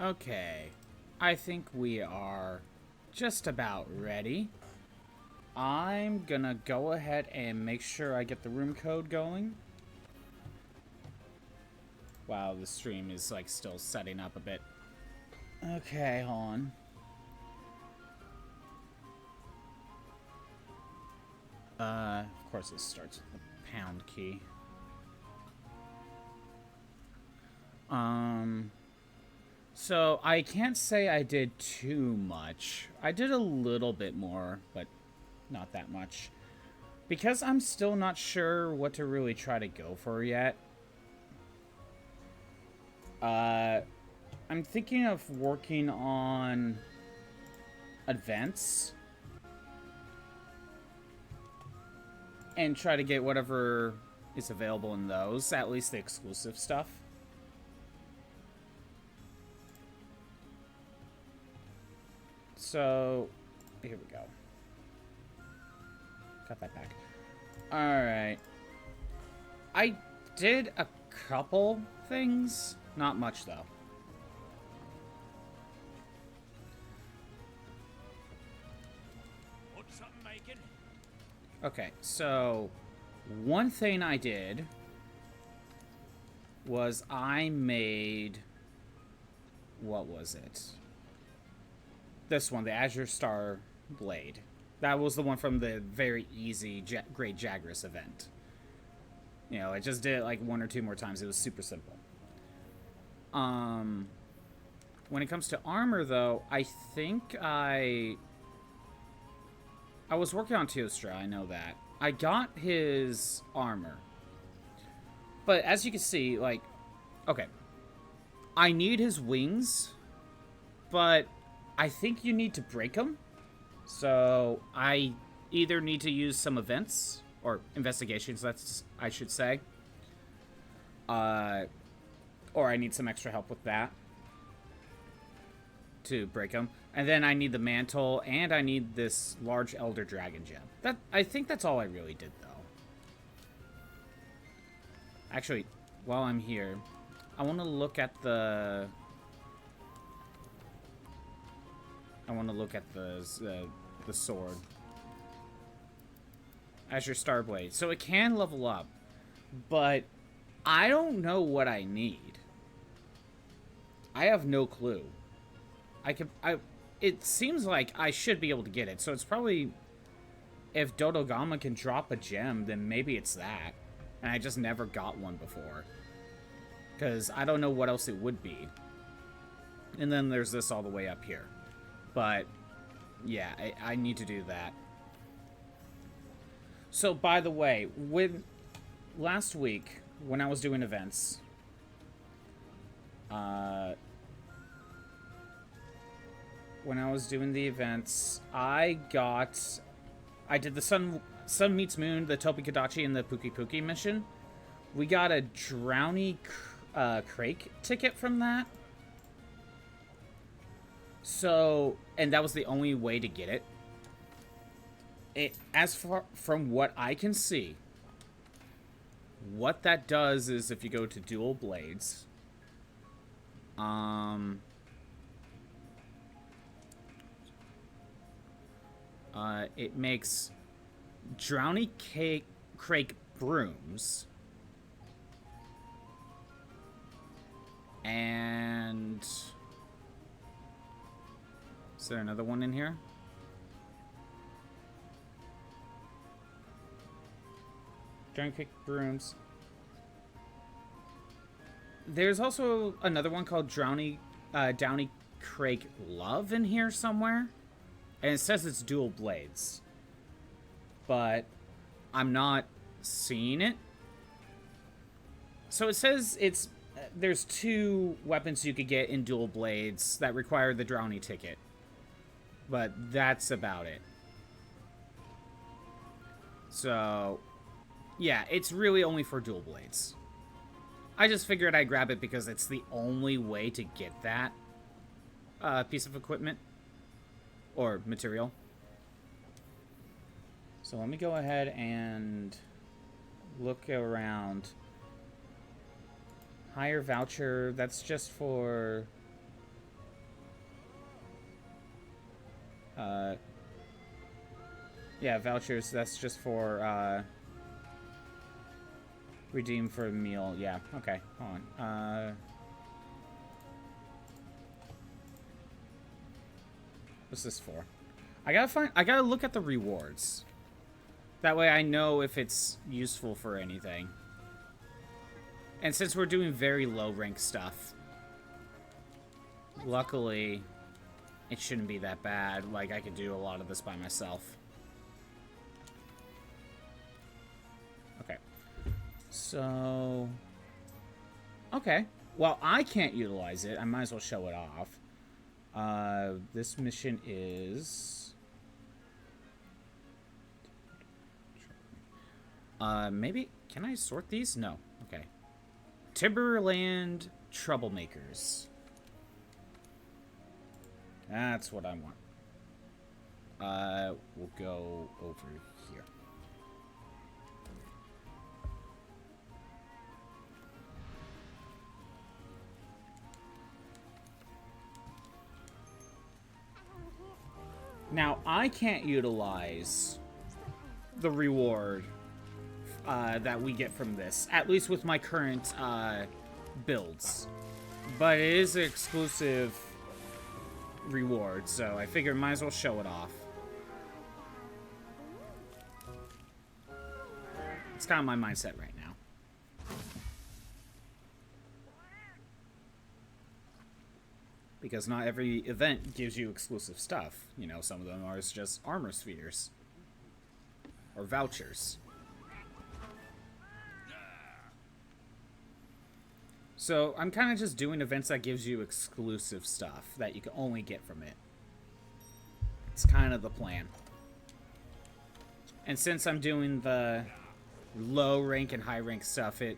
Okay, I think we are just about ready. I'm gonna go ahead and make sure I get the room code going. Wow, the stream is like still setting up a bit. Okay, hold on. Of course it starts with the pound key. So I can't say I did too much. I did a little bit more, but not that much. Because I'm still not sure what to really try to go for yet. I'm thinking of working on events. And try to get whatever is available in those, at least the exclusive stuff. So, here we go. Got that back. Alright. I did a couple things. Not much, though. What's something making? Okay, so one thing I did was I made... What was it? This one, the Azure Star Blade. That was the one from the very easy Great Jagras event. You know, I just did it like 1 or 2 more times. It was super simple. When it comes to armor, though, I think I was working on Teostra, I know that. I got his armor. But as you can see, like, okay. I need his wings, but I think you need to break them. So I either need to use some events, or investigations, that's, I should say. Or I need some extra help with that to break them. And then I need the mantle, and I need this large elder dragon gem. I think that's all I really did, though. Actually, while I'm here, I want to look at the... the sword. Azure Starblade. So it can level up, but I don't know what I need. I have no clue. It seems like I should be able to get it, so it's probably... If Dodogama can drop a gem, then maybe it's that. And I just never got one before. Because I don't know what else it would be. And then there's this all the way up here. But, yeah, I need to do that. So, by the way, last week, when I was doing events... when I was doing the events, I did the Sun Meets Moon, the Topi Kadachi, and the Puki Puki mission. We got a Drowny Crake ticket from that. So, and that was the only way to get it. As far from what I can see, what that does is if you go to dual blades, it makes Drowny Crake brooms. And... Is there another one in here? Drowny Crake brooms. There's also another one called Downy Crake Love in here somewhere. And it says it's dual blades. But I'm not seeing it. So it says there's 2 weapons you could get in dual blades that require the Drowny ticket. But that's about it. So, yeah, it's really only for dual blades. I just figured I'd grab it because it's the only way to get that piece of equipment. Or material. So let me go ahead and look around. Higher voucher, that's just for Yeah, vouchers, that's just for, redeem for a meal. Yeah, okay, hold on. What's this for? I gotta look at the rewards. That way I know if it's useful for anything. And since we're doing very low rank stuff, luckily, it shouldn't be that bad. Like, I could do a lot of this by myself. Okay. So... Okay. Well, I can't utilize it. I might as well show it off. This mission is... maybe... Can I sort these? No. Okay. Timberland Troublemakers. That's what I want. We'll go over here. Now, I can't utilize the reward that we get from this, at least with my current builds. But it is an exclusive reward, so I figured might as well show it off. It's kind of my mindset right now. Because not every event gives you exclusive stuff. You know, some of them are just armor spheres. Or vouchers. So, I'm kind of just doing events that gives you exclusive stuff that you can only get from it. It's kind of the plan. And since I'm doing the low rank and high rank stuff, it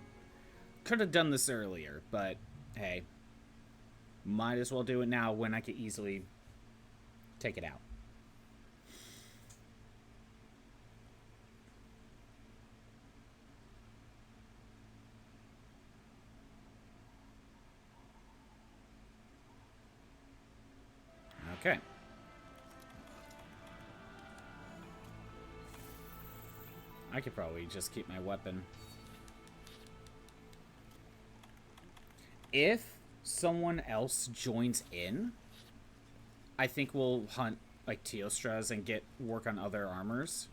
could have done this earlier, but hey. Might as well do it now when I can easily take it out. Okay. I could probably just keep my weapon. If someone else joins in, I think we'll hunt like Teostras and work on other armors.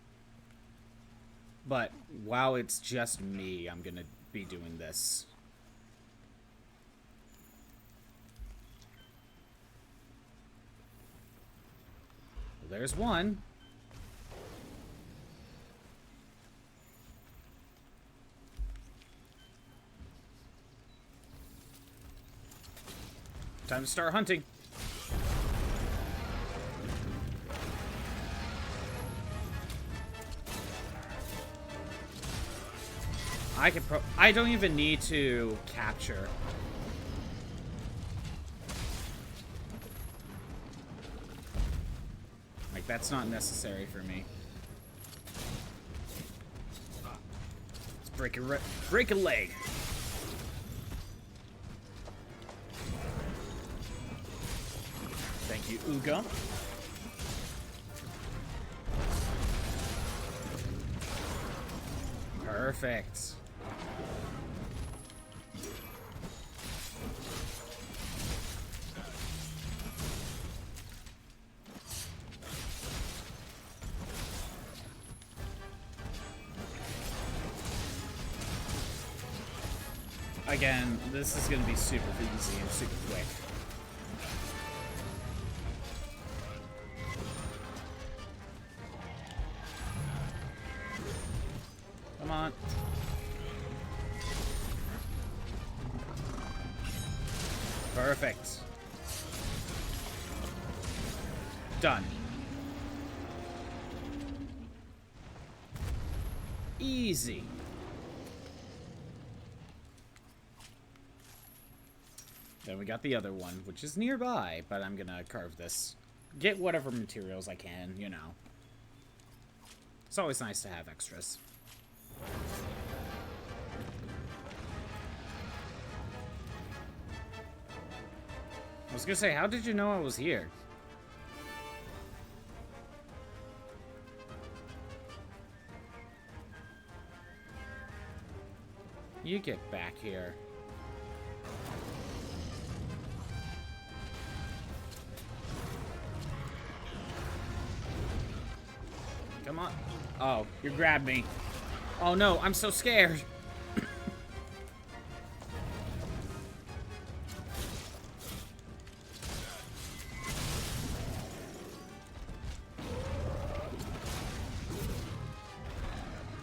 But while it's just me, I'm gonna be doing this. Well, there's one. Time to start hunting. I don't even need to capture. Like, that's not necessary for me. Let's break a leg. Thank you, Uga. Perfect. Again, this is going to be super easy and super quick. Come on. Perfect. Done. Easy. Then we got the other one, which is nearby, but I'm gonna carve this. Get whatever materials I can, you know. It's always nice to have extras. I was gonna say, how did you know I was here? You get back here. Come on. Oh, you grabbed me. Oh no, I'm so scared.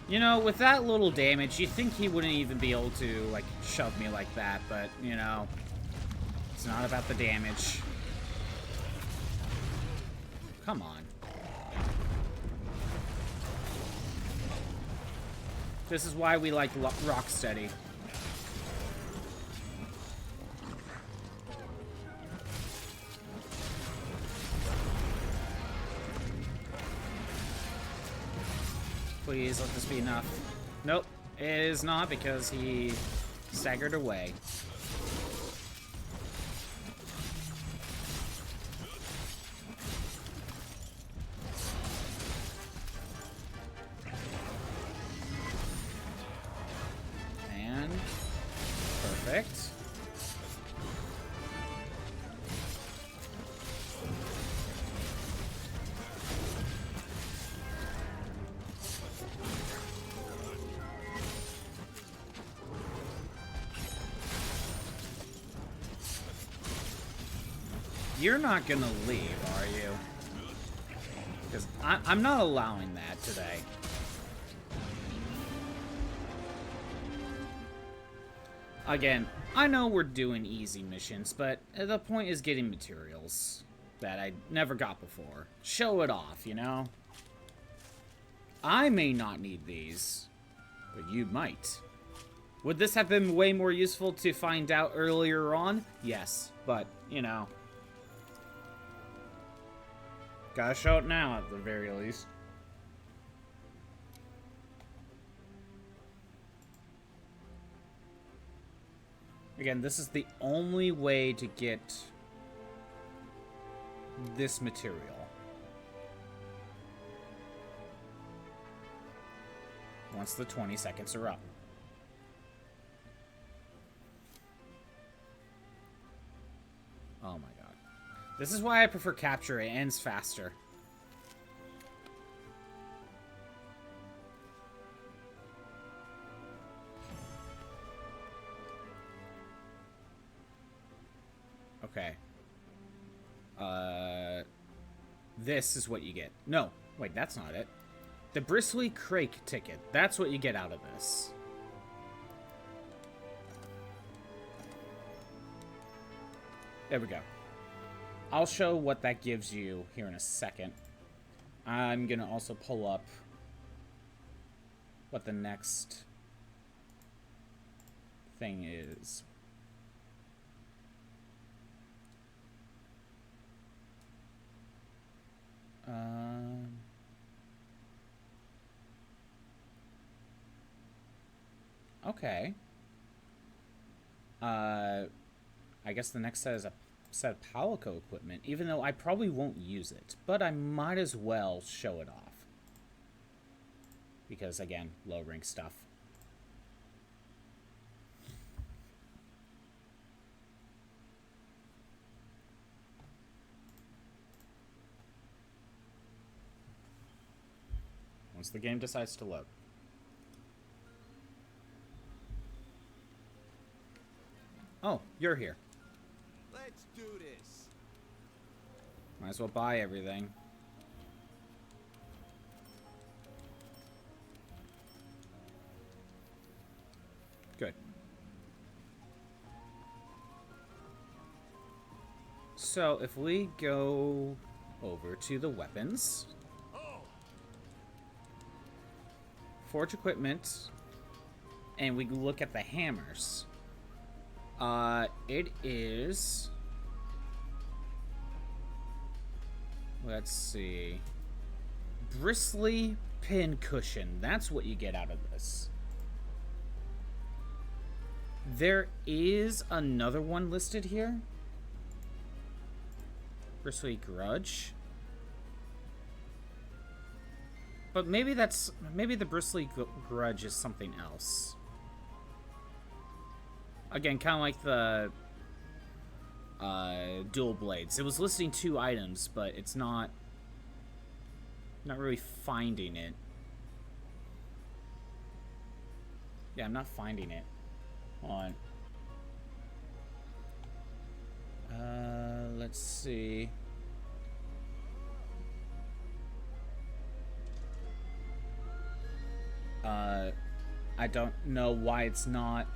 You know, with that little damage, you'd think he wouldn't even be able to, like, shove me like that, but, you know, it's not about the damage. Come on. This is why we like Rocksteady. Please let this be enough. Nope, it is not because he staggered away. And perfect. You're not gonna leave, are you? Because I'm not allowing that today. Again, I know we're doing easy missions, but the point is getting materials that I never got before. Show it off, you know? I may not need these, but you might. Would this have been way more useful to find out earlier on? Yes, but, you know. Gotta show it now, at the very least. Again, this is the only way to get this material. Once the 20 seconds are up. Oh my god. This is why I prefer capture. It ends faster. Okay. This is what you get. No, wait, that's not it. The Bristly Crake ticket. That's what you get out of this. There we go. I'll show what that gives you here in a second. I'm gonna also pull up what the next thing is. Okay. I guess the next set is a set of Palico equipment, even though I probably won't use it, but I might as well show it off. Because, again, low rank stuff. Once the game decides to load. Oh, you're here. Let's do this. Might as well buy everything. Good. So, if we go over to the weapons. Forge equipment. And we look at the hammers. It is... Let's see. Bristly pin cushion. That's what you get out of this. There is another one listed here. Bristly grudge. But maybe that's... Maybe the bristly grudge is something else. Again, kind of like the dual blades. It was listing 2 items, but it's not really finding it. Yeah, I'm not finding it. Hold on. Let's see. I don't know why it's not.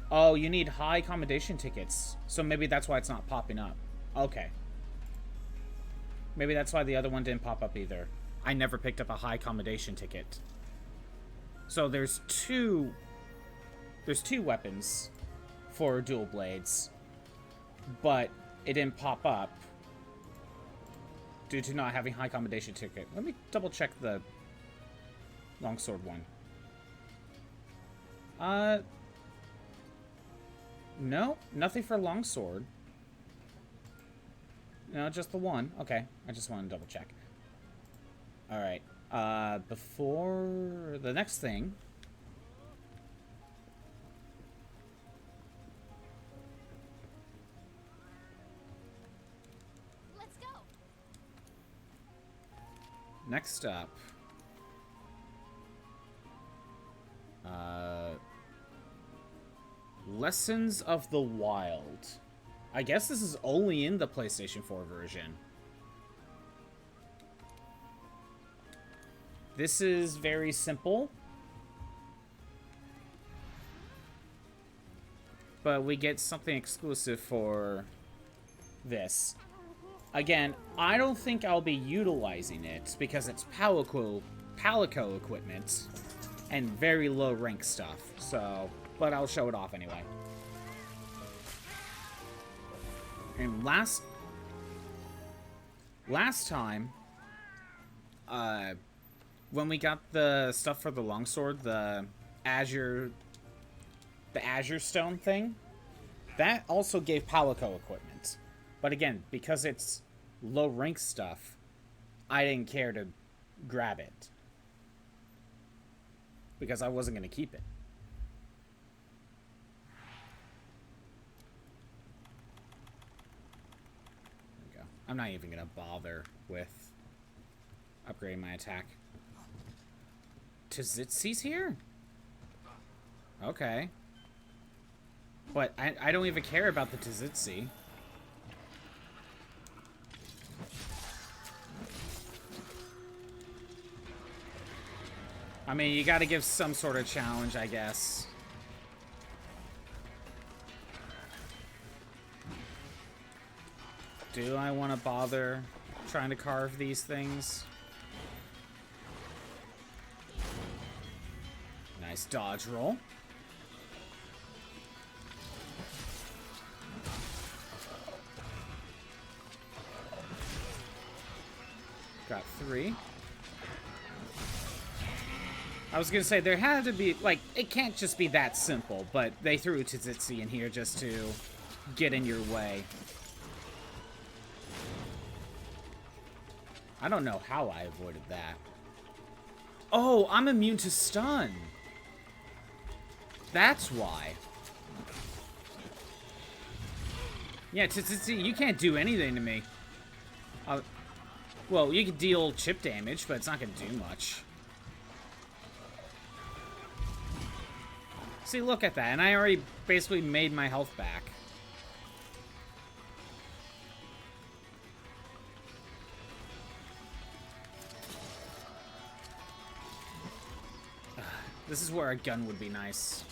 Oh, you need high accommodation tickets. So maybe that's why it's not popping up. Okay. Maybe that's why the other one didn't pop up either. I never picked up a high accommodation ticket. So there's two weapons for dual blades, but it didn't pop up due to not having high accommodation ticket. Let me double check the longsword one. No, nothing for longsword. No, just the one. Okay, I just want to double check. All right. Before the next thing. Let's go. Next up. Lessons of the Wild. I guess this is only in the PlayStation 4 version. This is very simple. But we get something exclusive for this. Again, I don't think I'll be utilizing it because it's Palico equipment and very low rank stuff. So, but I'll show it off anyway. And last time, when we got the stuff for the longsword, the Azure stone thing, that also gave Palico equipment. But again, because it's low rank stuff, I didn't care to grab it. Because I wasn't going to keep it. There we go. I'm not even going to bother with upgrading my attack. Tzitzi's here? Okay. But I don't even care about the Tzitzi. I mean, you gotta give some sort of challenge, I guess. Do I want to bother trying to carve these things? Nice dodge roll. Got 3. I was gonna say, there had to be, like, it can't just be that simple, but they threw Tzitzi in here just to get in your way. I don't know how I avoided that. Oh, I'm immune to stun. That's why. Yeah, Tzitzi, you can't do anything to me. Well, you can deal chip damage, but it's not gonna do much. See, look at that, and I already basically made my health back. This is where a gun would be nice.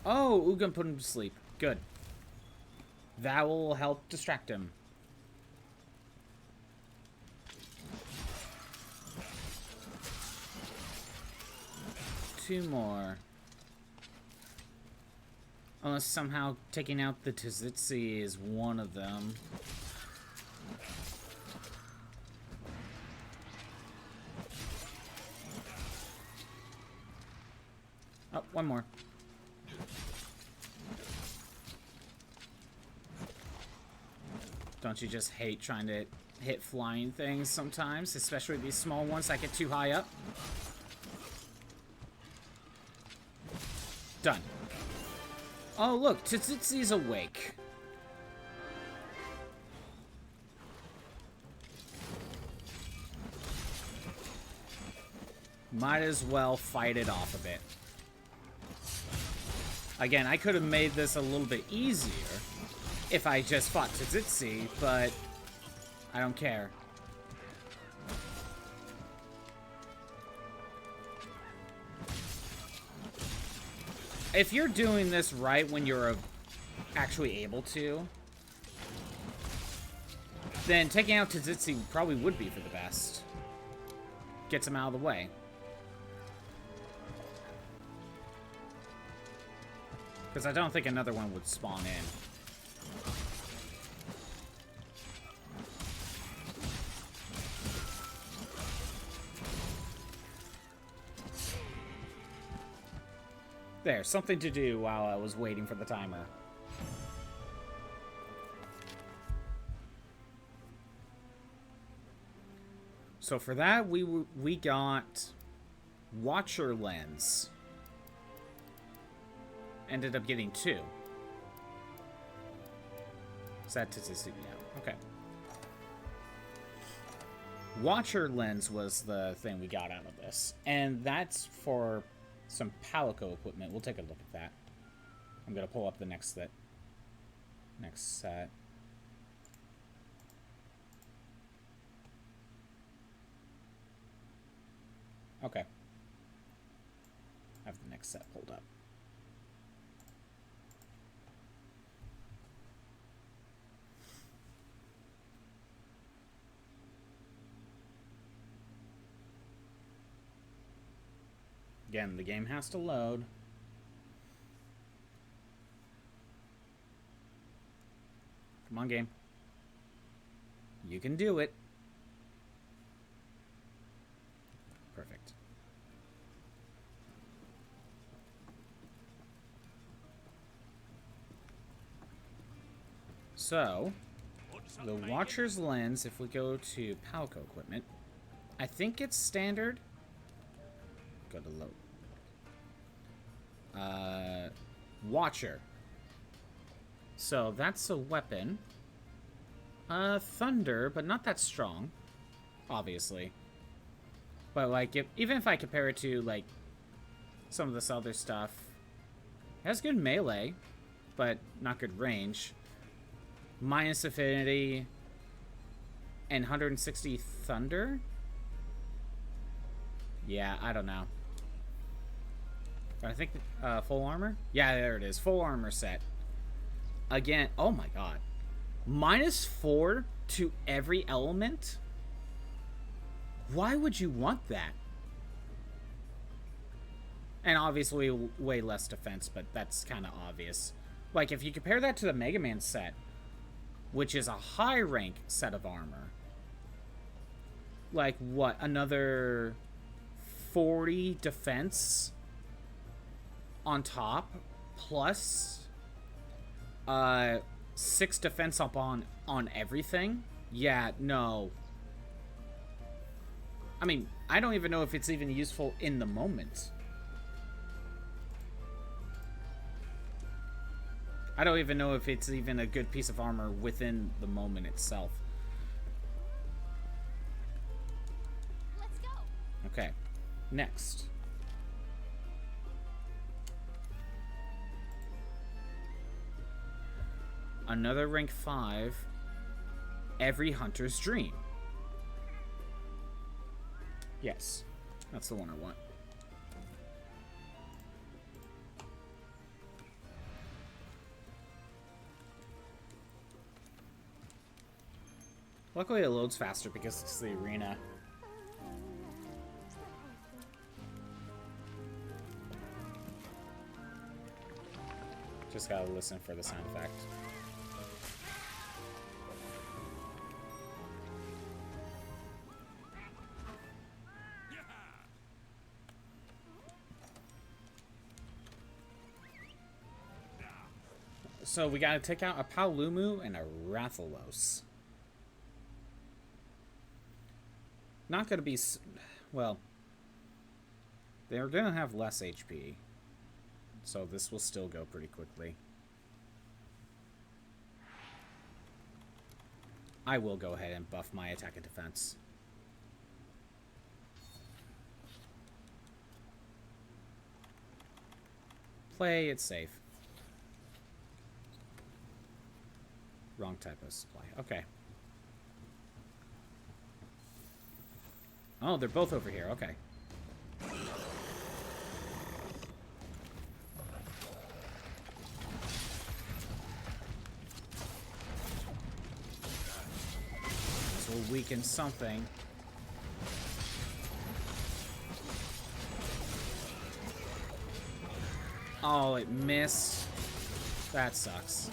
Oh, Ugin put him to sleep. Good. That will help distract him. Two more. Unless somehow taking out the Tzitzi is one of them. Oh, one more. Don't you just hate trying to hit flying things sometimes, especially these small ones that get too high up. Done. Oh, look, Tsitsi's awake. Might as well fight it off a bit. Again, I could have made this a little bit easier if I just fought Tsitsi, but I don't care. If you're doing this right when you're actually able to, then taking out Tsitsi probably would be for the best. Gets him out of the way. Because I don't think another one would spawn in. There, something to do while I was waiting for the timer. So for that, we got Watcher Lens. Ended up getting 2. Is that statistic? Yeah, okay. Watcher Lens was the thing we got out of this. And that's for some Palico equipment. We'll take a look at that. I'm going to pull up the next set. Okay. I have the next set pulled up. Again, the game has to load. Come on, game. You can do it. Perfect. So, the Watcher's Lens, if we go to Palco equipment, I think it's standard. Go to load. Watcher. So that's a weapon. Thunder, but not that strong, obviously. But like, even if I compare it to like some of this other stuff, it has good melee, but not good range. Minus affinity and 160 thunder. Yeah, I don't know. I think full armor? Yeah, there it is. Full armor set. Again, oh my god. -4 to every element? Why would you want that? And obviously way less defense, but that's kind of obvious. Like, if you compare that to the Mega Man set, which is a high rank set of armor. Like, what? Another 40 defense on top, plus 6 defense up on everything? Yeah, no. I mean, I don't even know if it's even useful in the moment. I don't even know if it's even a good piece of armor within the moment itself. Let's go. Okay, next. Another rank 5, Every Hunter's Dream. Yes, that's the one I want. Luckily it loads faster because it's the arena. Just gotta listen for the sound effect. So we gotta take out a Paolumu and a Rathalos. not gonna be... Well, they're gonna have less HP. So this will still go pretty quickly. I will go ahead and buff my attack and defense. Play it safe. Wrong type of supply. Okay. Oh, they're both over here. Okay. This will weaken something. Oh, it missed. That sucks.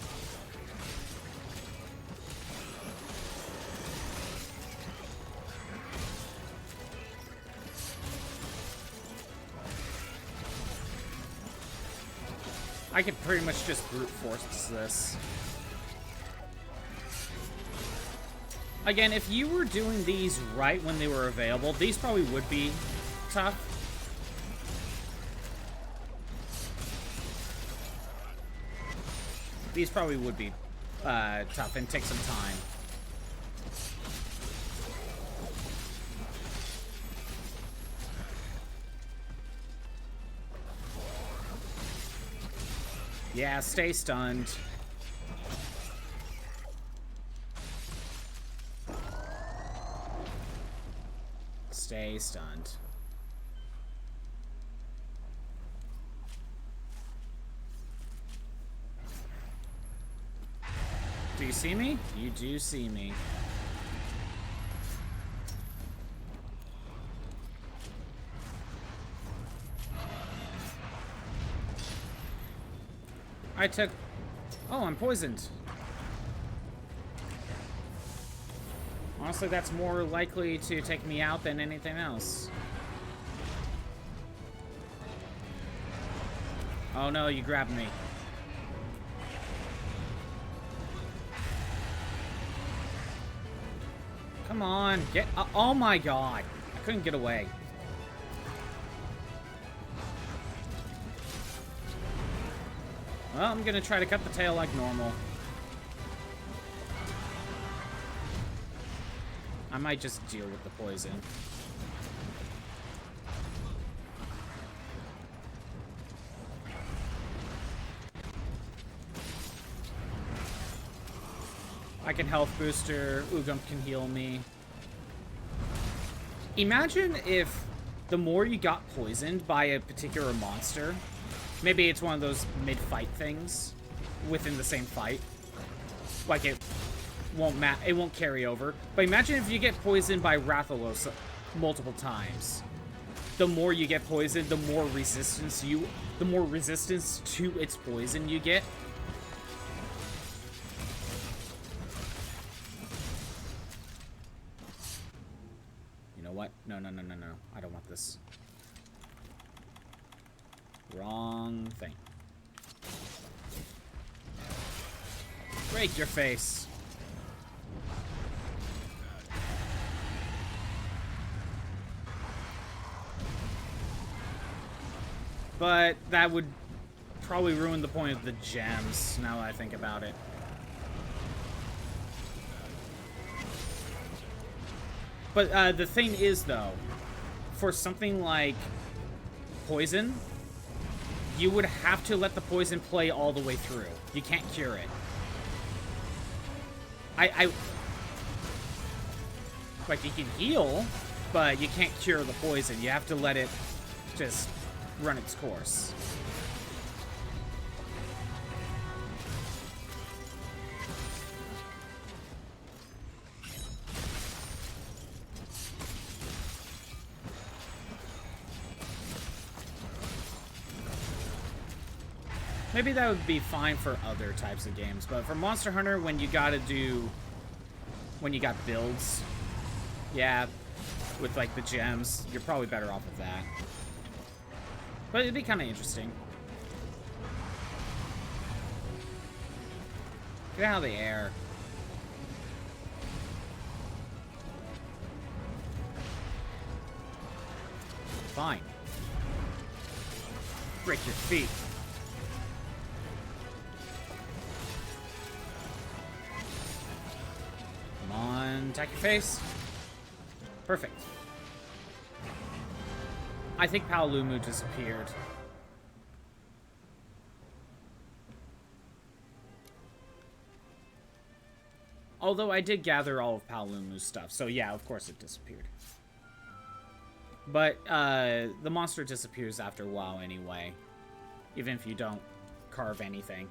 I could pretty much just brute force this. Again, if you were doing these right when they were available, these probably would be tough. These probably would be tough and take some time. Yeah, stay stunned. Stay stunned. Do you see me? You do see me. I took... Oh, I'm poisoned. Honestly, that's more likely to take me out than anything else. Oh no, you grabbed me. Come on, get... oh my god. I couldn't get away. Well, I'm gonna try to cut the tail like normal. I might just deal with the poison. I can health booster. Ugum can heal me. Imagine if the more you got poisoned by a particular monster, maybe it's one of those mid-fight things within the same fight. Like it won't carry over. But imagine if you get poisoned by Rathalos multiple times. The more you get poisoned, the more resistance to its poison you get. You know what? No. I don't want this. Wrong thing. Break your face. But that would probably ruin the point of the gems, now that I think about it. But the thing is, though, for something like poison, you would have to let the poison play all the way through. You can't cure it. Like, you can heal, but you can't cure the poison. You have to let it just run its course. Maybe that would be fine for other types of games, but for Monster Hunter, when you got builds, yeah, with like the gems, you're probably better off with that. But it'd be kind of interesting. Get out of the air. Fine. Break your feet. Come on, attack your face. Perfect. I think Paolumu disappeared. Although I did gather all of Paolumu's stuff, so yeah, of course it disappeared. But the monster disappears after a while anyway, even if you don't carve anything.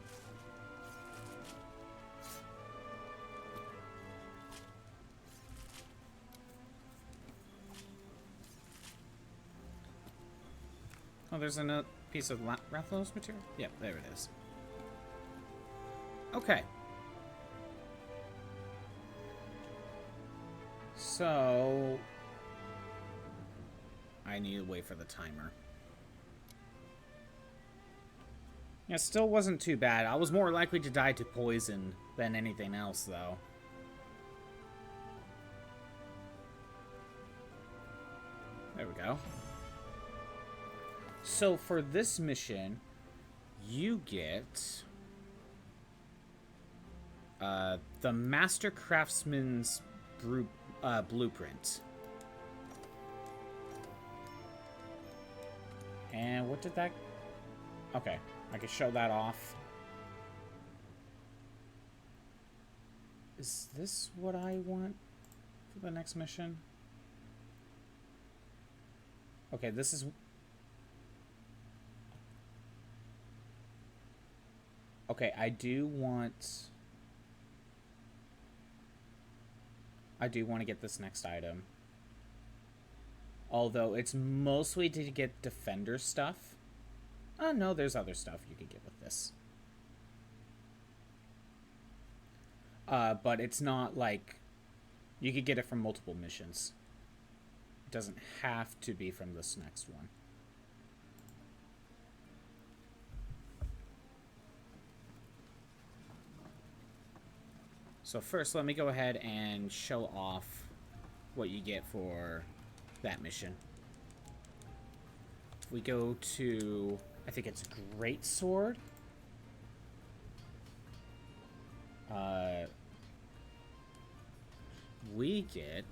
Oh, there's another piece of Rathalos material? Yep, there it is. Okay. So... I need to wait for the timer. Yeah, still wasn't too bad. I was more likely to die to poison than anything else, though. There we go. So for this mission, you get the Master Craftsman's blueprint. And what did that... Okay, I can show that off. Is this what I want for the next mission? Okay, this is... Okay, I do want to get this next item. Although it's mostly to get defender stuff. Oh, no, there's other stuff you could get with this. But it's not like... You could get it from multiple missions. It doesn't have to be from this next one. So first, let me go ahead and show off what you get for that mission. We go to, I think it's Great Sword. We get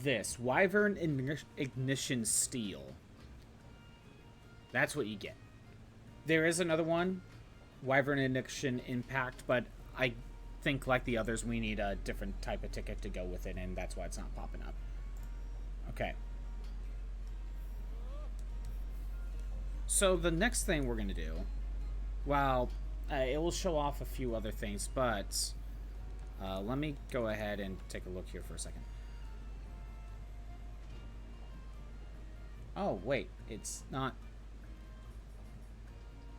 this Wyvern Ignition Steel. That's what you get. There is another one, Wyvern Ignition Impact, but I think like the others we need a different type of ticket to go with it, and that's why it's not popping up. Okay. So the next thing we're gonna do, well, it will show off a few other things, but let me go ahead and take a look here for a second. Oh wait, it's not.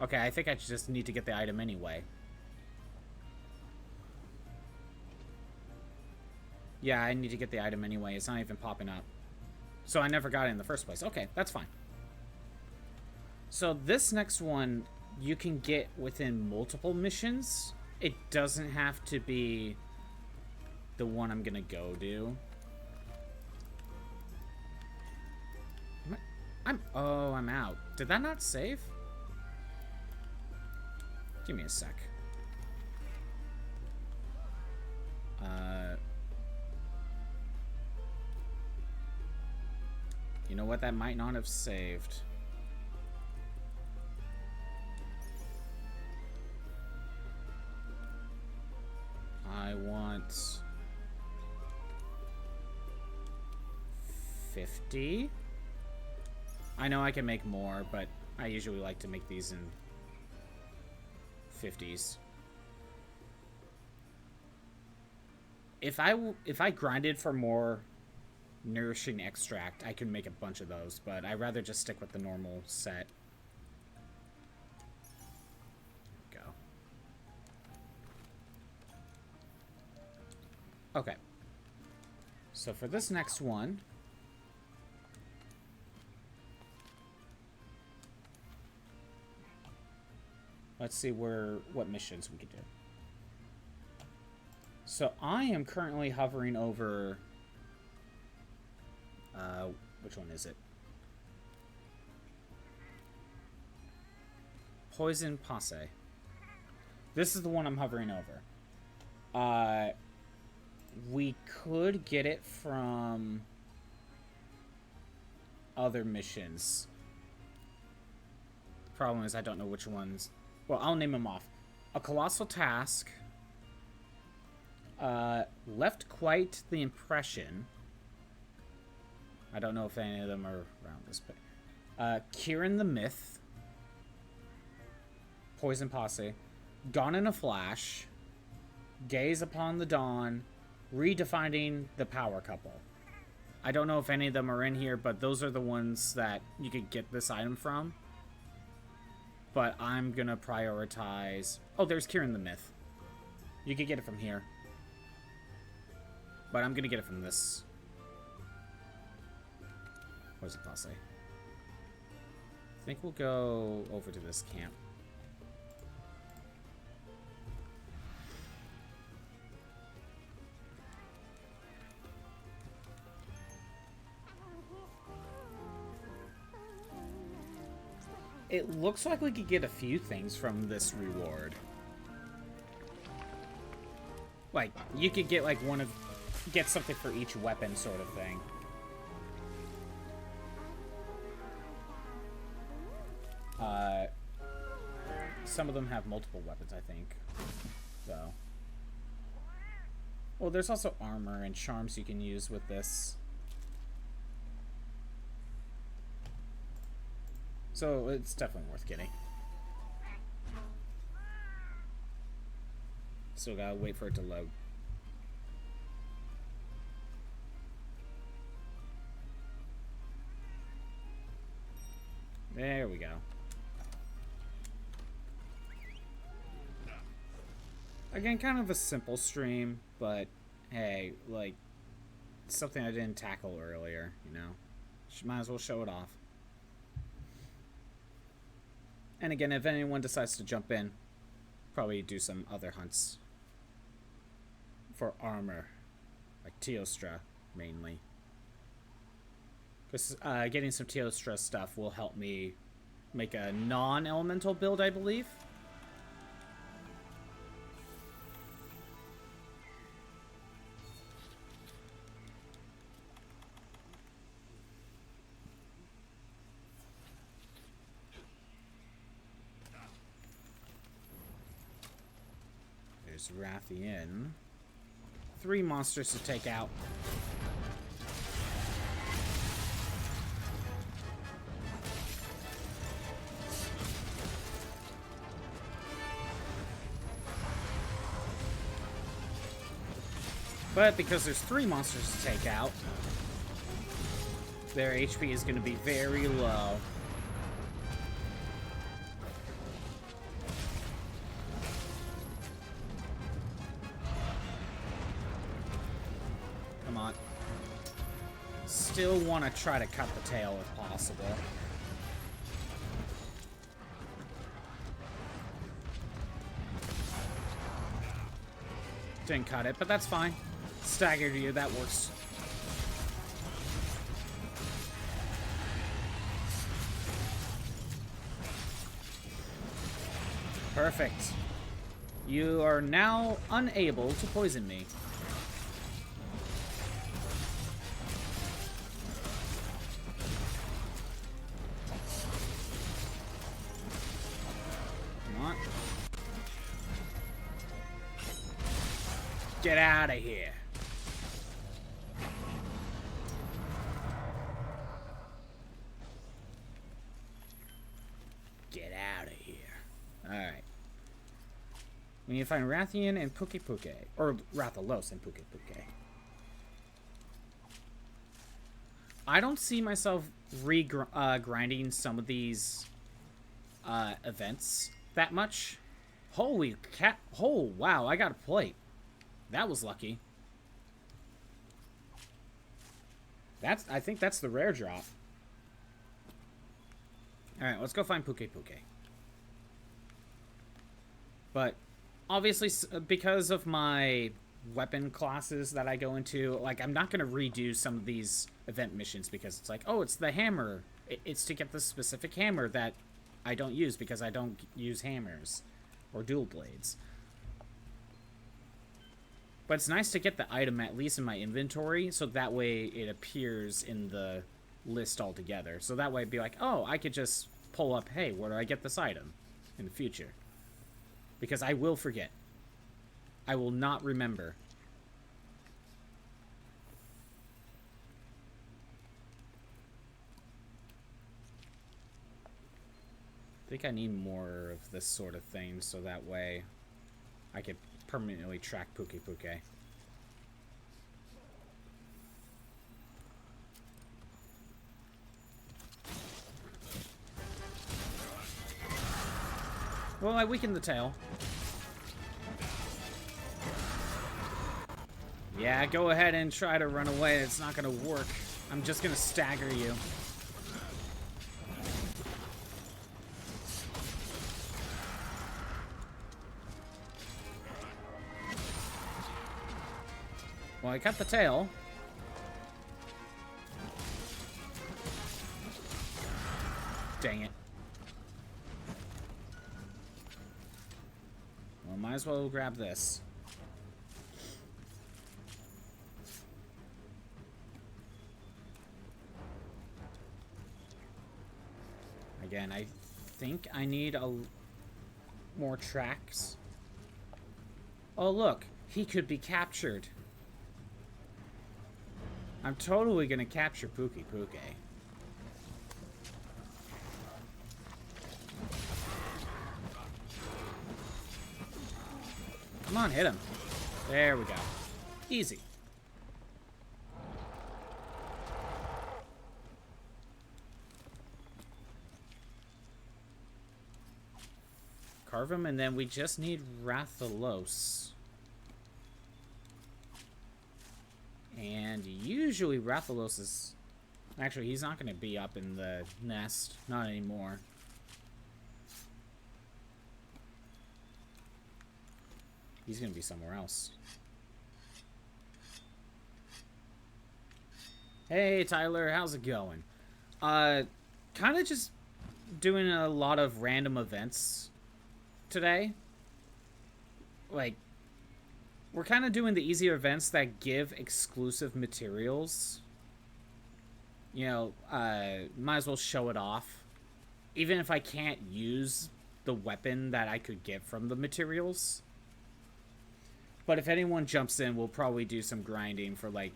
Okay, I think I just need to get the item anyway. Yeah, I need to get the item anyway. It's not even popping up. So I never got it in the first place. Okay, that's fine. So this next one you can get within multiple missions. It doesn't have to be the one I'm gonna go do. Oh, I'm out. Did that not save? Give me a sec. You know what? That might not have saved. I want 50. I know I can make more, but I usually like to make these in 50s. If I grinded for more nourishing extract, I can make a bunch of those, but I'd rather just stick with the normal set. Go. Okay. So for this next one, let's see what missions we could do. So I am currently hovering over Which one is it? Poison Posse. This is the one I'm hovering over. We could get it from other missions. The problem is I don't know which ones. Well, I'll name them off. A Colossal Task. Left Quite the Impression. I don't know if any of them are around this, but Kieran the Myth, Poison Posse, Gone in a Flash, Gaze Upon the Dawn, Redefining the Power Couple. I don't know if any of them are in here, but those are the ones that you could get this item from. But I'm gonna prioritize... Oh, there's Kieran the Myth. You could get it from here. But I'm gonna get it from this. Poison Posse. I think we'll go over to this camp. It looks like we could get a few things from this reward. Like, you could get like get something for each weapon sort of thing. Some of them have multiple weapons, I think. So. Well, there's also armor and charms you can use with this. So it's definitely worth getting. Still gotta wait for it to load. There we go. Again, kind of a simple stream, but hey, like, something I didn't tackle earlier, you know? Might as well show it off. And again, if anyone decides to jump in, probably do some other hunts for armor, like Teostra, mainly. Because getting some Teostra stuff will help me make a non-elemental build, I believe. There's Rathian. 3 monsters to take out. But because there's 3 monsters to take out, their HP is going to be very low. Come on. Still want to try to cut the tail if possible. Didn't cut it, but that's fine. Staggered you, that works. Perfect. You are now unable to poison me. Come on. Get out of here. Get out of here. Alright. We need to find Rathian and Puke. Or Rathalos and Puke. I don't see myself grinding some of these events that much. Holy cat. Oh, wow. I got a plate. That was lucky. I think that's the rare drop. Alright, let's go find Puke. But, obviously, because of my weapon classes that I go into. Like, I'm not going to redo some of these event missions because it's like, oh, it's the hammer. It's to get the specific hammer that I don't use because I don't use hammers or dual blades. But it's nice to get the item at least in my inventory, so that way it appears in the list altogether. So that way it'd be like, oh, I could just pull up, hey, where do I get this item in the future? Because I will forget. I will not remember. I think I need more of this sort of thing, so that way I could permanently track Puke Puke. Well, I weakened the tail. Yeah, go ahead and try to run away. It's not gonna work. I'm just gonna stagger you. Well, I cut the tail. Dang it. Well, might as well grab this. Again, I think I need more tracks. Oh, look. He could be captured. I'm totally gonna capture Puke Puke. Come on, hit him. There we go. Easy. Carve him, and then we just need Rathalos. And usually Rathalos is... Actually, he's not going to be up in the nest. Not anymore. He's going to be somewhere else. Hey, Tyler. How's it going? Kind of just doing a lot of random events today. Like... We're kind of doing the easier events that give exclusive materials. You know, might as well show it off. Even if I can't use the weapon that I could get from the materials. But if anyone jumps in, we'll probably do some grinding for, like,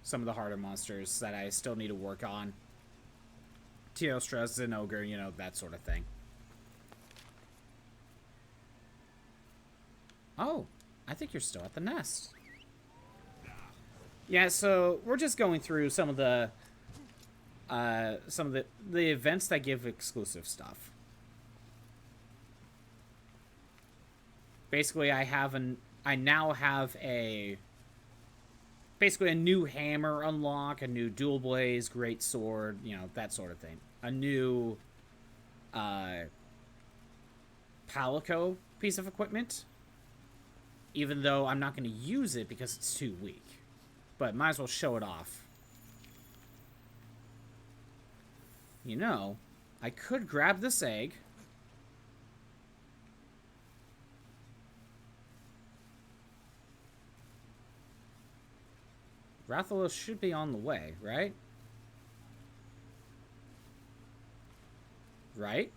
some of the harder monsters that I still need to work on. Teostra, Zinogre, you know, that sort of thing. Oh. I think you're still at the nest. Yeah, so we're just going through some of the events that give exclusive stuff. Basically, I now have basically a new hammer unlock, a new dual blaze, great sword, you know, that sort of thing. A new Palico piece of equipment. Even though I'm not going to use it because it's too weak. But might as well show it off. You know, I could grab this egg. Rathalos should be on the way, right? Right?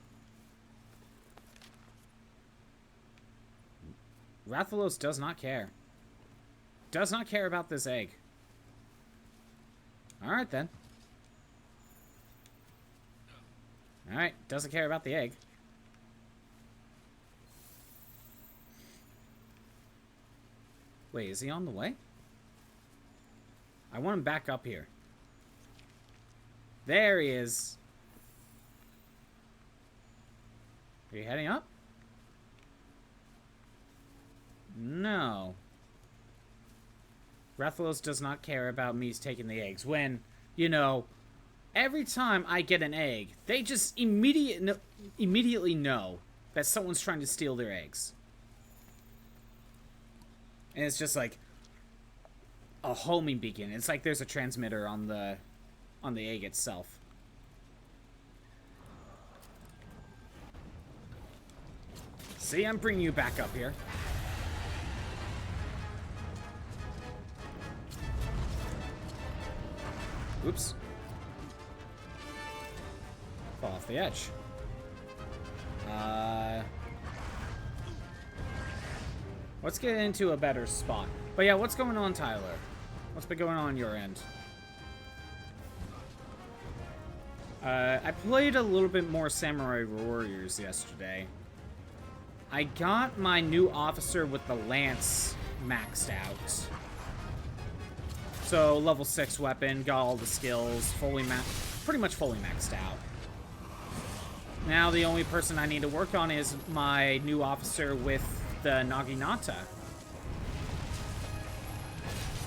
Rathalos does not care. Does not care about this egg. Alright, then. Alright, doesn't care about the egg. Wait, is he on the way? I want him back up here. There he is. Are you heading up? No. Rathalos does not care about me taking the eggs. When, you know, every time I get an egg, they just immediately know that someone's trying to steal their eggs. And it's just like, a homing beacon. It's like there's a transmitter on the egg itself. See, I'm bringing you back up here. Oops. Fall off the edge. Let's get into a better spot. But yeah, what's going on, Tyler? What's been going on your end? I played a little bit more Samurai Warriors yesterday. I got my new officer with the lance maxed out. So, level 6 weapon, got all the skills, pretty much fully maxed out. Now the only person I need to work on is my new officer with the Naginata.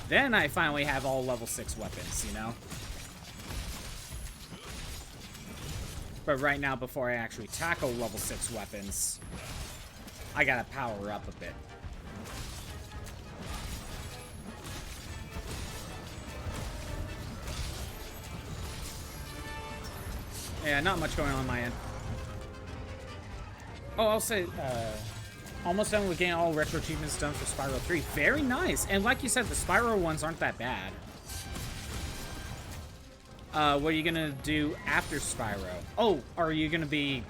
Then I finally have all level 6 weapons, you know? But right now, before I actually tackle level 6 weapons, I gotta power up a bit. Yeah, not much going on my end. Oh, I'll say, almost done with getting all retro achievements done for Spyro 3. Very nice. And like you said, the Spyro ones aren't that bad. What are you gonna do after Spyro? Oh, are you gonna be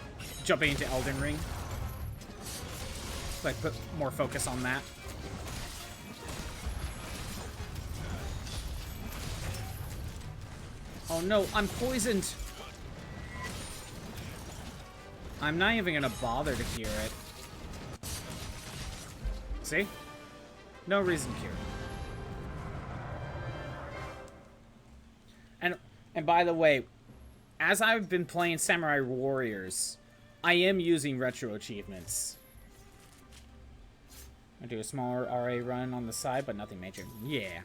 jumping into Elden Ring? Like, put more focus on that? Oh no, I'm poisoned! I'm not even gonna bother to cure it. See? No reason to cure it. And by the way, as I've been playing Samurai Warriors, I am using retro achievements. I do a smaller RA run on the side, but nothing major. Yeah.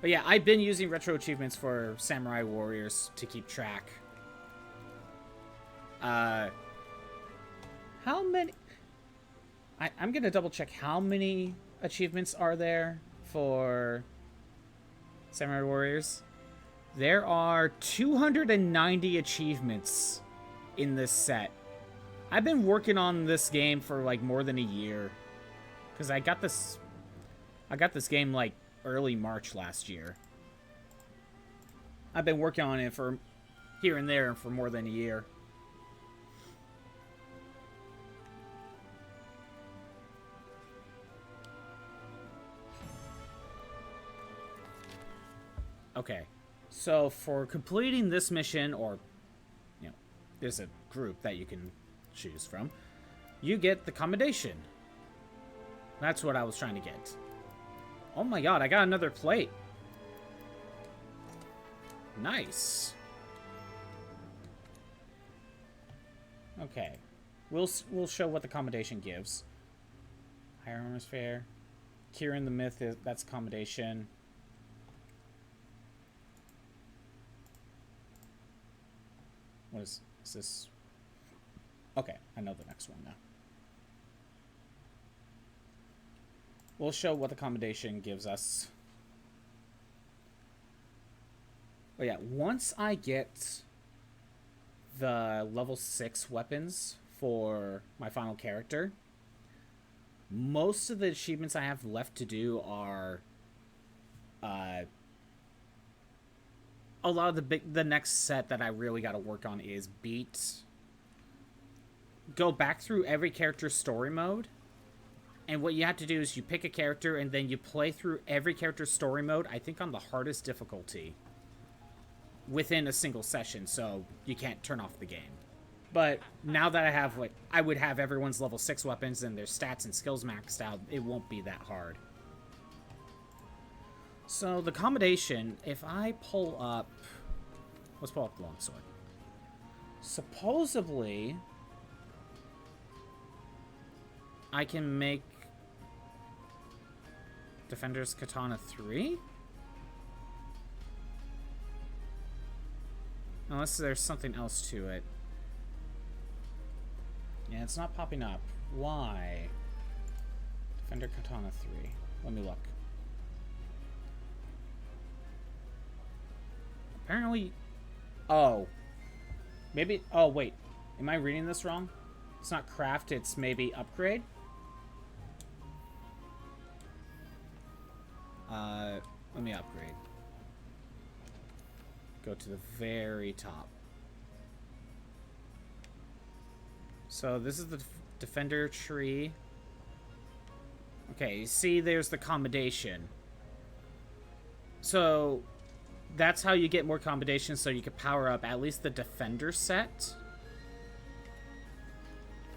But yeah, I've been using retro achievements for Samurai Warriors to keep track. How many... I'm gonna double check how many achievements are there for Samurai Warriors. There are 290 achievements in this set. I've been working on this game for like more than a year. Because I got this game like early March last year. I've been working on it for here and there for more than a year. Okay, so for completing this mission, or, you know, there's a group that you can choose from, you get the commendation. That's what I was trying to get. Oh my god, I got another plate. Nice. Okay, we'll show what the commendation gives. Higher armor sphere. Curing the myth, that's commendation. What is this? Okay, I know the next one now. We'll show what the commendation gives us. But yeah, once I get the level 6 weapons for my final character, most of the achievements I have left to do are a lot of the next set that I really got to work on is go back through every character's story mode. And what you have to do is you pick a character and then you play through every character's story mode, I think on the hardest difficulty, within a single session, so you can't turn off the game. But now that I have, like, I would have everyone's level 6 weapons and their stats and skills maxed out, it won't be that hard. So the commendation, if I pull up, let's pull up the longsword. Supposedly, I can make Defender's Katana 3? Unless there's something else to it. Yeah, it's not popping up. Why? Defender Katana 3. Let me look. Apparently... Oh. Maybe... Oh, wait. Am I reading this wrong? It's not craft, it's maybe upgrade? Let me upgrade. Go to the very top. So this is the defender tree. Okay, you see there's the combination. So that's how you get more combinations, so you can power up at least the defender set.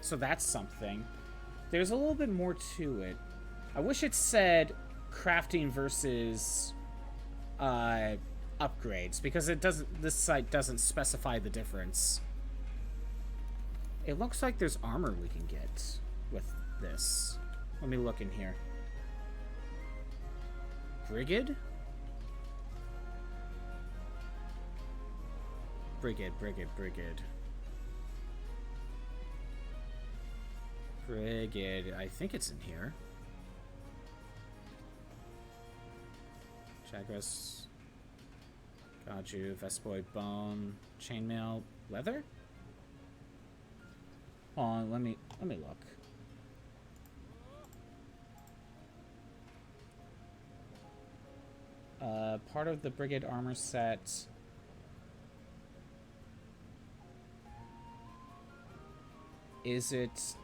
So that's something. There's a little bit more to it. I wish it said crafting versus upgrades, because it doesn't. This site doesn't specify the difference. It looks like there's armor we can get with this. Let me look in here. Brigade? Brigade. I think it's in here. Chagras. Gaju, Vespoid, Bone, Chainmail, Leather? Hold on, let me look. Part of the Brigade armor set. Is it...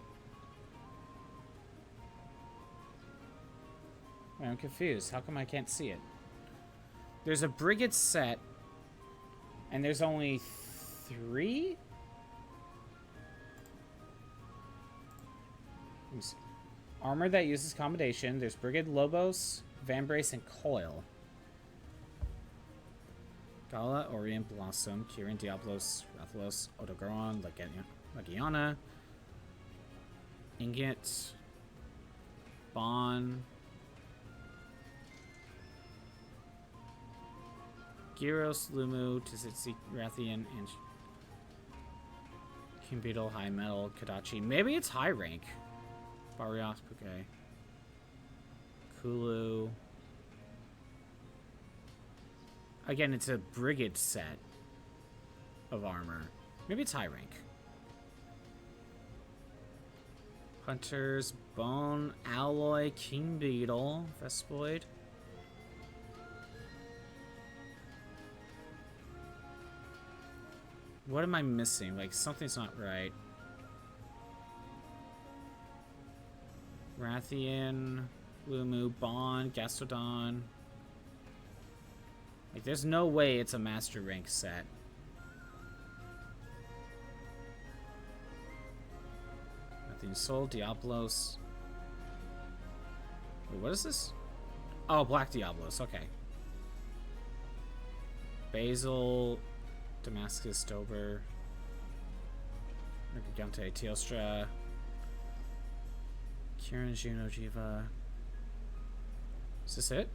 I'm confused. How come I can't see it? There's a Brigade set, and there's only 3? Let me see. Armor that uses combination. There's Brigade Lobos, Vambrace, and Coil. Gala, Orient, Blossom, Kirin, Diablos, Rathalos, Odogaron, Legiana, Ingot, Bon, Gyros, Lumu, Tzitzi, Rathian, and King Beetle, High Metal, Kadachi. Maybe it's high rank. Barrios, Puke. Kulu. Again, it's a Brigade set of armor. Maybe it's high rank. Hunters, Bone, Alloy, King Beetle, Vespoid. What am I missing? Like, something's not right. Rathian, Lumu, Bond, Gastrodon. Like, there's no way it's a master rank set. Nothing Soul, Diablos. Wait, what is this? Oh, Black Diablos, okay. Basil, Damascus, Dober, Gigante, Teostra, Kirin, Juno, Jiva. Is this it?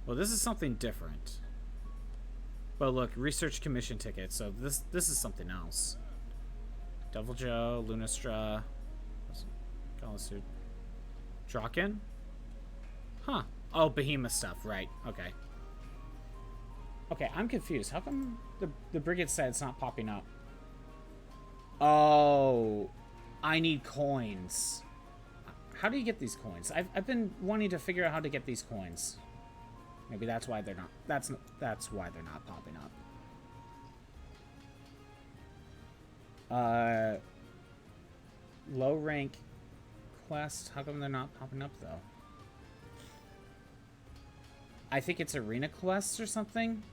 Well, this is something different. But look, research commission ticket, so this is something else. Devil Joe, Lunastra, Galasud, Draken? Huh. Oh, Behemoth stuff, right. Okay. Okay, I'm confused. How come the Brigade said it's not popping up? Oh, I need coins. How do you get these coins? I've been wanting to figure out how to get these coins. Maybe that's why they're not. That's why they're not popping up. Low rank quest. How come they're not popping up though? I think it's arena quests or something.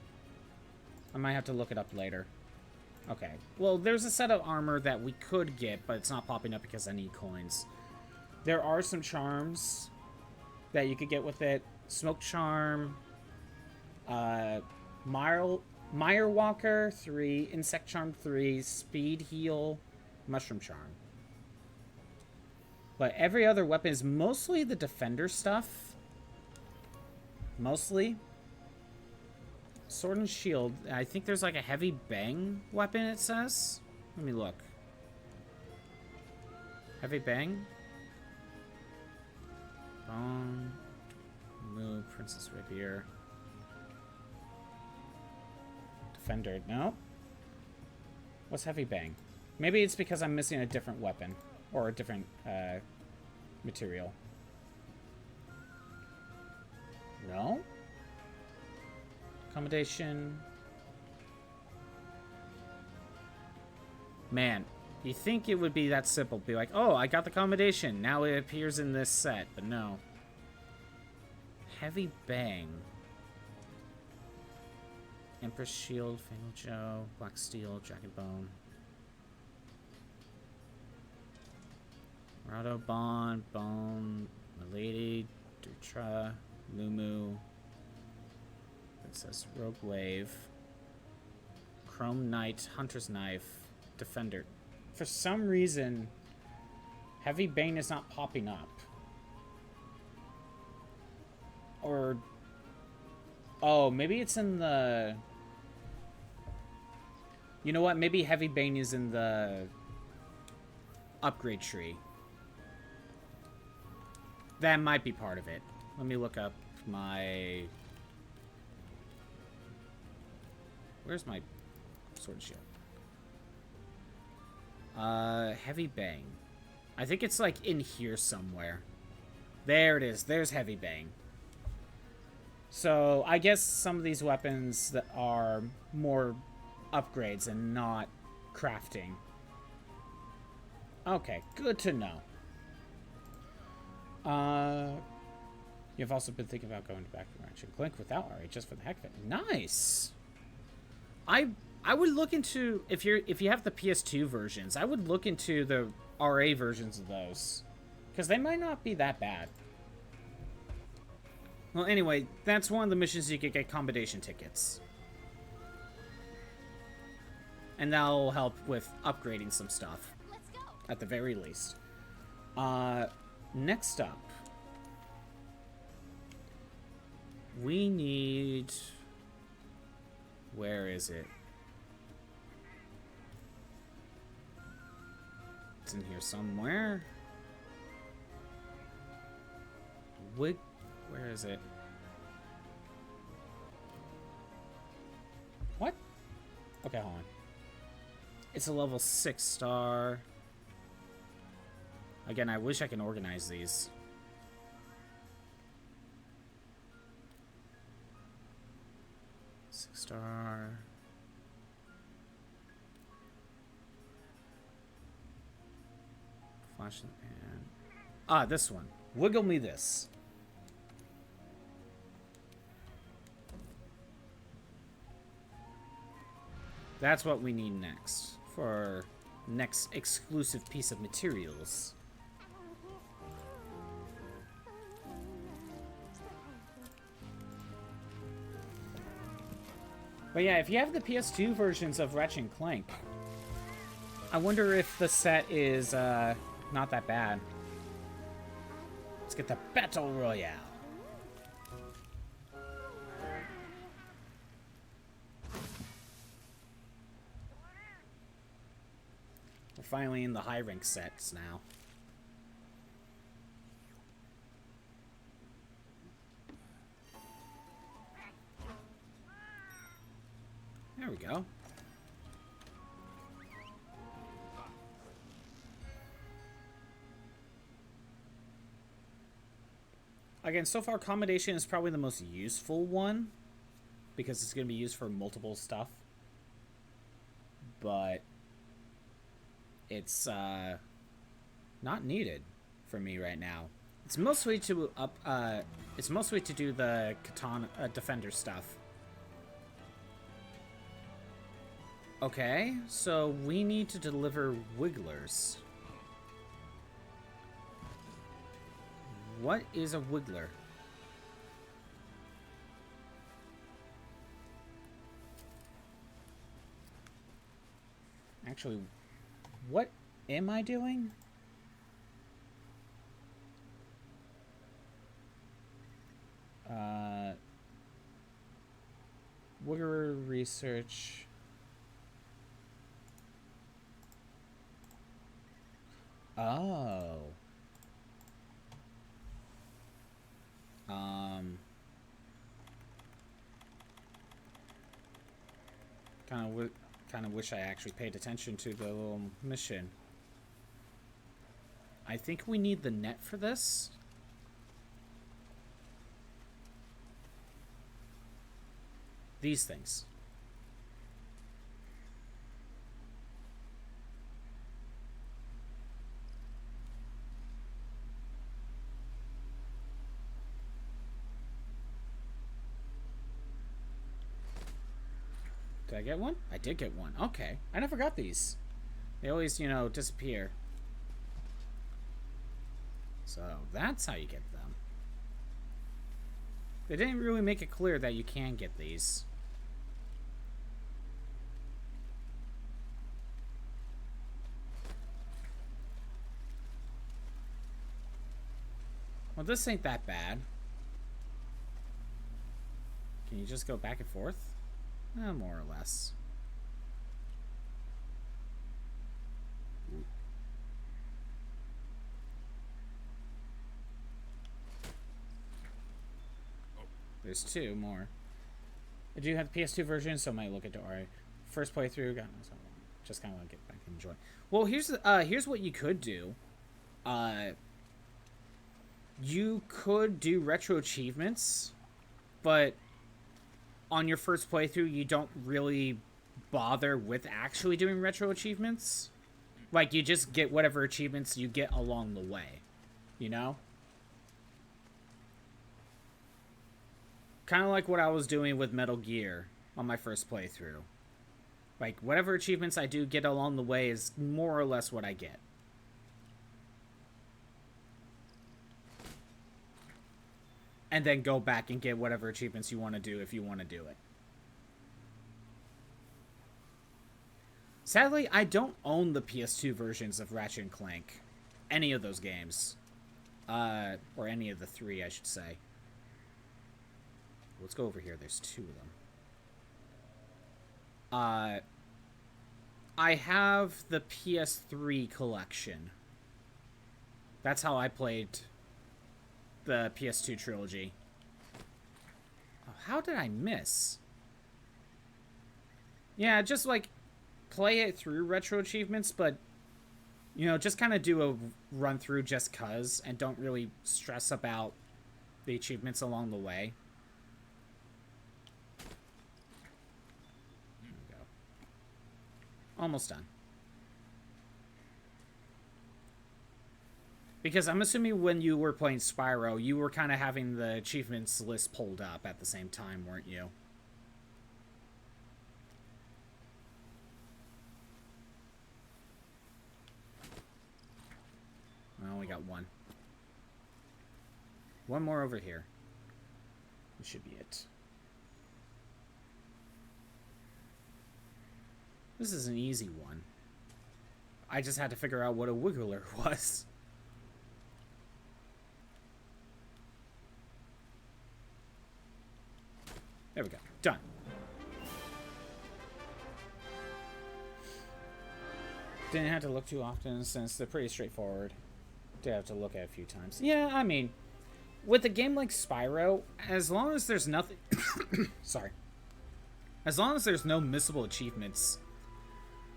I might have to look it up later. Okay. Well, there's a set of armor that we could get, but it's not popping up because I need coins. There are some charms that you could get with it. Smoke Charm, Mire Walker 3, Insect Charm 3, Speed Heal, Mushroom Charm. But every other weapon is mostly the defender stuff. Mostly. Sword and Shield. I think there's like a heavy bang weapon, it says. Let me look. Heavy bang. Bone. Move. Princess Rapier. Defender. No. What's Heavy Bang? Maybe it's because I'm missing a different weapon. Or a different material. No? Accommodation. Man, you think it would be that simple. Be like, oh, I got the accommodation. Now it appears in this set. But no. Heavy Bang. Empress Shield, Fatal Joe, Black Steel, Dragon Bone. Rado Bond, Bone, Milady, Dutra, Mumu, Princess Rogue Wave, Chrome Knight, Hunter's Knife, Defender. For some reason, Heavy Bane is not popping up. Or... oh, maybe it's in the... you know what? Maybe Heavy Bane is in the upgrade tree. That might be part of it. Let me look up my... where's my sword shield? Heavy Bang. I think it's like in here somewhere. There it is. There's Heavy Bang. So I guess some of these weapons that are more upgrades and not crafting. Okay, good to know. You've also been thinking about going back to Ratchet & Clank without RA just for the heck of it. Nice. I would look into, if you have the PS2 versions, I would look into the RA versions of those, because they might not be that bad. Well, anyway, that's one of the missions you could get accommodation tickets. And that'll help with upgrading some stuff. Let's go. At the very least. Next up. We need... where is it? It's in here somewhere. Where is it? What? Okay, hold on. It's a level 6 star. Again, I wish I can organize these. Six star. Flash in the pan. Ah, this one. Wiggle me this. That's what we need next for our next exclusive piece of materials. But yeah, if you have the PS2 versions of Ratchet & Clank, I wonder if the set is not that bad. Let's get the Battle Royale. We're finally in the high rank sets now. There we go. Again, so far accommodation is probably the most useful one because it's going to be used for multiple stuff. But it's not needed for me right now. It's mostly to do the katana defender stuff. Okay, so we need to deliver wigglers. What is a wiggler? Actually, what am I doing? Wiggler research. Oh. Kind of wish I actually paid attention to the little mission. I think we need the net for this. These things. Did I get one? I did get one. Okay. I never got these. They always, you know, disappear. So, that's how you get them. They didn't really make it clear that you can get these. Well, this ain't that bad. Can you just go back and forth? More or less. There's two more. I do have the PS2 version, so I might look into our first playthrough. Just kind of want to get back and enjoy. Well, here's what you could do. You could do retro achievements, but on your first playthrough, you don't really bother with actually doing retro achievements. Like, you just get whatever achievements you get along the way. You know? Kind of like what I was doing with Metal Gear on my first playthrough. Like, whatever achievements I do get along the way is more or less what I get. And then go back and get whatever achievements you want to do if you want to do it. Sadly, I don't own the PS2 versions of Ratchet & Clank. Any of those games. Or any of the three, I should say. Let's go over here. There's two of them. I have the PS3 collection. That's how I played the PS2 trilogy. Oh, how did I miss? Yeah, just like play it through retro achievements, but you know, just kind of do a run through just cuz and don't really stress about the achievements along the way. There we go. Almost done. Because I'm assuming when you were playing Spyro, you were kind of having the achievements list pulled up at the same time, weren't you? I only got one. One more over here. This should be it. This is an easy one. I just had to figure out what a wiggler was. There we go. Done. Didn't have to look too often since they're pretty straightforward. Did have to look at a few times. Yeah, I mean, with a game like Spyro, as long as there's nothing... Sorry. As long as there's no missable achievements,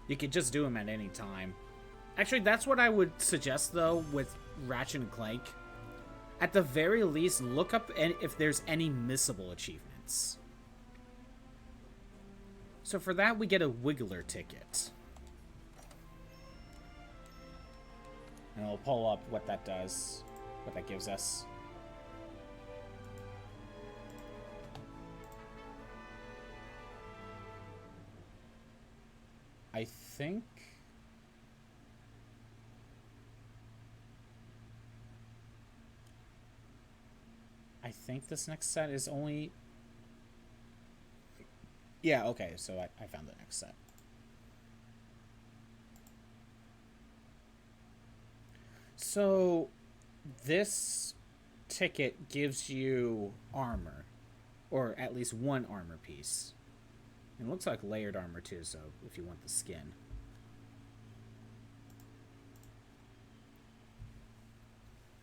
you could just do them at any time. Actually, that's what I would suggest, though, with Ratchet & Clank. At the very least, look up if there's any missable achievements. So for that, we get a Wiggler ticket. And I'll pull up what that does, what that gives us. I think... this next set is only... Yeah, okay, so I found the next set. So, this ticket gives you armor. Or at least one armor piece. It looks like layered armor too, so if you want the skin.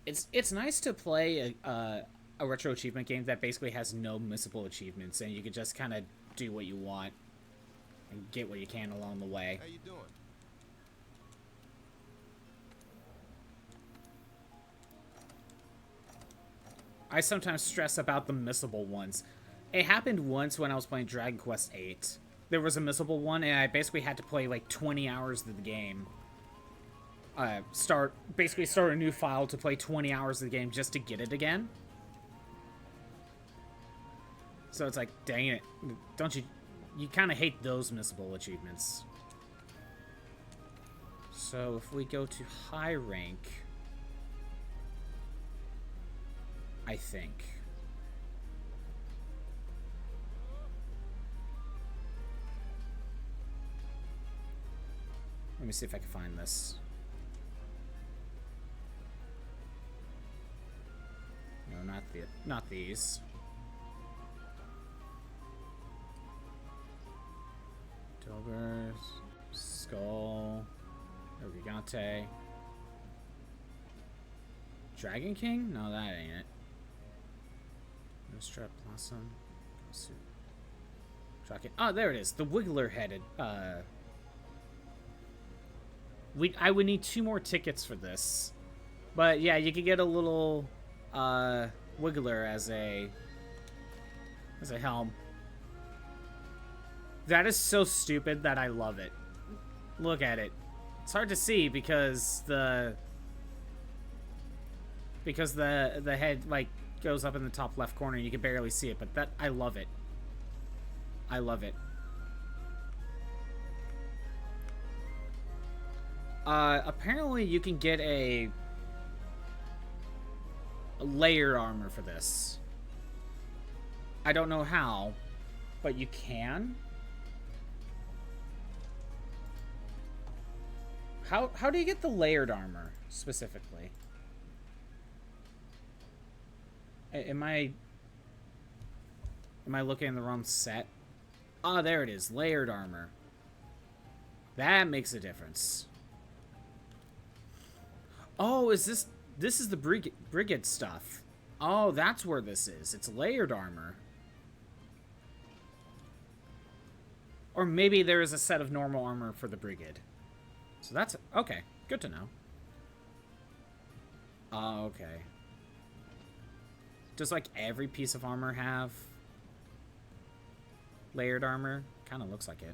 It's nice to play a retro achievement game that basically has no missable achievements, and you can just kind of do what you want and get what you can along the way. How you doing? I sometimes stress about the missable ones. It happened once when I was playing Dragon Quest VIII. There was a missable one, and I basically had to play like 20 hours of the game. Start a new file to play 20 hours of the game just to get it again. So it's like, dang it. Don't you... You kind of hate those missable achievements. So if we go to high rank... I think. Let me see if I can find this. No, not these. Dobers, Skull, Origante. Dragon King? No, that ain't it. Strap Blossom. Oh, there it is. The Wiggler-headed. I would need 2 more tickets for this. But yeah, you could get a little Wiggler as a helm. That is so stupid that I love it. Look at it. It's hard to see because the head like goes up in the top left corner and you can barely see it, but I love it. I love it. Apparently you can get a layered armor for this. I don't know how, but you can. How do you get the layered armor specifically? Am I looking in the wrong set? Ah, there it is. Layered armor. That makes a difference. Oh, is this is the brigade stuff. Oh, that's where this is. It's layered armor. Or maybe there is a set of normal armor for the brigade. So that's okay. Good to know. Oh, okay. Does like every piece of armor have layered armor? Kind of looks like it.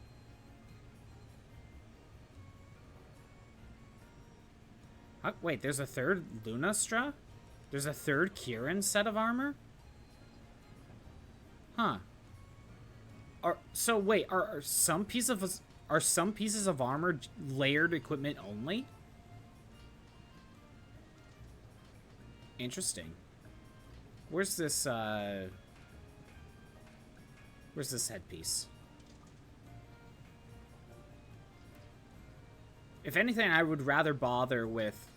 Wait, there's a third Lunastra? There's a third Kieran set of armor? Huh. So wait, are some pieces of armor layered equipment only? Interesting. Where's this headpiece? If anything, I would rather bother with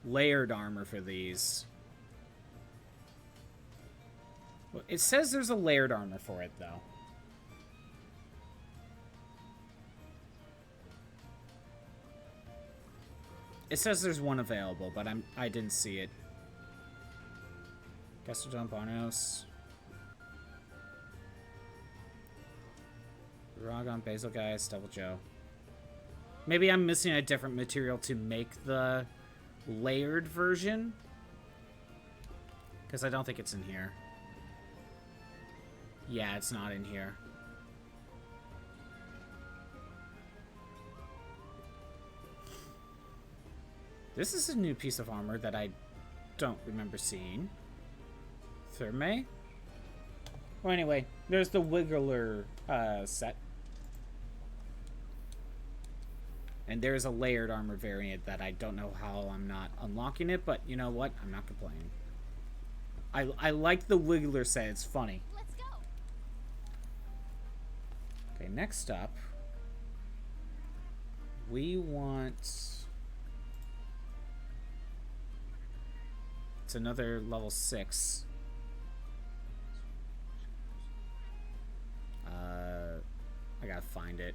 layered armor for these. Well, it says there's a layered armor for it, though. It says there's one available, but I didn't see it. Gastrodon Barnos. Ragon, Basil Guys, Double Joe. Maybe I'm missing a different material to make the layered version. Because I don't think it's in here. Yeah, it's not in here. This is a new piece of armor that I don't remember seeing. Therme? Well, anyway, there's the Wiggler set. And there's a layered armor variant that I don't know how I'm not unlocking it, but you know what? I'm not complaining. I like the Wiggler set. It's funny. Let's go. Okay, next up, we want... It's another level 6. I gotta find it.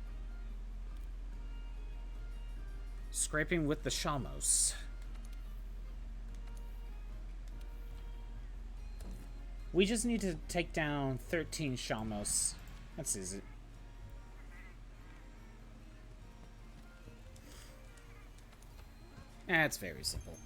Scraping with the Shamos. We just need to take down 13 Shamos. That's easy. It's very simple.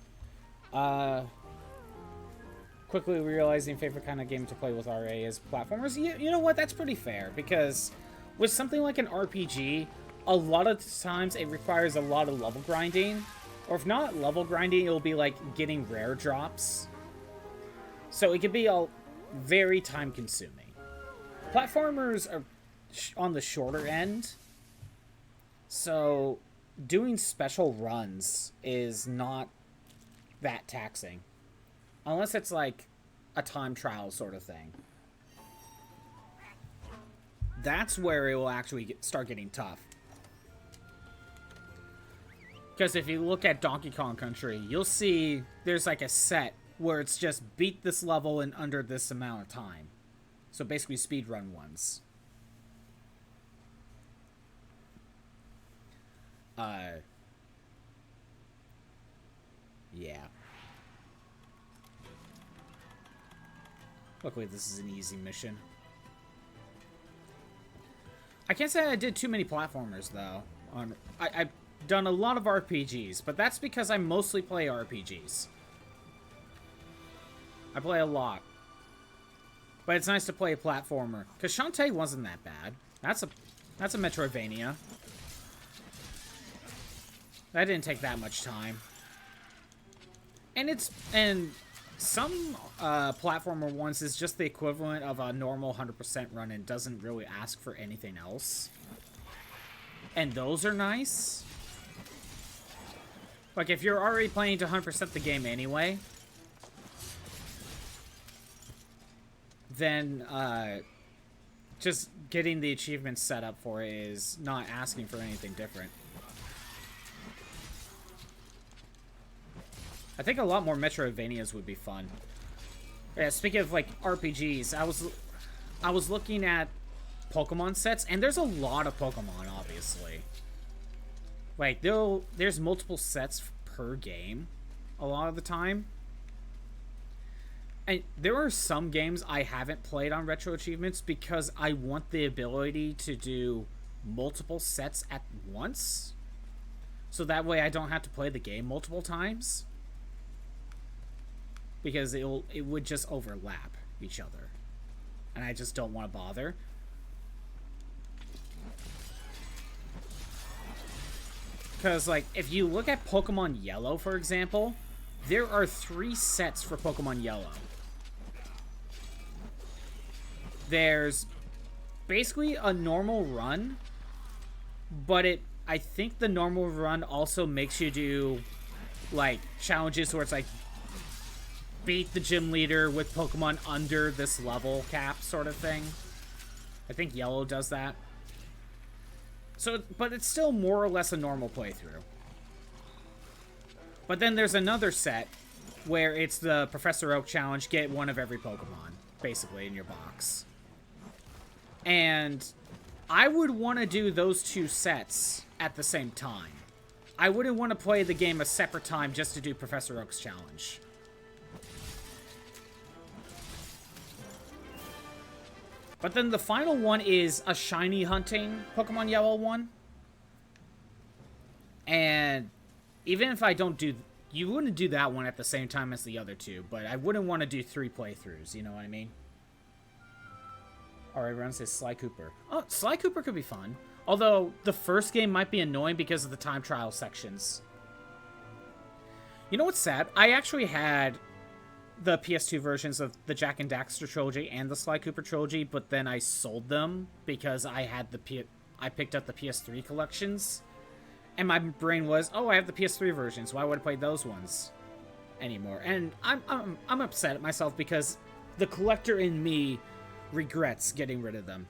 Quickly realizing favorite kind of game to play with RA is platformers. You know what? That's pretty fair, because with something like an RPG, a lot of times it requires a lot of level grinding. Or if not level grinding, it'll be like getting rare drops. So it can be all very time consuming. Platformers are on the shorter end. So doing special runs is not that taxing. Unless it's like a time trial sort of thing. That's where it will actually start getting tough. Because if you look at Donkey Kong Country, you'll see there's like a set where it's just beat this level in under this amount of time. So basically speedrun ones. Yeah. Luckily this is an easy mission. I can't say I did too many platformers though. I've done a lot of RPGs, but that's because I mostly play RPGs. I play a lot. But it's nice to play a platformer. Because Shantae wasn't that bad. That's a Metroidvania. That didn't take that much time. And some platformer ones is just the equivalent of a normal 100% run and doesn't really ask for anything else. And those are nice. Like, if you're already planning to 100% the game anyway, then just getting the achievements set up for it is not asking for anything different. I think a lot more Metroidvanias would be fun. Yeah, speaking of, like, RPGs, I was looking at Pokemon sets, and there's a lot of Pokemon, obviously. Like, there's multiple sets per game a lot of the time. And there are some games I haven't played on Retro Achievements because I want the ability to do multiple sets at once. So that way I don't have to play the game multiple times. Because it would just overlap each other. And I just don't want to bother. Because, like, if you look at Pokemon Yellow, for example, there are 3 sets for Pokemon Yellow. There's basically a normal run, but I think the normal run also makes you do, like, challenges where it's like, beat the gym leader with Pokemon under this level cap sort of thing. I think Yellow does that. So, but it's still more or less a normal playthrough. But then there's another set where it's the Professor Oak challenge, get one of every Pokemon, basically, in your box. And I would want to do those 2 sets at the same time. I wouldn't want to play the game a separate time just to do Professor Oak's challenge. But then the final one is a shiny hunting Pokemon Yellow one. And even if I don't do... You wouldn't do that one at the same time as the other 2, but I wouldn't want to do 3 playthroughs, you know what I mean? Alright, everyone says Sly Cooper. Oh, Sly Cooper could be fun. Although, the first game might be annoying because of the time trial sections. You know what's sad? I actually had the PS2 versions of the Jak and Daxter trilogy and the Sly Cooper trilogy, but then I sold them because I had I picked up the PS3 collections, and my brain was, oh, I have the PS3 versions. Why would I play those ones anymore? And I'm upset at myself because the collector in me regrets getting rid of them.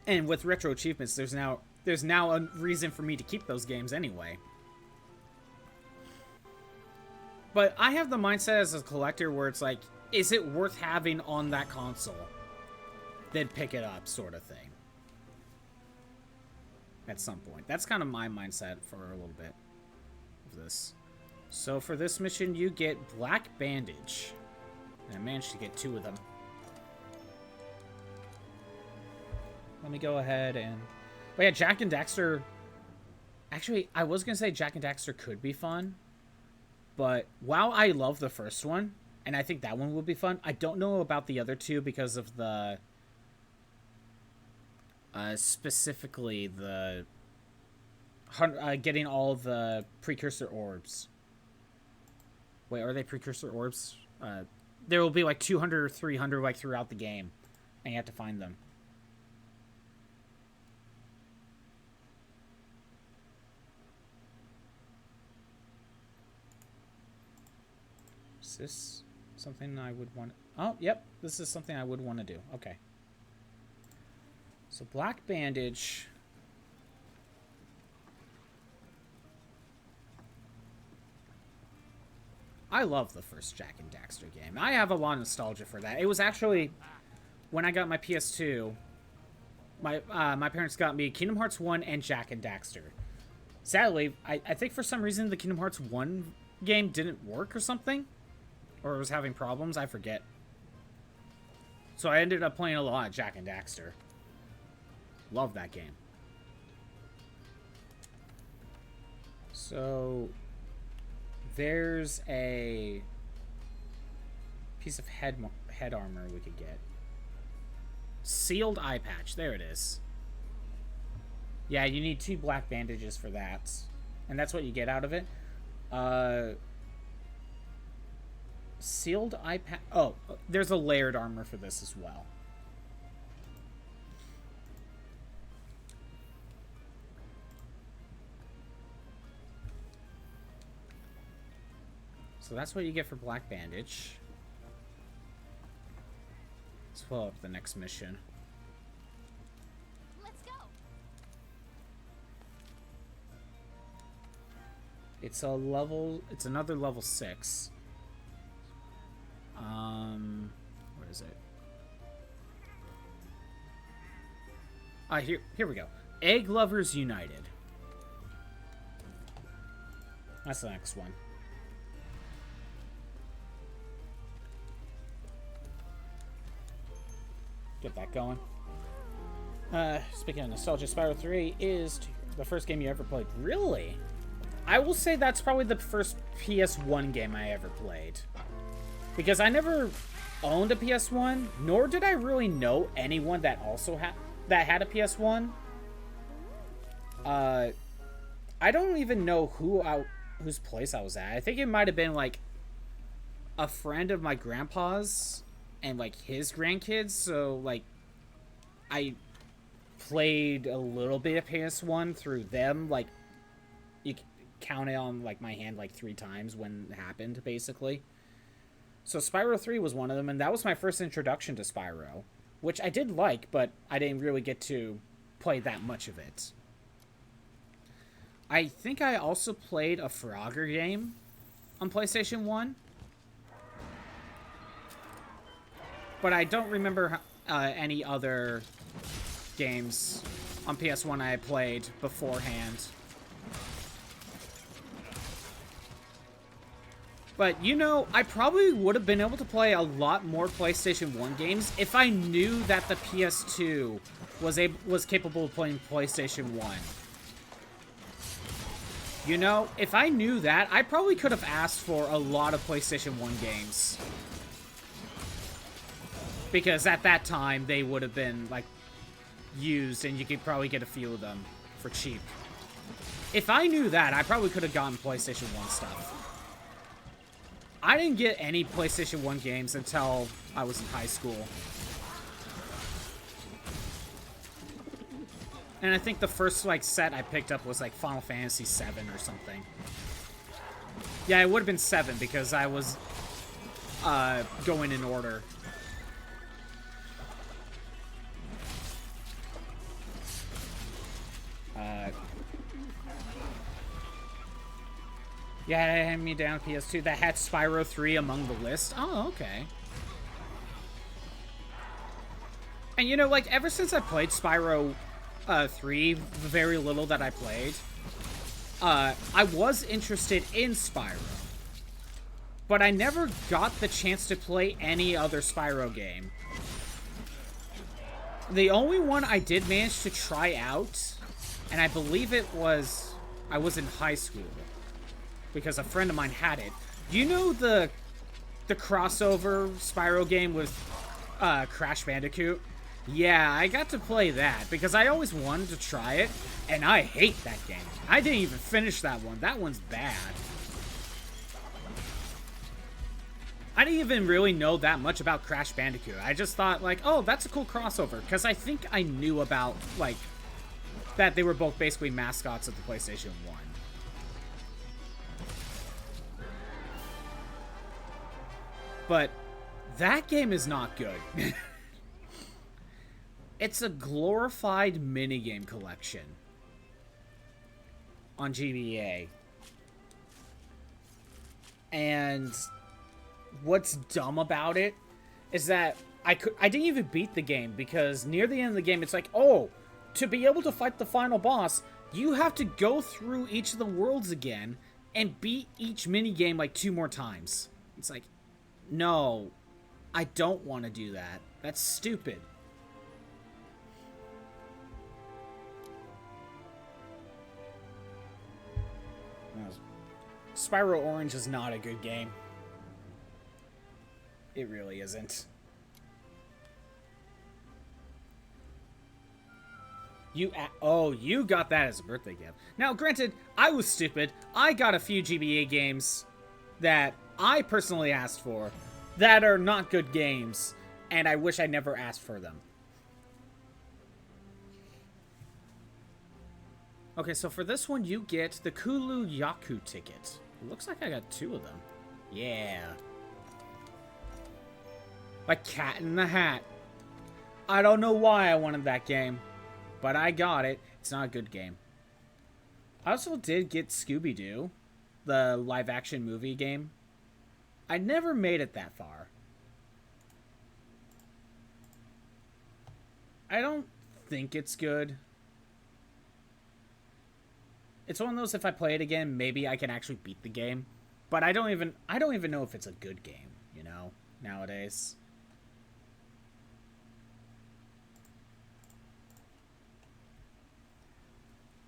And with Retro Achievements, there's now a reason for me to keep those games anyway. But I have the mindset as a collector where it's like, is it worth having on that console? Then pick it up, sort of thing. At some point. That's kind of my mindset for a little bit of this. So for this mission, you get Black Bandage. And I managed to get 2 of them. Let me go ahead and... But yeah, Jak and Daxter Actually, I was going to say Jak and Daxter could be fun. But while I love the first one, and I think that one will be fun, I don't know about the other two because of the... specifically the... getting all the precursor orbs. Wait, are they precursor orbs? There will be like 200 or 300 like throughout the game. And you have to find them. Is this something I would want... Oh, yep. This is something I would want to do. Okay. So, Black Bandage. I love the first Jak and Daxter game. I have a lot of nostalgia for that. It was actually... When I got my PS2, my parents got me Kingdom Hearts 1 and Jak and Daxter. Sadly, I think for some reason the Kingdom Hearts 1 game didn't work or something. Or was having problems, I forget. So I ended up playing a lot of Jak and Daxter. Love that game. So there's a piece of head armor we could get. Sealed eye patch. There it is. Yeah, you need 2 black bandages for that. And that's what you get out of it. Sealed eye patch. Oh, there's a layered armor for this as well. So that's what you get for black bandage. Let's pull up the next mission. Let's go. It's another level 6. What is it? Here we go. Egg Lovers United. That's the next one. Get that going. Speaking of nostalgia, Spyro 3 is the first game you ever played. Really? I will say that's probably the first PS1 game I ever played. Because I never owned a PS1, nor did I really know anyone that also had a PS1. I don't even know whose place I was at. I think it might have been like a friend of my grandpa's and like his grandkids. So like I played a little bit of PS1 through them. Like you count it on like my hand like 3 times when it happened, basically. So Spyro 3 was one of them, and that was my first introduction to Spyro, which I did like, but I didn't really get to play that much of it. I think I also played a Frogger game on PlayStation 1, but I don't remember any other games on PS1 I had played beforehand. But, you know, I probably would have been able to play a lot more PlayStation 1 games if I knew that the PS2 was capable of playing PlayStation 1. You know, if I knew that, I probably could have asked for a lot of PlayStation 1 games. Because at that time, they would have been, like, used, and you could probably get a few of them for cheap. If I knew that, I probably could have gotten PlayStation 1 stuff. I didn't get any PlayStation 1 games until I was in high school. And I think the first, like, set I picked up was, like, Final Fantasy 7 or something. Yeah, it would have been 7 because I was going in order. Yeah, hand me down PS2 that had Spyro 3 among the list. Oh, okay. And you know, like, ever since I played Spyro 3, the very little that I played, I was interested in Spyro. But I never got the chance to play any other Spyro game. The only one I did manage to try out, and I believe it was I was in high school because a friend of mine had it. Do you know the crossover Spyro game with Crash Bandicoot? Yeah, I got to play that because I always wanted to try it, and I hate that game. I didn't even finish that one. That one's bad. I didn't even really know that much about Crash Bandicoot. I just thought, like, oh, that's a cool crossover, because I think I knew about, like, that they were both basically mascots of the PlayStation 1. But that game is not good. It's a glorified minigame collection on GBA. And what's dumb about it is that I didn't even beat the game because near the end of the game, it's like, oh, to be able to fight the final boss, you have to go through each of the worlds again and beat each minigame like 2 more times. It's like, no, I don't want to do that. That's stupid. Spyro Orange is not a good game. It really isn't. You got that as a birthday gift. Now, granted, I was stupid. I got a few GBA games that I personally asked for that are not good games, and I wish I never asked for them. Okay, so for this one, you get the Kulu Yaku ticket. It looks like I got 2 of them. Yeah. Like Cat in the Hat. I don't know why I wanted that game, but I got it. It's not a good game. I also did get Scooby-Doo, the live-action movie game. I never made it that far. I don't think it's good. It's one of those, if I play it again, maybe I can actually beat the game. But I don't even know if it's a good game, you know, nowadays.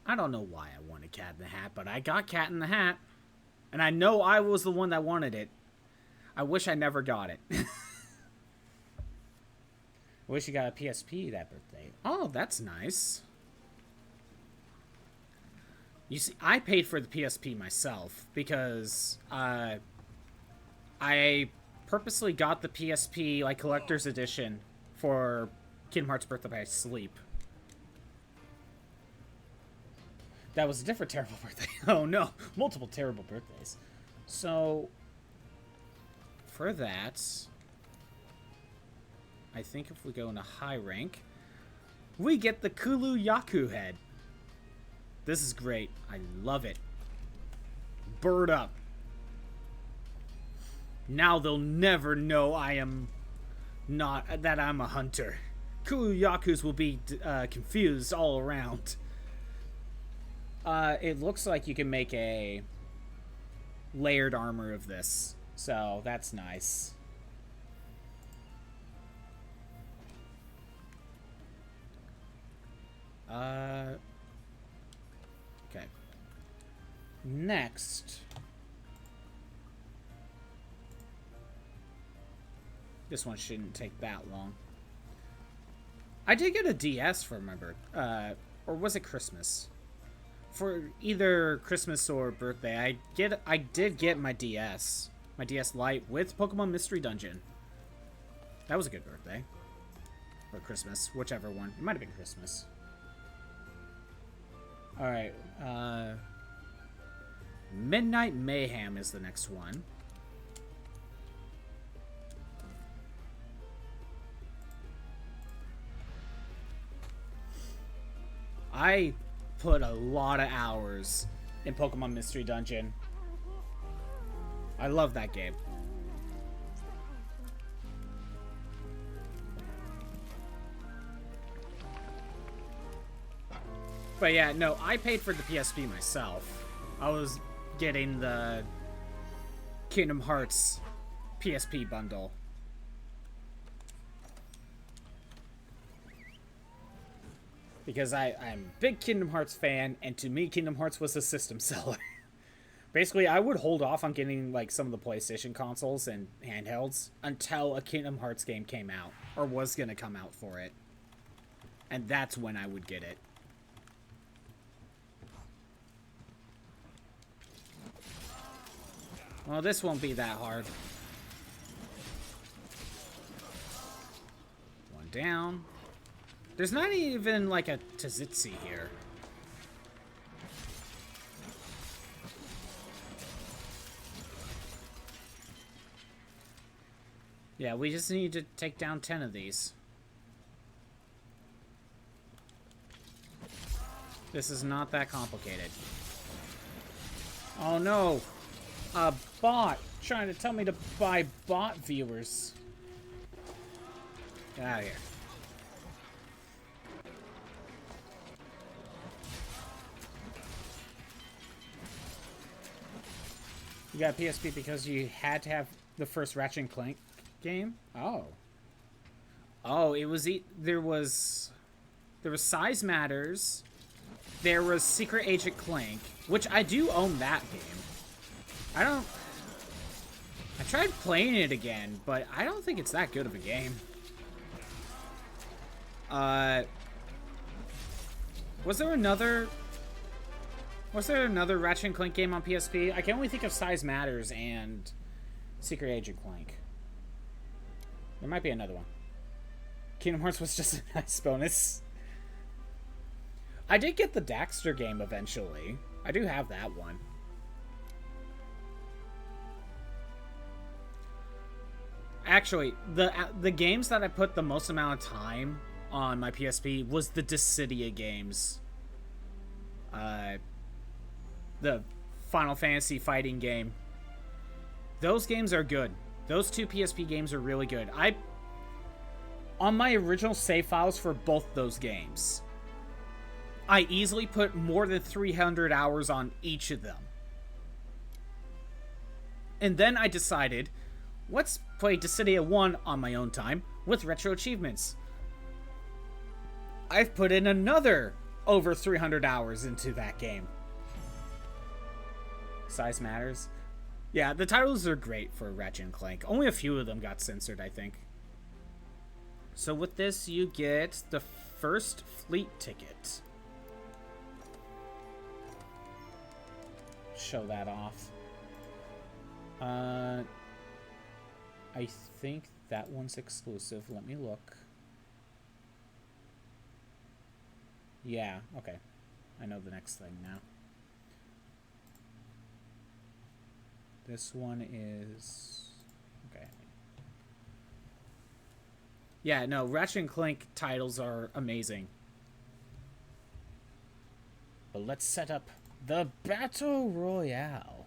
I don't know why I wanted Cat in the Hat, but I got Cat in the Hat. And I know I was the one that wanted it. I wish I never got it. I wish you got a PSP that birthday. Oh, that's nice. You see, I paid for the PSP myself because I purposely got the PSP like collector's edition for Kingdom Hearts Birth by Sleep. That was a different terrible birthday. Oh no, multiple terrible birthdays. So for that, I think if we go into high rank, we get the Kulu Yaku head. This is great. I love it. Bird up. Now they'll never know that I'm a hunter. Kulu Yakus will be confused all around. It looks like you can make a layered armor of this, so that's nice. Okay. Next. This one shouldn't take that long. I did get a DS for my birthday. Or was it Christmas? For either Christmas or birthday, I did get my DS. My DS Lite with Pokemon Mystery Dungeon. That was a good birthday. Or Christmas, whichever one. It might have been Christmas. Alright, Midnight Mayhem is the next one. I put a lot of hours in Pokemon Mystery Dungeon. I love that game. But yeah, no, I paid for the PSP myself. I was getting the Kingdom Hearts PSP bundle. Because I'm a big Kingdom Hearts fan, and to me, Kingdom Hearts was a system seller. Basically, I would hold off on getting like some of the PlayStation consoles and handhelds until a Kingdom Hearts game came out, or was going to come out for it. And that's when I would get it. Well, this won't be that hard. One down. There's not even like a Tzitzi here. Yeah, we just need to take down 10 of these. This is not that complicated. Oh no! A bot trying to tell me to buy bot viewers. Get out of here. You got PSP because you had to have the first Ratchet and Clank game? Oh. Oh, it was... There was Size Matters. There was Secret Agent Clank, which I do own that game. I tried playing it again, but I don't think it's that good of a game. Was there another Ratchet and Clank game on PSP? I can only think of Size Matters and Secret Agent Clank. There might be another one. Kingdom Hearts was just a nice bonus. I did get the Daxter game eventually. I do have that one. Actually, the games that I put the most amount of time on my PSP was the Dissidia games. The Final Fantasy fighting game. Those games are good. Those two PSP games are really good. On my original save files for both those games, I easily put more than 300 hours on each of them. And then I decided, let's play Dissidia 1 on my own time with retro achievements. I've put in another over 300 hours into that game. Size Matters. Yeah, the titles are great for Ratchet and Clank. Only a few of them got censored, I think. So with this, you get the first fleet ticket. Show that off. I think that one's exclusive. Let me look. Yeah, okay. I know the next thing now. This one is... okay. Yeah, no, Ratchet and Clank titles are amazing. But let's set up the Battle Royale.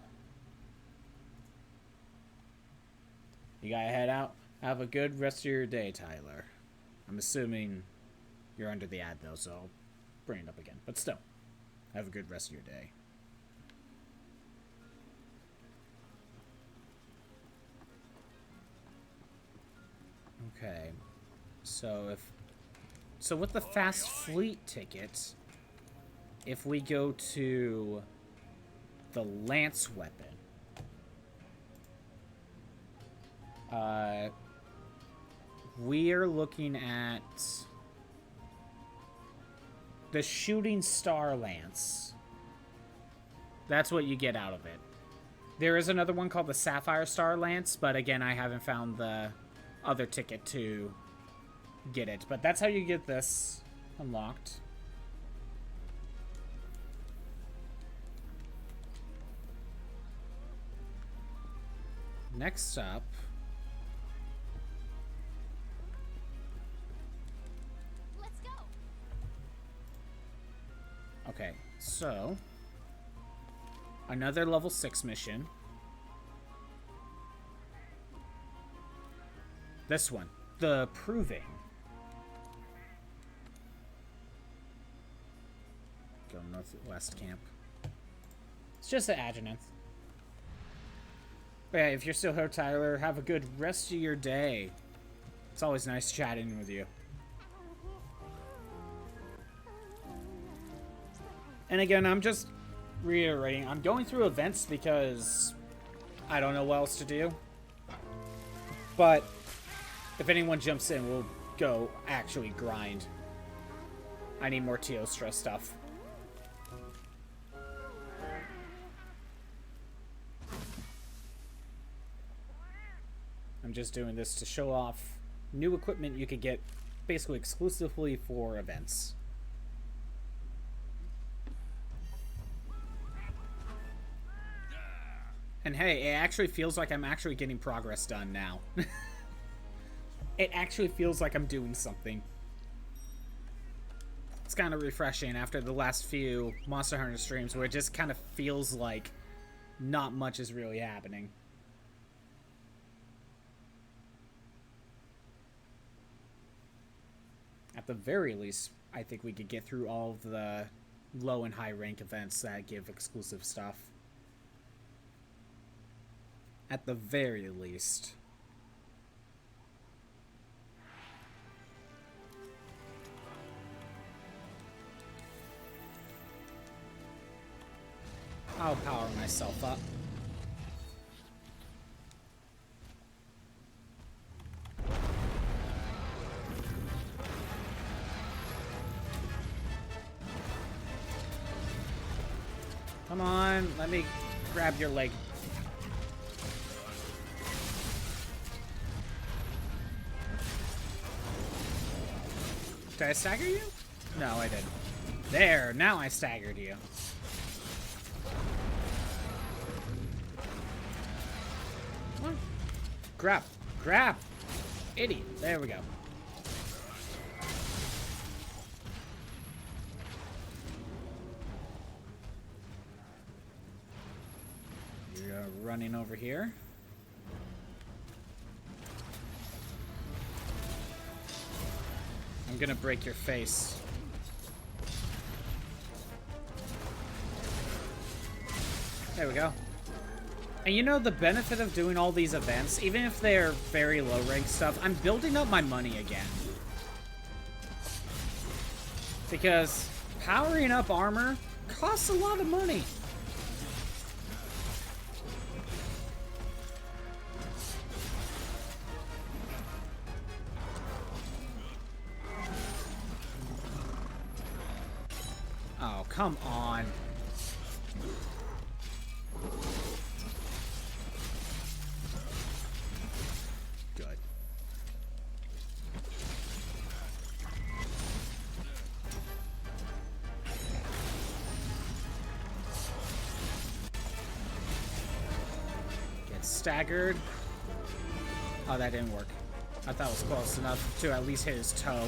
You gotta head out. Have a good rest of your day, Tyler. I'm assuming you're under the ad, though, so I'll bring it up again. But still, have a good rest of your day. Okay, so with the fast fleet ticket, if we go to the lance weapon, we're looking at the shooting star lance. That's what you get out of it. There is another one called the sapphire star lance, but again, I haven't found the other ticket to get it. But that's how you get this unlocked. Next up, Let's go. okay, so another level 6 mission. This one, the Proving. Go northwest camp. It's just an adjutant. But yeah, if you're still here, Tyler, have a good rest of your day. It's always nice chatting with you. And again, I'm just reiterating, I'm going through events because I don't know what else to do. But if anyone jumps in, we'll go actually grind. I need more Teostra stuff. I'm just doing this to show off new equipment you could get basically exclusively for events. And hey, it actually feels like I'm actually getting progress done now. It actually feels like I'm doing something. It's kind of refreshing after the last few Monster Hunter streams where it just kind of feels like not much is really happening. At the very least, I think we could get through all of the low and high rank events that give exclusive stuff. At the very least. I'll power myself up. Come on, let me grab your leg. Did I stagger you? No, I didn't. There, now I staggered you. Come on. Grab. Grab. Idiot. There we go. You're running over here. I'm gonna break your face. There we go. And you know, the benefit of doing all these events, even if they're very low rank stuff, I'm building up my money again. Because powering up armor costs a lot of money. Oh, come on. Good. Get staggered. Oh, that didn't work. I thought it was close enough to at least hit his toe.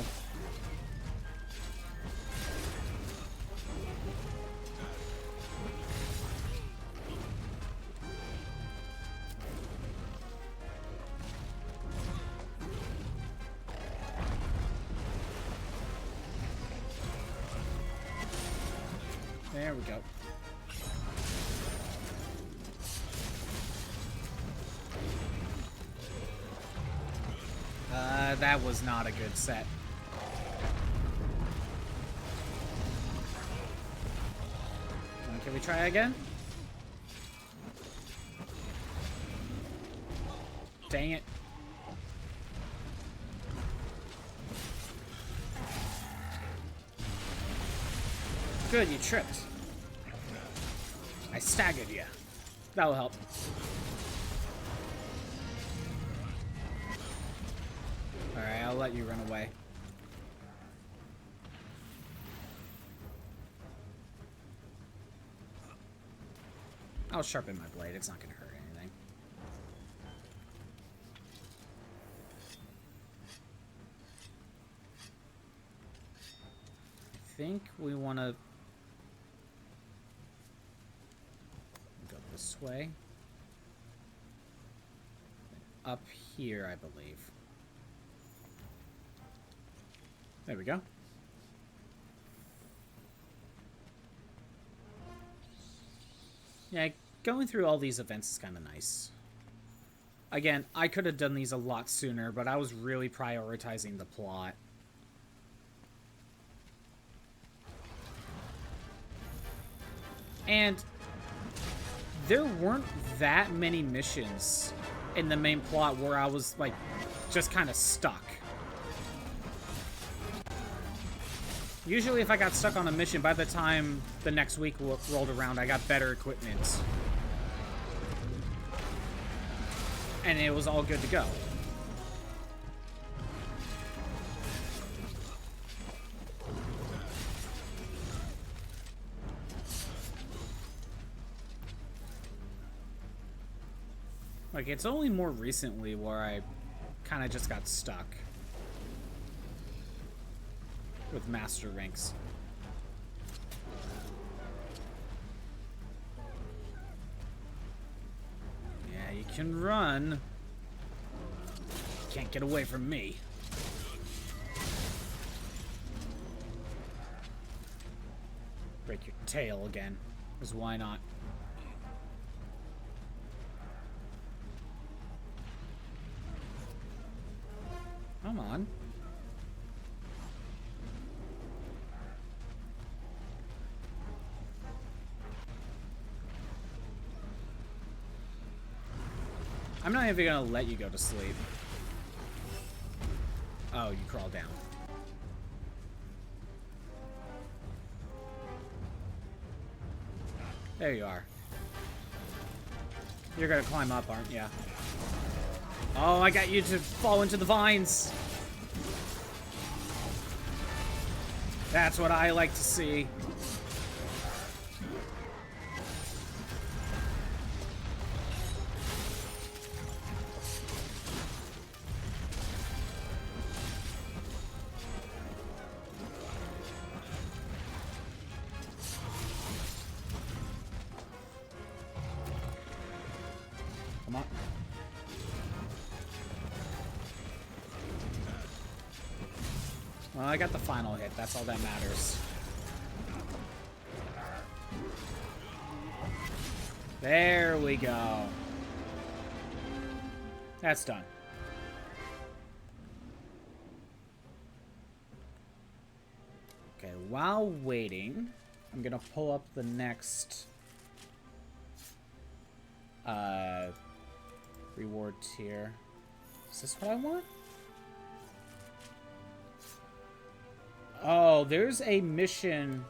There we go. That was not a good set. Can we try again? Dang it. Good, you tripped. I staggered you. That'll help. Alright, I'll let you run away. I'll sharpen my blade. It's not going to hurt anything. I think we want to go this way. Up here, I believe. There we go. Yeah, going through all these events is kind of nice. Again, I could have done these a lot sooner, but I was really prioritizing the plot. And there weren't that many missions in the main plot where I was, like, just kind of stuck. Usually if I got stuck on a mission, by the time the next week rolled around, I got better equipment. And it was all good to go. Like, it's only more recently where I kind of just got stuck with master ranks. Yeah, you can run. Can't get away from me. Break your tail again, because why not? Come on. I'm not even gonna let you go to sleep. Oh, you crawl down. There you are. You're gonna climb up, aren't you? Oh, I got you to fall into the vines. That's what I like to see. Come on. Well, I got the final hit. That's all that matters. There we go. That's done. Okay, while waiting, I'm gonna pull up the next reward tier. Is this what I want? Oh, there's a mission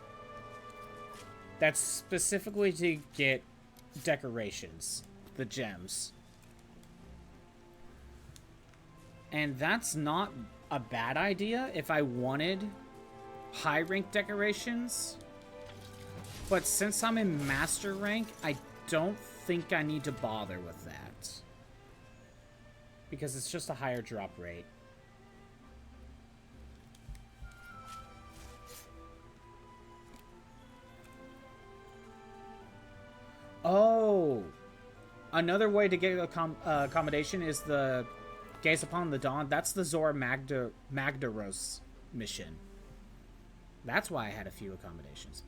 that's specifically to get decorations, the gems. And that's not a bad idea if I wanted high rank decorations. But since I'm in master rank, I don't think I need to bother with that. Because it's just a higher drop rate. Oh! Another way to get accommodation is the Gaze Upon the Dawn. That's the Zora Magdaros mission. That's why I had a few accommodations.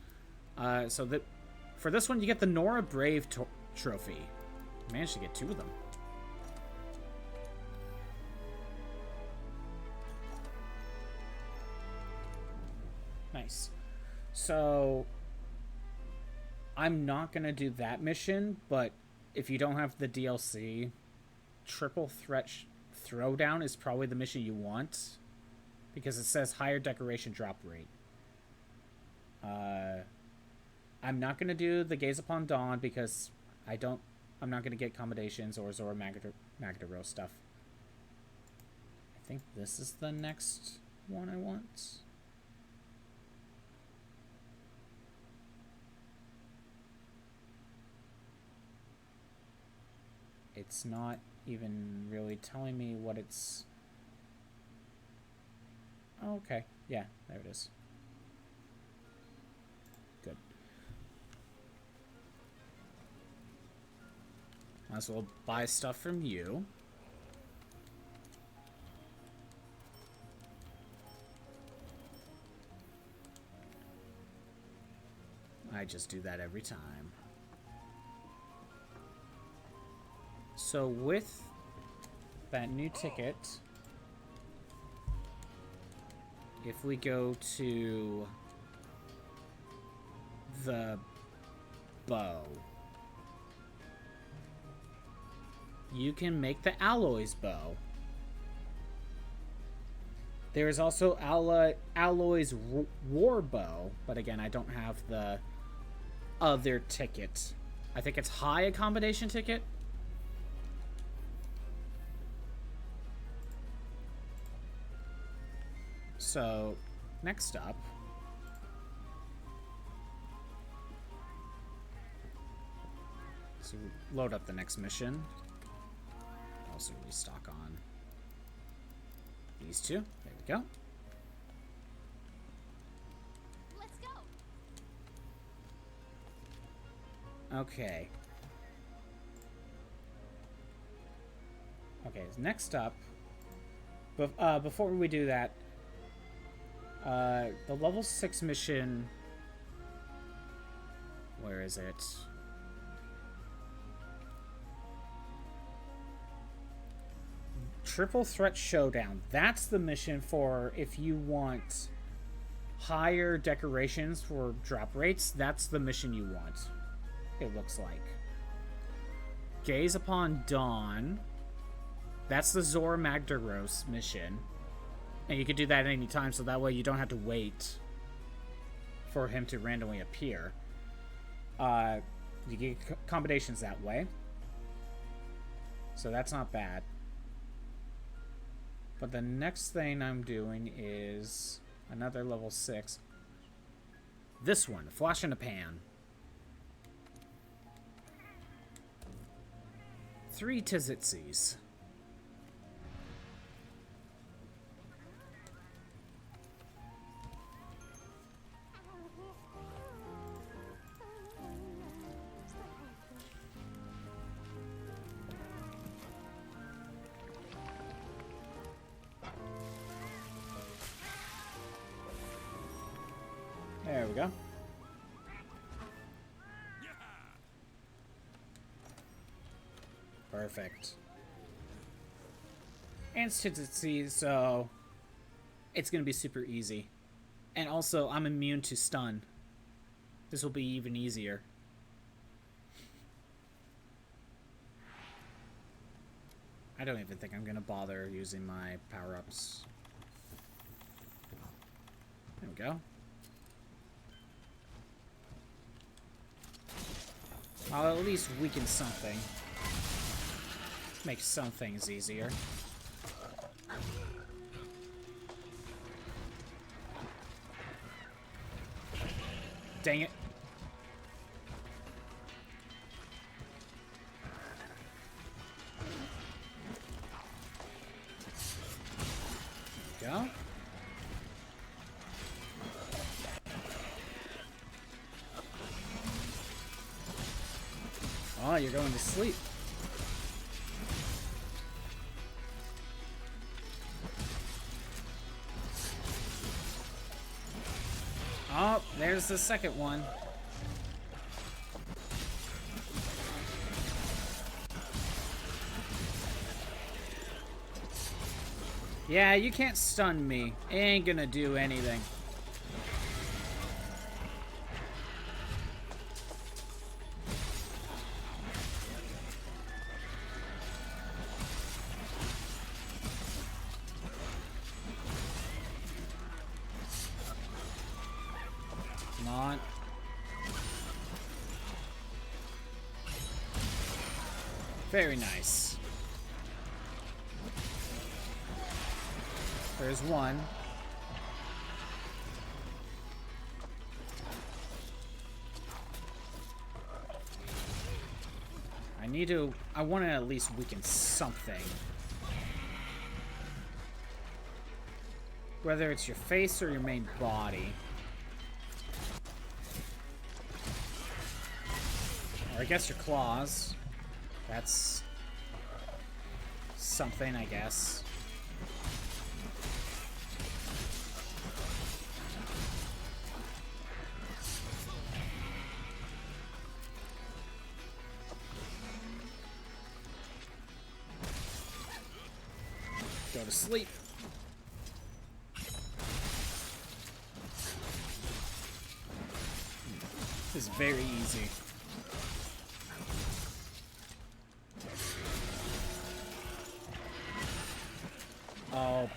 For this one, you get the Nora Brave trophy. I managed to get 2 of them. Nice. So I'm not going to do that mission, but if you don't have the DLC, Triple Threat Throwdown is probably the mission you want, because it says higher decoration drop rate. I'm not going to do the Gaze Upon Dawn because I'm not going to get accommodations or Zora Magdaros stuff. I think this is the next one I want. It's not even really telling me what it's... Oh, okay. Yeah, there it is. Good. Might as well buy stuff from you. I just do that every time. So with that new ticket, if we go to the bow. You can make the Alloy's bow. There is also Alloy's war bow, but again, I don't have the other ticket. I think it's high accommodation ticket. So, next up, so load up the next mission. Also restock on these two. There we go. Let's go. Okay. Okay, next up, before we do that, the level 6 mission, where is it? Triple Threat Showdown. That's the mission for if you want higher decorations for drop rates. That's the mission you want, it looks like. Gaze Upon Dawn. That's the Zora Magdaros mission. And you can do that at any time, so that way you don't have to wait for him to randomly appear. You get combinations that way. So that's not bad. But the next thing I'm doing is another level 6. This one, Flash in a Pan. 3 Tzitzi's. There we go. Perfect. And Tzitzi, so it's going to be super easy. And also, I'm immune to stun. This will be even easier. I don't even think I'm going to bother using my power-ups. There we go. I'll at least weaken something. Make some things easier. Dang it. There we go. Oh, you're going to sleep. Oh, there's the second one. Yeah, you can't stun me. It ain't gonna do anything. Very nice. There's one. I want to at least weaken something. Whether it's your face or your main body. Or I guess your claws. That's something, I guess. Go to sleep. This is very easy.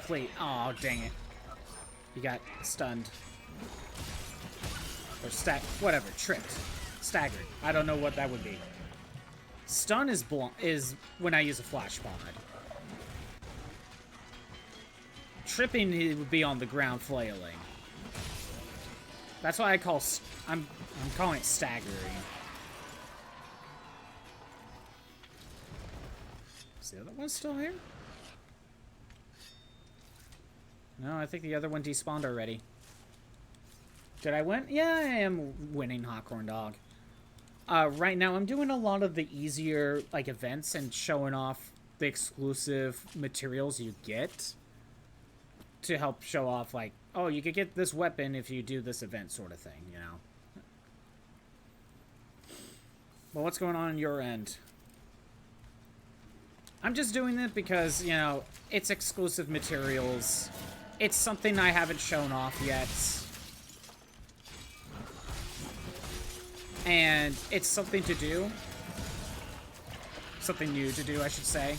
please. Oh, dang it. You got stunned. Or whatever, tripped. Staggered. I don't know what that would be. Stun is when I use a flash pod. Tripping, it would be on the ground flailing. That's why I'm calling it staggering. Is the other one still here? No, I think the other one despawned already. Did I win? Yeah, I am winning, Hot Corn Dog. Right now, I'm doing a lot of the easier like events and showing off the exclusive materials you get to help show off, like, oh, you could get this weapon if you do this event, sort of thing, you know. Well, what's going on your end? I'm just doing it because, you know, it's exclusive materials. It's something I haven't shown off yet. And it's something to do. Something new to do, I should say.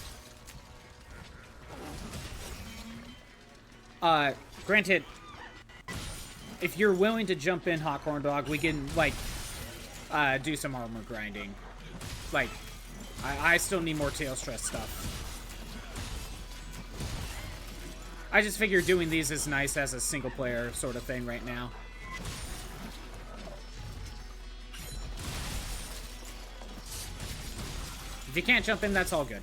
Granted, if you're willing to jump in, Hot Corn Dog, we can, like, do some armor grinding. Like, I still need more Teostra stuff. I just figure doing these is nice as a single player sort of thing right now. If you can't jump in, that's all good.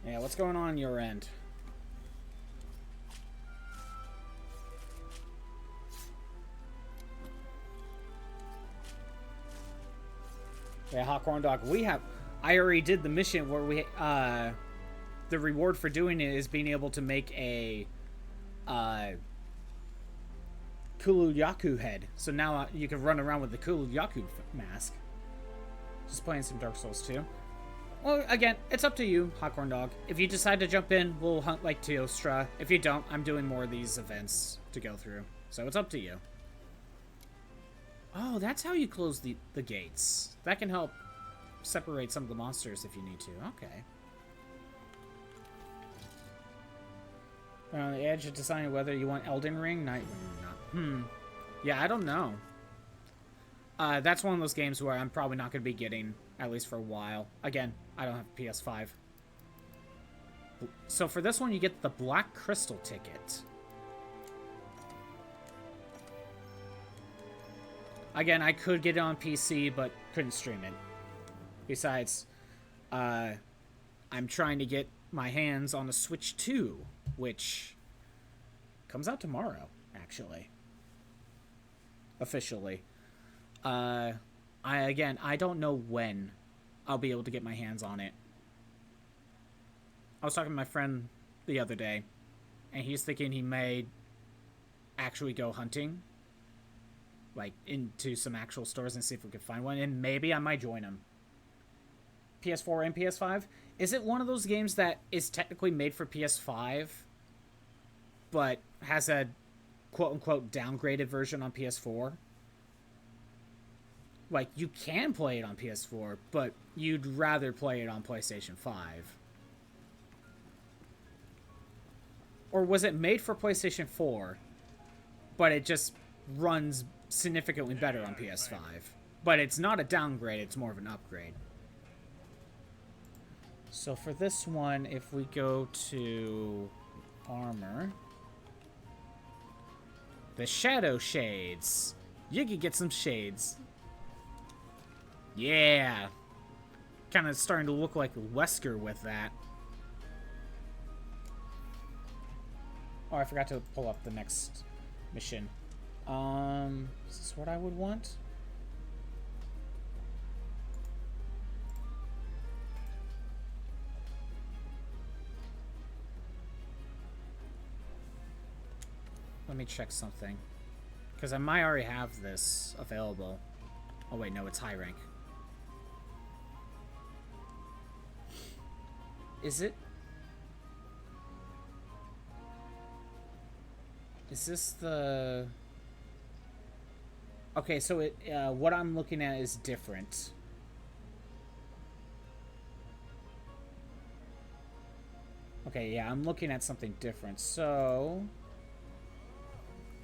Yeah, what's going on your end? Yeah, Hot Corn Dog, I already did the mission where we, the reward for doing it is being able to make a, Kulu-Yaku head. So now you can run around with the Kulu-Yaku mask. Just playing some Dark Souls 2. Well, again, it's up to you, Hot Corn Dog. If you decide to jump in, we'll hunt like Teostra. If you don't, I'm doing more of these events to go through. So it's up to you. Oh, that's how you close the gates. That can help separate some of the monsters if you need to. Okay. On the edge of deciding whether you want Elden Ring, Night Ring, or not. Yeah, I don't know. That's one of those games where I'm probably not going to be getting, at least for a while. Again, I don't have a PS5. So for this one, you get the Black Crystal ticket. Again, I could get it on PC, but couldn't stream it. Besides, I'm trying to get my hands on a Switch 2, which comes out tomorrow, actually. Officially. I don't know when I'll be able to get my hands on it. I was talking to my friend the other day, and he's thinking he may actually go hunting, like, into some actual stores and see if we could find one, and maybe I might join him. PS4 and PS5? Is it one of those games that is technically made for PS5, but has a quote-unquote downgraded version on PS4? Like, you can play it on PS4, but you'd rather play it on PlayStation 5. Or was it made for PlayStation 4, but it just runs significantly better on PS5? But it's not a downgrade, it's more of an upgrade. So for this one, if we go to armor, the shadow shades. You could get some shades. Yeah. Kind of starting to look like Wesker with that. Oh, I forgot to pull up the next mission. Is this what I would want? Let me check something. Because I might already have this available. Oh wait, no, it's high rank. Is it? Is this the... Okay, so what I'm looking at is different. Okay, yeah, I'm looking at something different. So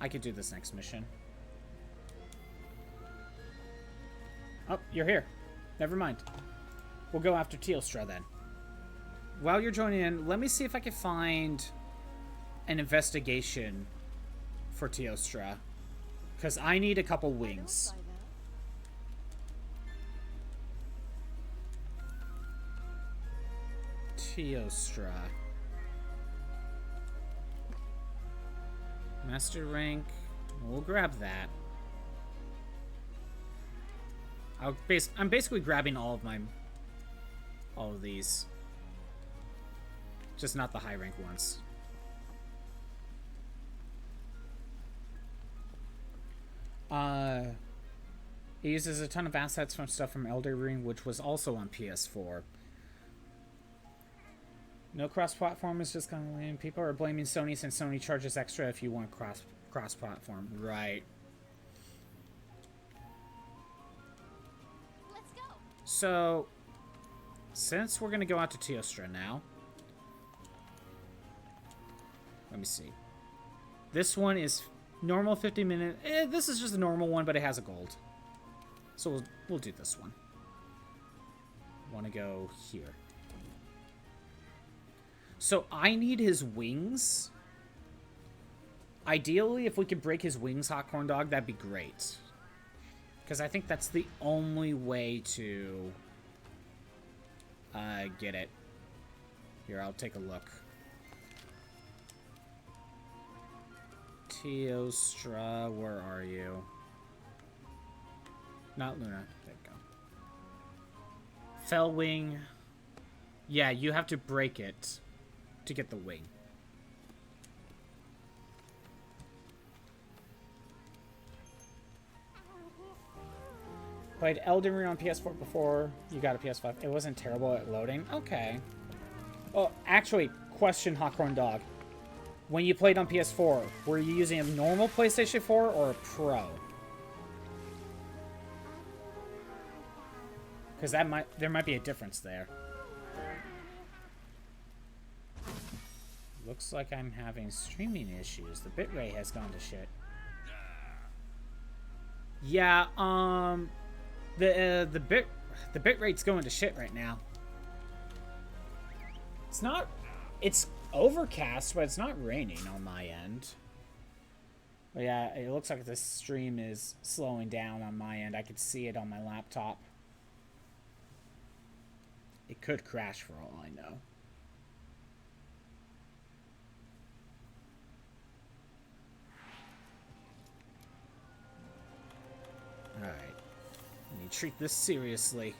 I could do this next mission. Oh, you're here. Never mind. We'll go after Teostra then. While you're joining in, let me see if I can find an investigation for Teostra. Because I need a couple wings. Teostra. Master rank. We'll grab that. I'm basically grabbing all of these. Just not the high rank ones. It uses a ton of assets from stuff from Elden Ring, which was also on PS4. No cross-platform is just kind of lame. People are blaming Sony since Sony charges extra if you want cross-platform. Right. Let's go. So, since we're going to go out to Teostra now, let me see. This one is normal 50-minute. This is just a normal one, but it has a gold. So we'll do this one. Want to go here. So I need his wings. Ideally, if we could break his wings, Hot Corn Dog, that'd be great. Because I think that's the only way to get it. Here, I'll take a look. Teostra, where are you? Not Luna. There you go. Fell wing. Yeah, you have to break it to get the wing. Played Elden Ring on PS4 before you got a PS5. It wasn't terrible at loading. Okay. Oh, actually, question, Hawkhorn Dog. When you played on PS4, were you using a normal PlayStation 4 or a Pro? Because there might be a difference there. Looks like I'm having streaming issues. The bitrate has gone to shit. Yeah, the bitrate's going to shit right now. It's overcast, but it's not raining on my end. But yeah, it looks like this stream is slowing down on my end. I could see it on my laptop. It could crash for all I know. Alright. I need to treat this seriously.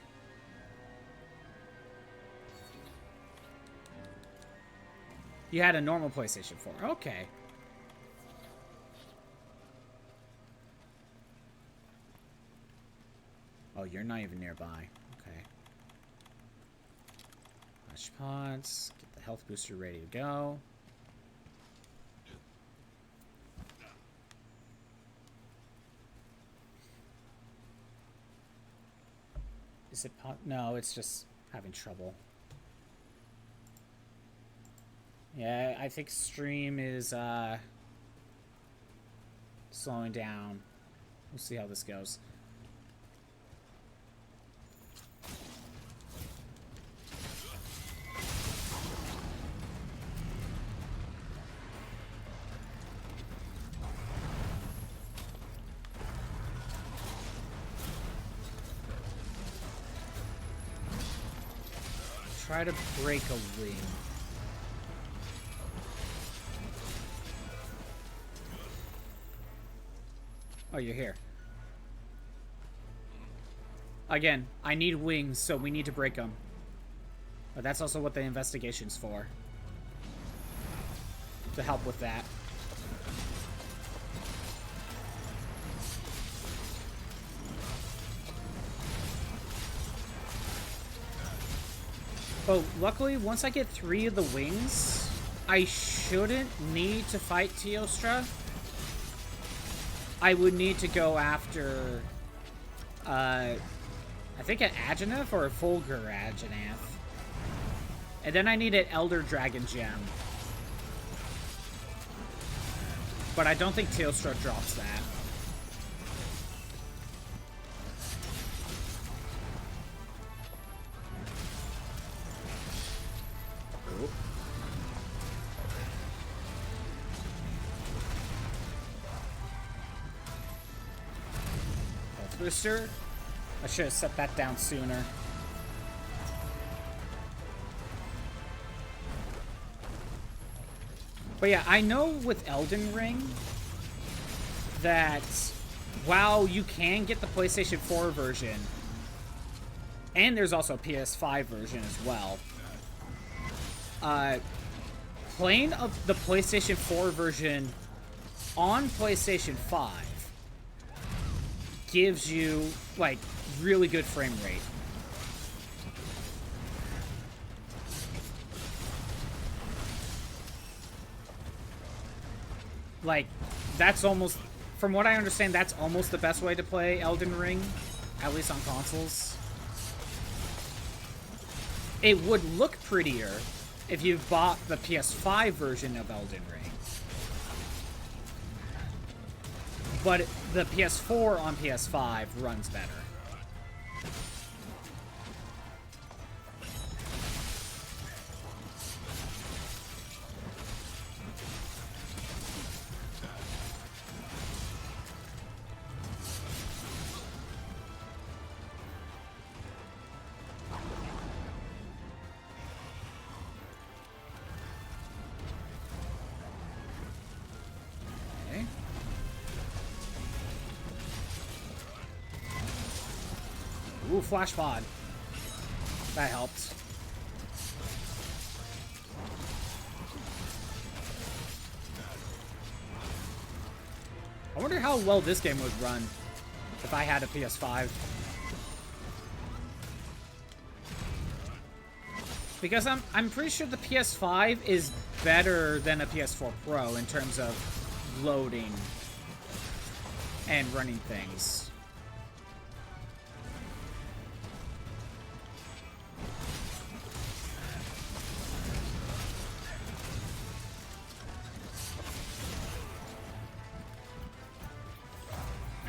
You had a normal PlayStation 4. Okay. Oh, you're not even nearby. Okay. Flash pods. Get the health booster ready to go. Is it no, it's just having trouble. Yeah, I think stream is slowing down. We'll see how this goes. Try to break a wing. Oh, you're here. Again, I need wings, so we need to break them. But that's also what the investigation's for. To help with that. But luckily, once I get 3 of the wings, I shouldn't need to fight Teostra. I would need to go after, I think an Ageneth or a Fulgur Ageneth. And then I need an Elder Dragon Gem. But I don't think Teostra drops that. Health booster. I should have set that down sooner. But yeah, I know with Elden Ring that while you can get the PlayStation 4 version, and there's also a PS5 version as well, playing of the PlayStation 4 version on PlayStation 5 gives you, like, really good frame rate. Like, that's almost, from what I understand, that's almost the best way to play Elden Ring, at least on consoles. It would look prettier if you bought the PS5 version of Elden Ring. But the PS4 on PS5 runs better. Ooh, flash pod. That helped. I wonder how well this game would run if I had a PS5. Because I'm pretty sure the PS5 is better than a PS4 Pro in terms of loading and running things.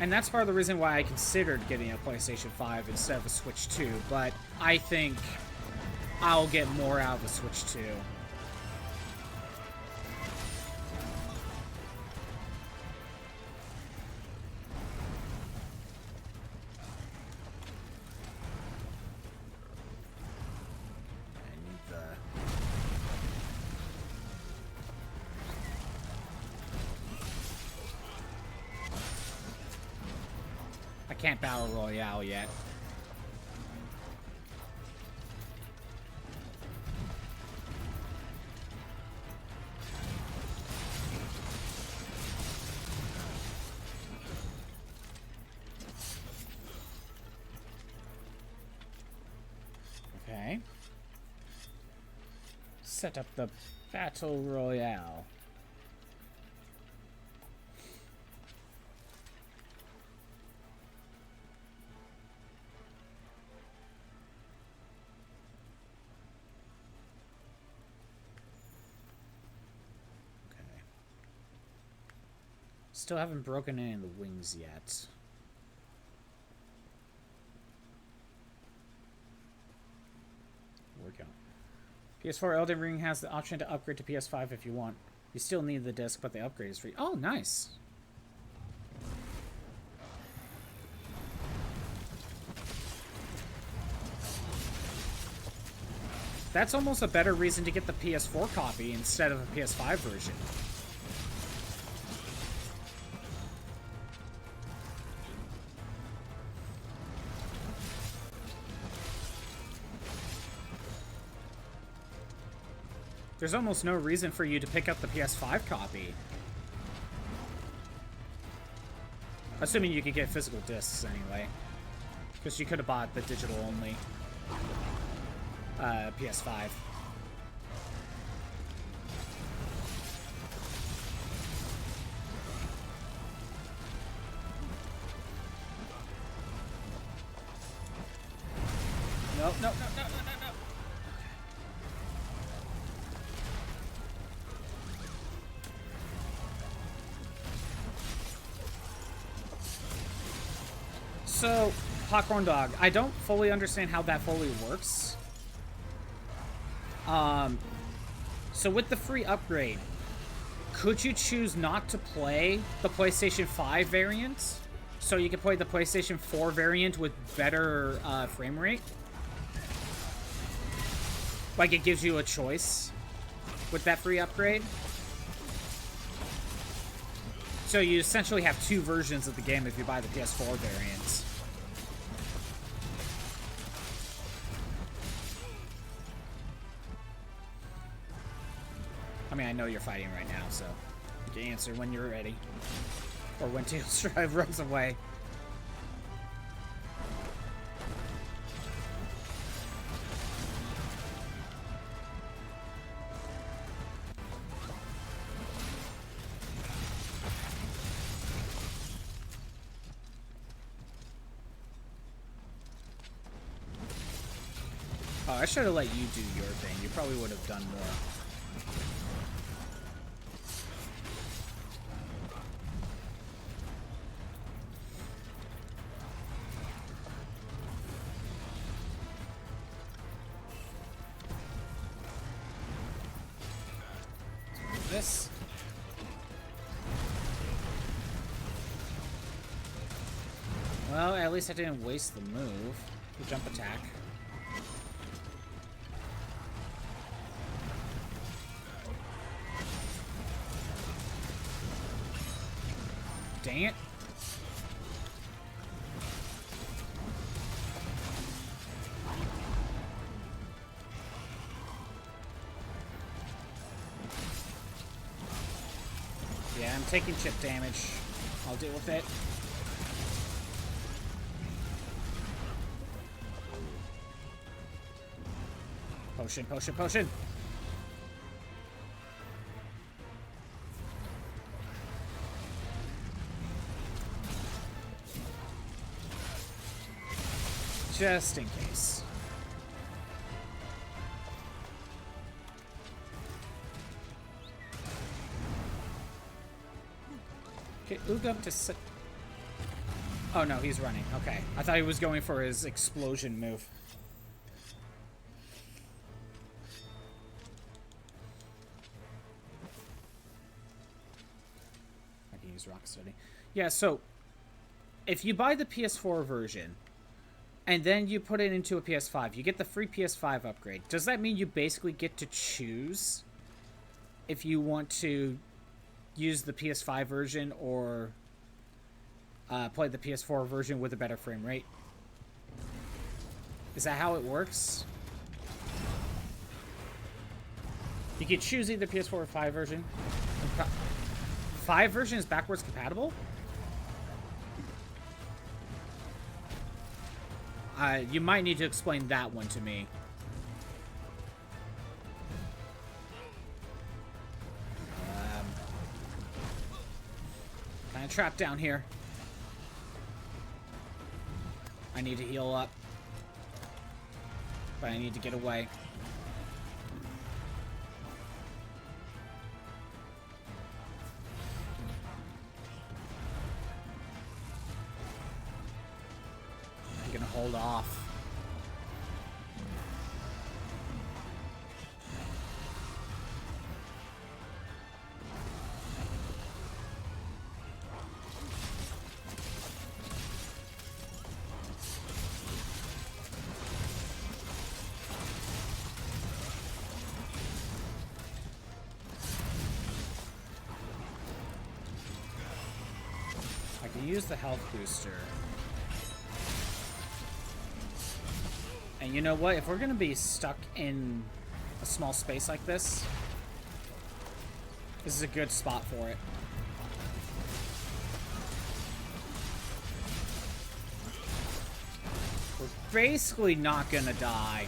And that's part of the reason why I considered getting a PlayStation 5 instead of a Switch 2, but I think I'll get more out of a Switch 2. Can't battle royale yet. Okay. Set up the battle royale. Still haven't broken any of the wings yet. Work on. PS4 Elden Ring has the option to upgrade to PS5 if you want. You still need the disc, but the upgrade is free. Oh, nice. That's almost a better reason to get the PS4 copy instead of a PS5 version. There's almost no reason for you to pick up the PS5 copy. Assuming you could get physical discs anyway. Because you could have bought the digital only PS5. No, no, no, no, no, no, no. So, Popcorn Dog, I don't fully understand how that fully works. So with the free upgrade, could you choose not to play the PlayStation 5 variant? So you can play the PlayStation 4 variant with better frame rate? Like it gives you a choice with that free upgrade? So you essentially have two versions of the game if you buy the PS4 variant. I mean, I know you're fighting right now, so you can answer when you're ready. Or when Teostra runs away. Oh, I should have let you do your thing. You probably would have done more. This. Well, at least I didn't waste the move. The jump attack. Dang it. Yeah, I'm taking chip damage. I'll deal with it. Potion, potion, potion. Just in case. Okay, Ugum to sit. Oh no, he's running. Okay. I thought he was going for his explosion move. I can use Rocksteady. Yeah, so if you buy the PS4 version and then you put it into a PS5, you get the free PS5 upgrade. Does that mean you basically get to choose if you want to use the PS5 version or play the PS4 version with a better frame rate? Is that how it works? You can choose either PS4 or 5 version. 5 version is backwards compatible? You might need to explain that one to me. Kind of trapped down here. I need to heal up. But I need to get away. I'm gonna hold off. Use the health booster. And you know what? If we're gonna be stuck in a small space like this, this is a good spot for it. We're basically not gonna die.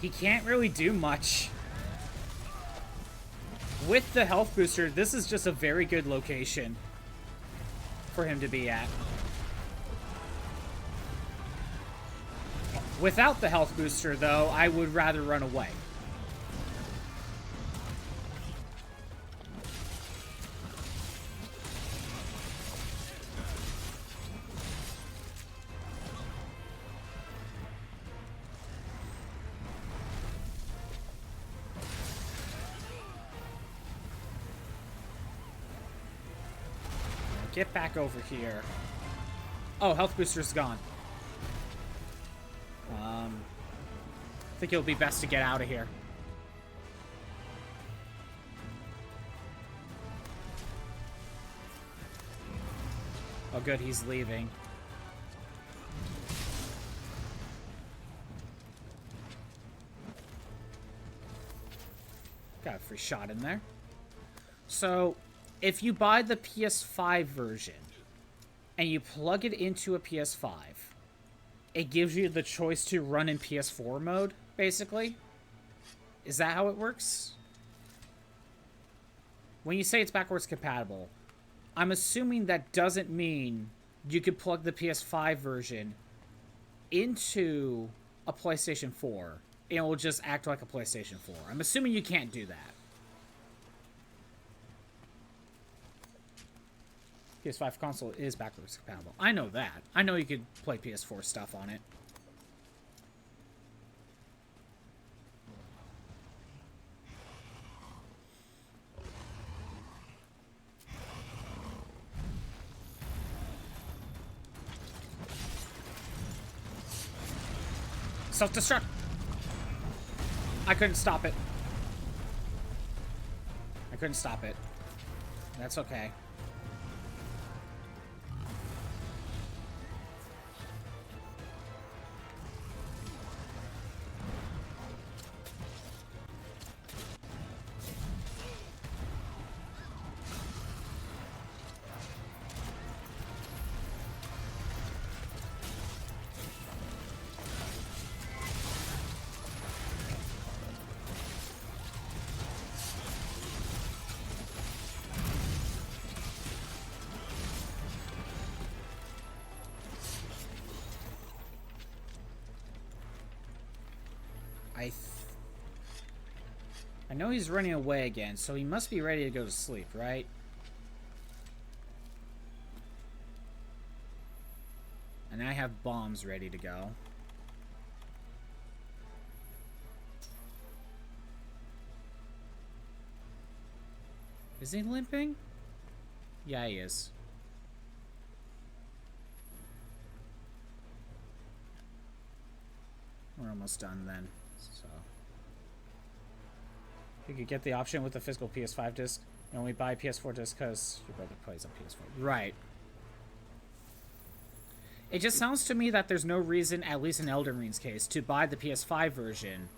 he can't really do much. With the health booster, this is just a very good location for him to be at. Without the health booster, though, I would rather run away. Get back over here. Oh, health booster's gone. I think it'll be best to get out of here. Oh, good, he's leaving. Got a free shot in there. So, if you buy the PS5 version and you plug it into a PS5, it gives you the choice to run in PS4 mode, basically. Is that how it works? When you say it's backwards compatible, I'm assuming that doesn't mean you could plug the PS5 version into a PlayStation 4 and it will just act like a PlayStation 4. I'm assuming you can't do that. PS5 console is backwards compatible. I know that. I know you could play PS4 stuff on it. Self-destruct! I couldn't stop it. I couldn't stop it. That's okay. I know he's running away again, so he must be ready to go to sleep, right? And I have bombs ready to go. Is he limping? Yeah, he is. We're almost done then, so... You could get the option with the physical PS5 disc. You only buy PS4 disc because your brother plays on PS4. Right. It just sounds to me that there's no reason, at least in Elden Ring's case, to buy the PS5 version.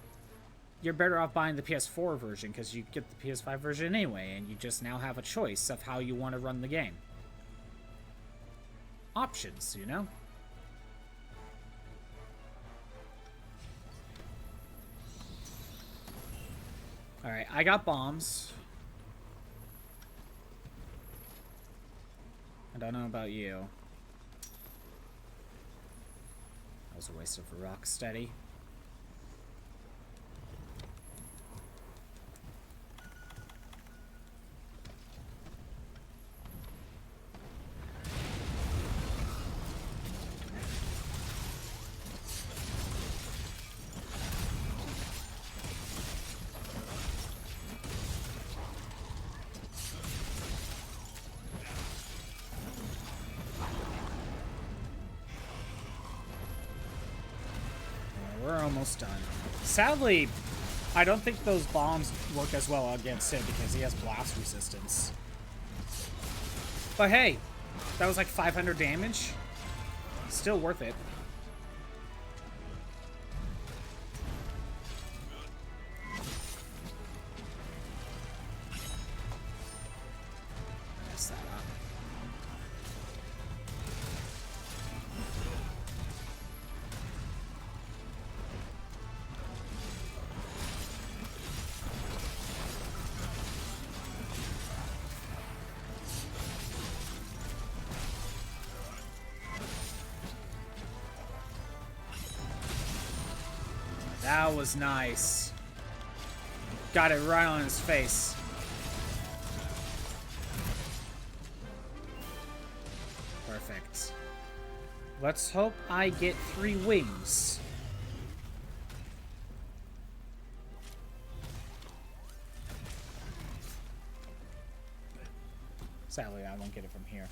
You're better off buying the PS4 version because you get the PS5 version anyway, and you just now have a choice of how you want to run the game. Options, you know? Alright, I got bombs. I don't know about you. That was a waste of a rock steady. Almost done. Sadly, I don't think those bombs work as well against him because he has blast resistance. But hey, that was like 500 damage. Still worth it. Mess that up. That was nice. Got it right on his face. Perfect. Let's hope I get 3 wings. Sadly, I won't get it from here.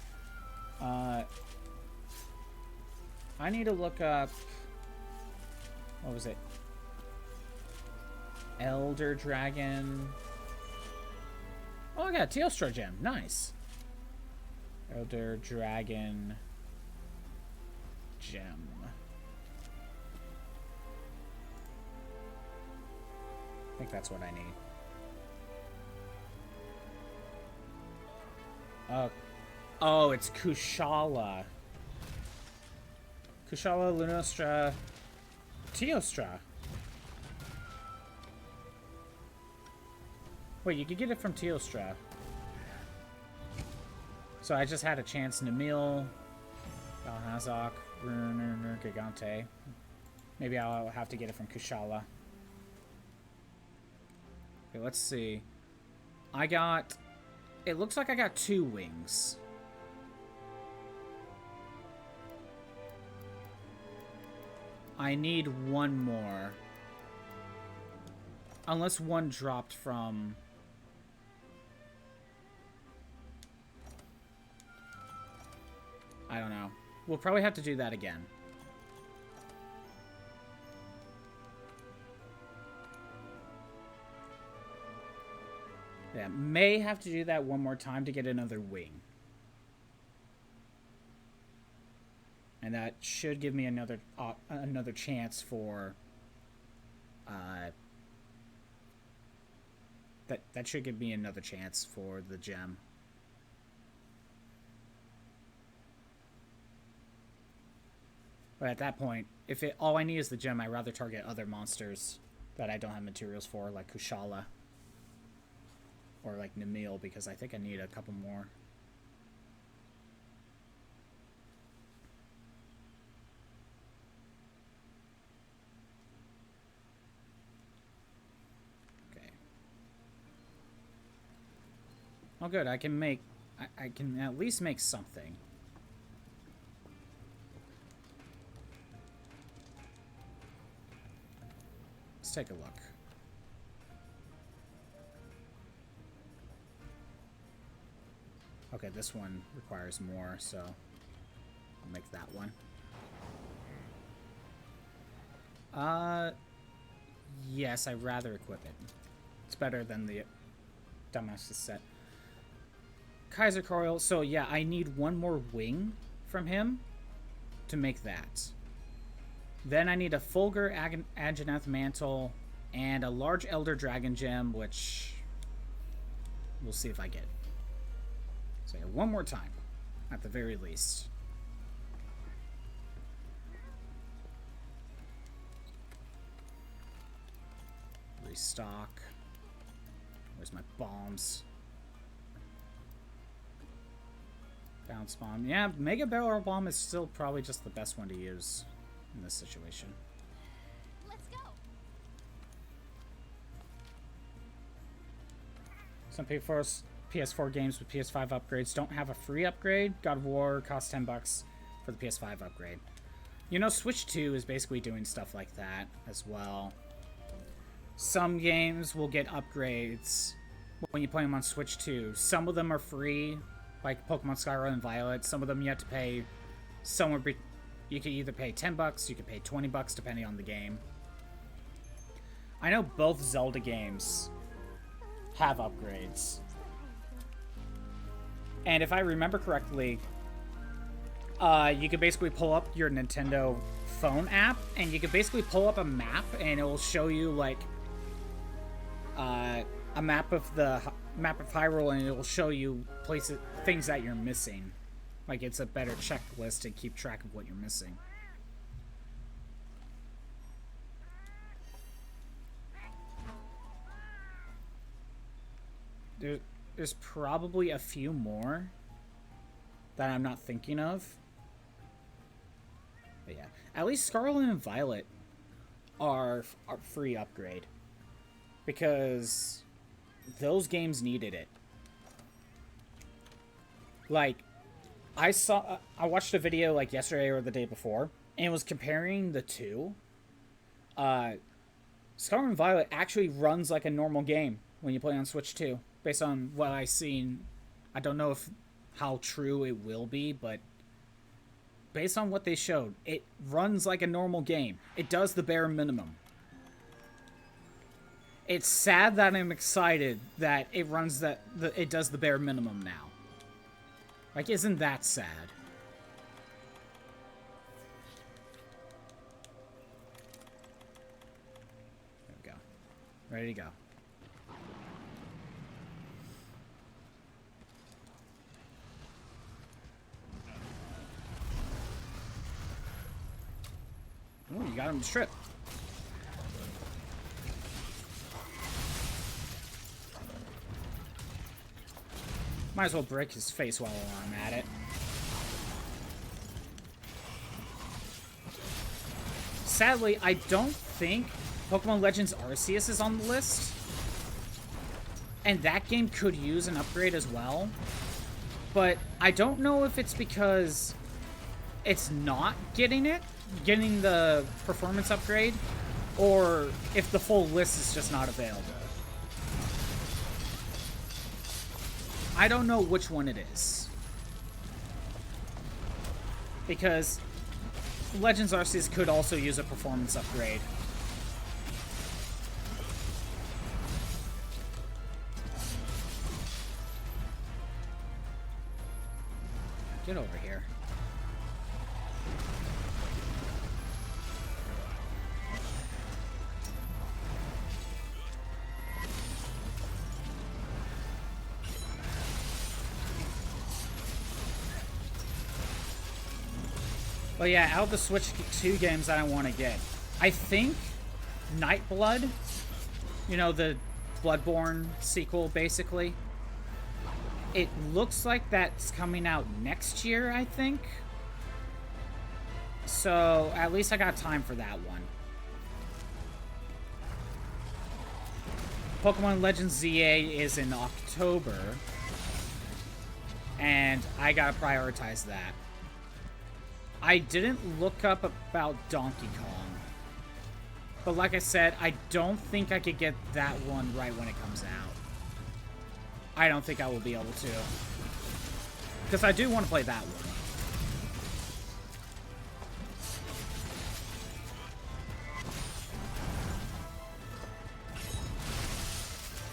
I need to look up... What was it? Elder Dragon. Oh, I got a Teostra gem. Nice. Elder Dragon gem. I think that's what I need. Oh, it's Kushala. Kushala, Lunostra, Teostra. Wait, you could get it from Teostra. So I just had a chance. Namil, Balhazak, Gigante. Maybe I'll have to get it from Kushala. Okay, let's see. I got... It looks like I got 2 wings. I need 1 more. Unless 1 dropped from... I don't know. We'll probably have to do that again. Yeah, may have to do that 1 more time to get another wing. And that should give me another chance for... That should give me another chance for the gem. But at that point, if all I need is the gem, I'd rather target other monsters that I don't have materials for, like Kushala. Or like Namil, because I think I need a couple more. Okay. Oh good, I can make... I can at least make something. Let's take a look. Okay, this one requires more, so I'll make that one. Yes, I'd rather equip it. It's better than the dumbasses set. Kaiser Coil, so yeah, I need 1 more wing from him to make that. Then I need a Fulgur Ageneth Mantle and a large Elder Dragon Gem, which we'll see if I get. So yeah, 1 more time, at the very least. Restock. Where's my bombs? Bounce bomb. Yeah, Mega Barrel Bomb is still probably just the best one to use in this situation. Let's go. Some PS4 games with PS5 upgrades don't have a free upgrade. God of War costs $10 for the PS5 upgrade. You know, Switch 2 is basically doing stuff like that as well. Some games will get upgrades when you play them on Switch 2. Some of them are free, like Pokemon Scarlet and Violet. Some of them you have to pay somewhere. You can either pay $10, you can pay $20, depending on the game. I know both Zelda games have upgrades. And if I remember correctly, you could basically pull up your Nintendo phone app, and you could basically pull up a map, and it will show you, like, a map of Hyrule, and it will show you things that you're missing. Like, it's a better checklist to keep track of what you're missing. There's probably a few more that I'm not thinking of. But yeah, at least Scarlet and Violet are free upgrade. Because those games needed it. Like, I watched a video like yesterday or the day before, and it was comparing the two. Scarlet and Violet actually runs like a normal game when you play on Switch 2, based on what I've seen. I don't know how true it will be, but based on what they showed, it runs like a normal game. It does the bare minimum. It's sad that I'm excited that it it does the bare minimum now. Like, isn't that sad? There we go. Ready to go. Ooh, you got him to strip. Might as well break his face while I'm at it. Sadly, I don't think Pokemon Legends Arceus is on the list. And that game could use an upgrade as well. But I don't know if it's because it's not getting the performance upgrade, or if the full list is just not available. I don't know which one it is. Because Legends Arceus could also use a performance upgrade. Get over here. But yeah, out of the Switch 2 games that I want to get, I think Nightblood, you know, the Bloodborne sequel, basically, it looks like that's coming out next year, I think. So, at least I got time for that one. Pokemon Legends ZA is in October, and I gotta prioritize that. I didn't look up about Donkey Kong. But like I said, I don't think I could get that one right when it comes out. I don't think I will be able to. Because I do want to play that one.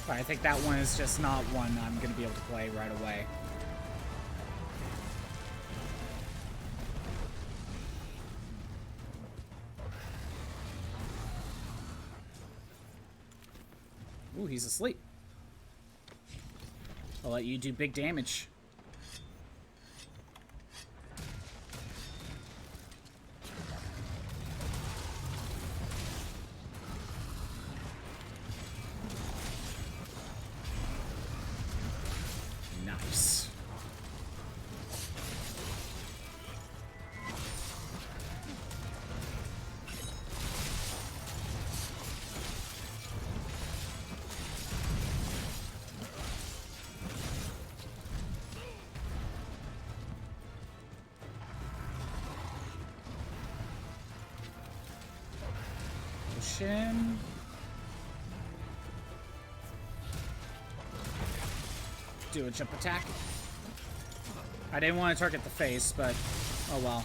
But I think that one is just not one I'm going to be able to play right away. Ooh, he's asleep. I'll let you do big damage. Nice. Do a jump attack. I didn't want to target the face, but oh well.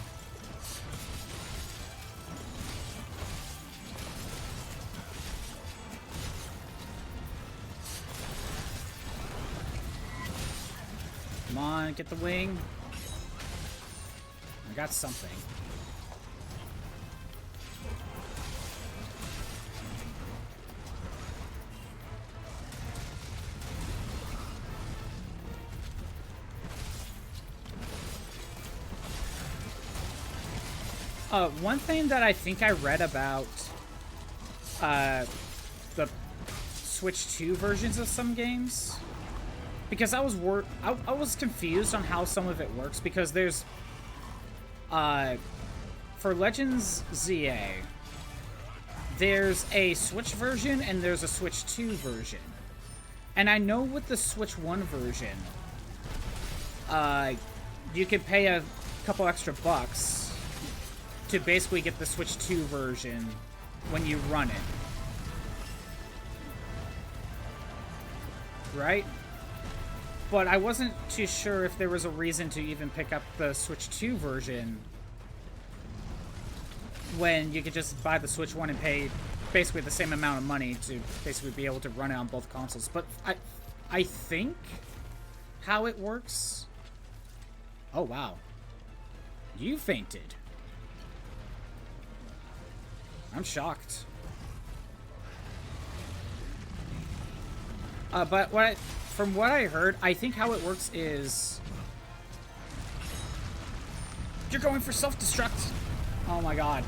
Come on, get the wing. I got something. One thing that I think I read about the Switch 2 versions of some games, because I was confused on how some of it works, because there's for Legends ZA, there's a Switch version and there's a Switch 2 version. And I know with the Switch 1 version, you can pay a couple extra bucks to basically get the Switch 2 version when you run it. Right? But I wasn't too sure if there was a reason to even pick up the Switch 2 version when you could just buy the Switch 1 and pay basically the same amount of money to basically be able to run it on both consoles. But I think how it works... Oh, wow. You fainted. I'm shocked. But from what I heard, I think how it works is... You're going for self-destruct! Oh my god.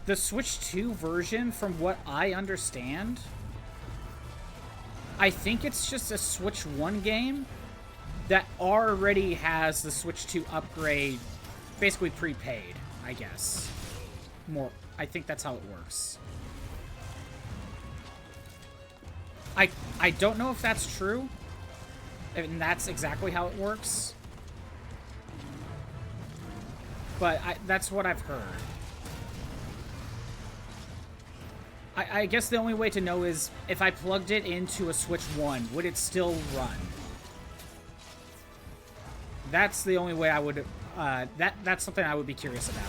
The Switch 2 version, from what I understand, I think it's just a Switch 1 game that already has the Switch 2 upgrade basically prepaid, I guess. I think that's how it works. I don't know if that's true, and that's exactly how it works, but that's what I've heard. I guess the only way to know is if I plugged it into a Switch 1, would it still run? That's the only way I would... that's something I would be curious about.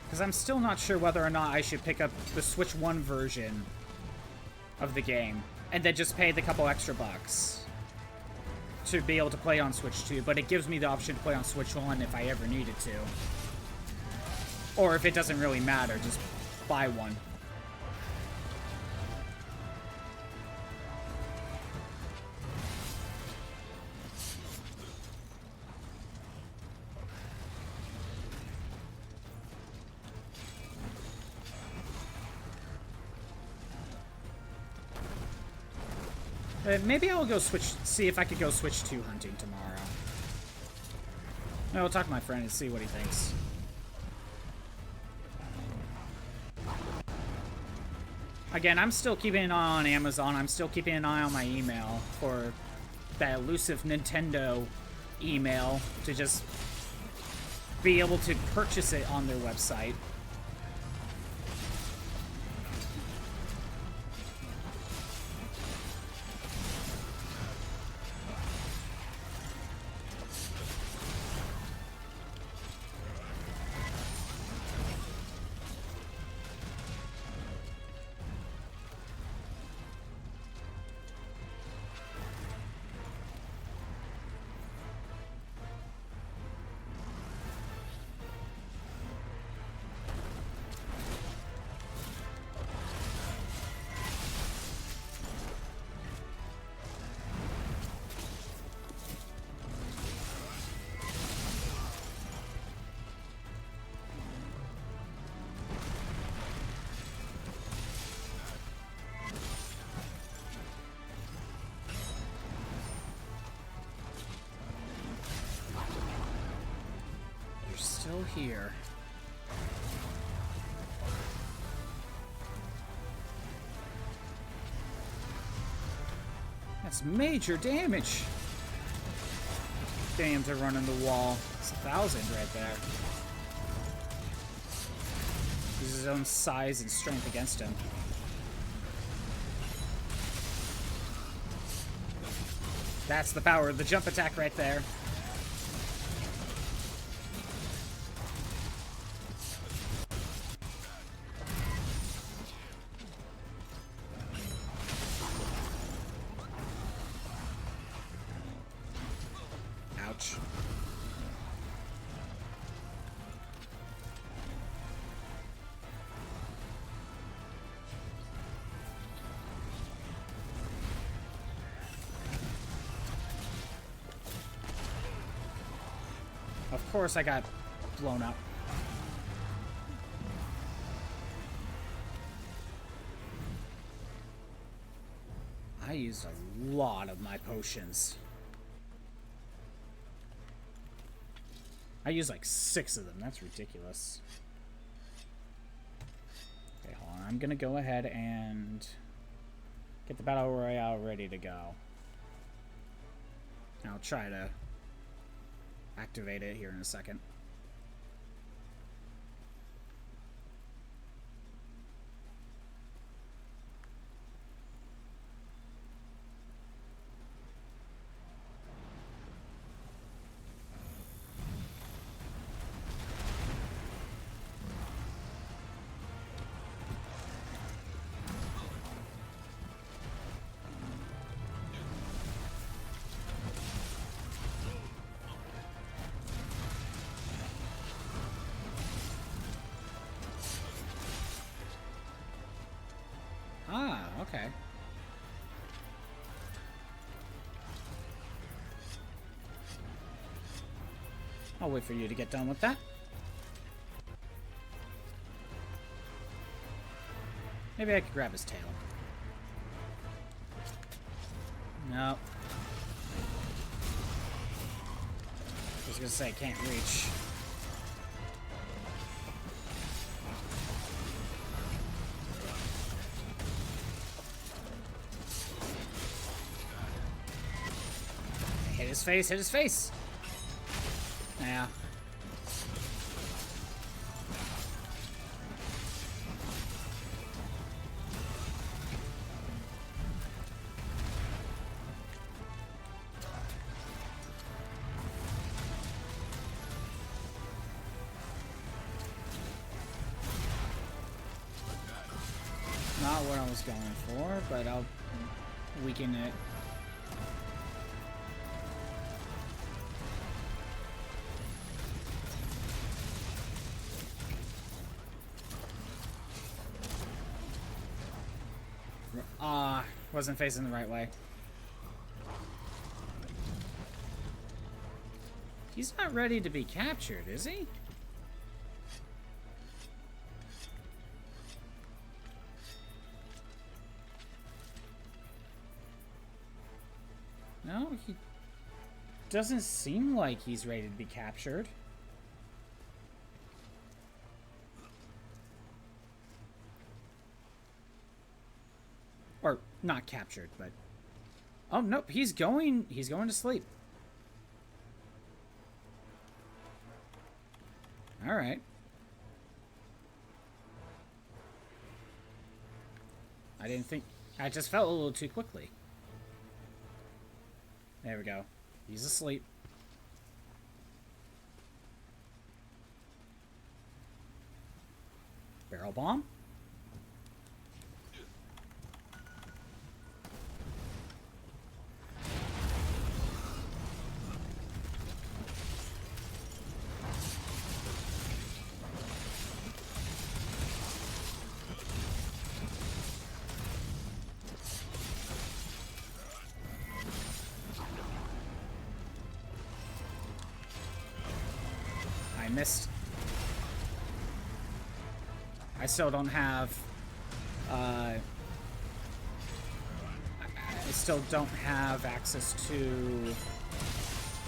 Because I'm still not sure whether or not I should pick up the Switch 1 version of the game and then just pay the couple extra bucks to be able to play on Switch 2, but it gives me the option to play on Switch 1 if I ever needed to. Or if it doesn't really matter, just buy one. Maybe I'll go see if I could go Switch 2 hunting tomorrow. I'll talk to my friend and see what he thinks. Again, I'm still keeping an eye on Amazon. I'm still keeping an eye on my email for that elusive Nintendo email to just be able to purchase it on their website. Still here. That's major damage. Damn, to run in the wall. It's 1,000 right there. Uses his own size and strength against him. That's the power of the jump attack right there. Of course I got blown up. I I used a lot of my potions. I used like 6 of them. That's ridiculous. Okay, hold on. I'm gonna go ahead and get the Battle Royale ready to go. I'll try to activate it here in a second. Ah, okay. I'll wait for you to get done with that. Maybe I could grab his tail. No. I was gonna say, can't reach. Hit his face, hit his face! Yeah. Not what I was going for, but I'll weaken it. Wasn't facing the right way. He's not ready to be captured, is he? No, he doesn't seem like he's ready to be captured. Or not captured, but oh nope, he's going to sleep. All right. I didn't think I just fell a little too quickly. There we go. He's asleep. Barrel bomb. Missed. I still don't have I still don't have access to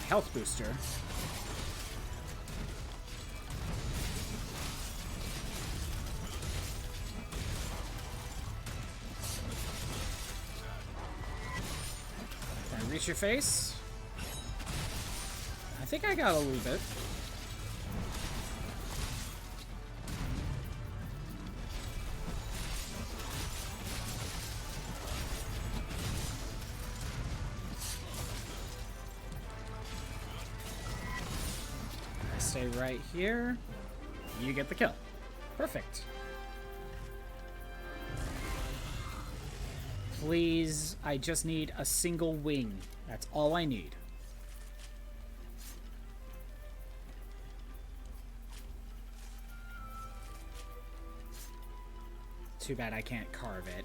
health booster. Can I reach your face? I think I got a little bit. Stay right here. You get the kill. Perfect. Please, I just need a single wing. That's all I need. Too bad I can't carve it.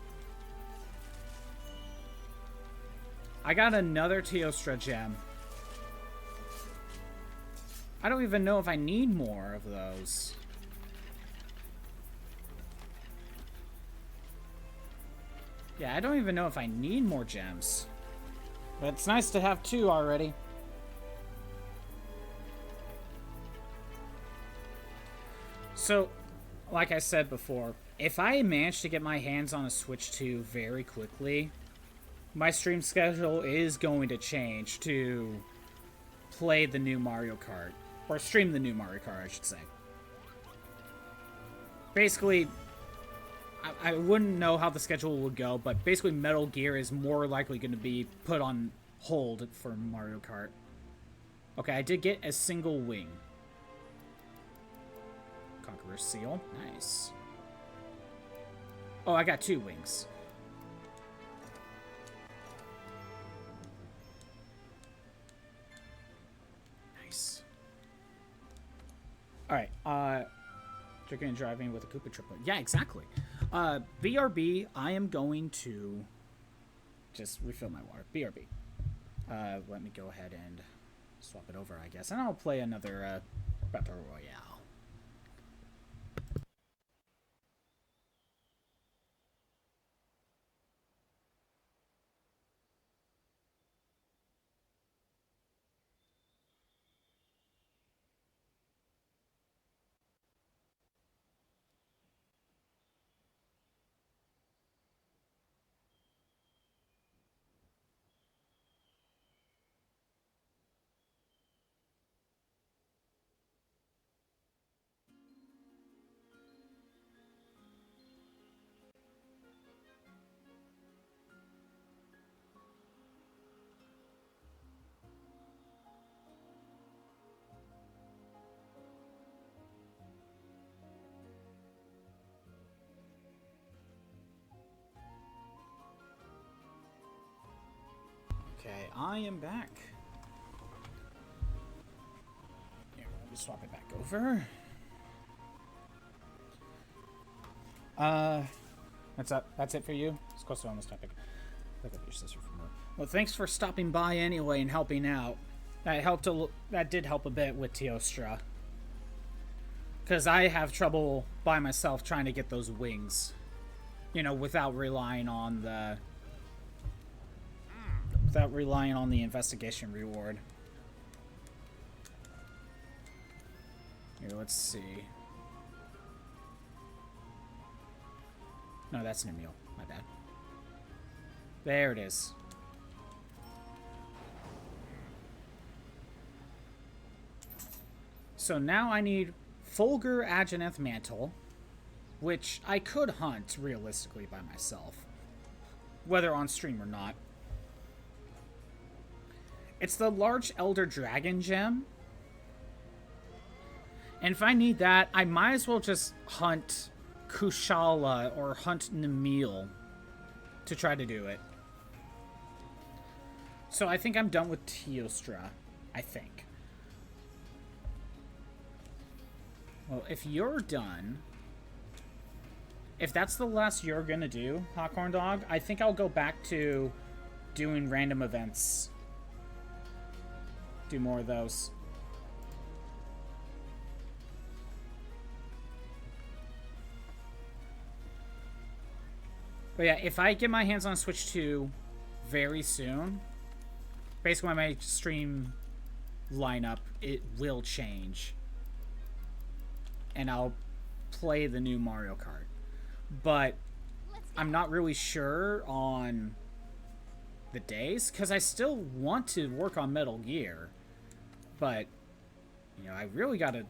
I got another Teostra gem. I don't even know if I need more of those. Yeah, I don't even know if I need more gems. But it's nice to have 2 already. So, like I said before, if I manage to get my hands on a Switch 2 very quickly, my stream schedule is going to change to play the new Mario Kart. Or stream the new Mario Kart, I should say. Basically, I wouldn't know how the schedule would go, but basically Metal Gear is more likely going to be put on hold for Mario Kart. Okay, I did get a single wing. Conqueror's Seal. Nice. Oh, I got 2 wings. Nice. Alright, drinking and driving with a Koopa triplet. Yeah, exactly. BRB, I am going to just refill my water. BRB. Let me go ahead and swap it over, I guess. And I'll play another Battle Royale. Okay, I am back. Here, let me swap it back over. That's it for you? It's close to on this topic. Look up your sister for more. Well, thanks for stopping by anyway and helping out. That did help a bit with Teostra. Because I have trouble by myself trying to get those wings. You know, without relying on the investigation reward. Here, let's see. No, that's an Emil. My bad. There it is. So now I need Fulgur Ageneth Mantle, which I could hunt realistically by myself, whether on stream or not. It's the large Elder Dragon gem. And if I need that, I might as well just hunt Kushala or hunt Namil to try to do it. So I think I'm done with Teostra. I think. Well, if you're done, if that's the last you're gonna do, Hawkhorn Dog, I think I'll go back to doing random events. Do more of those. But yeah, if I get my hands on Switch 2 very soon, basically my stream lineup, it will change. And I'll play the new Mario Kart. But I'm not really sure on the days, because I still want to work on Metal Gear. But, you know, I really got to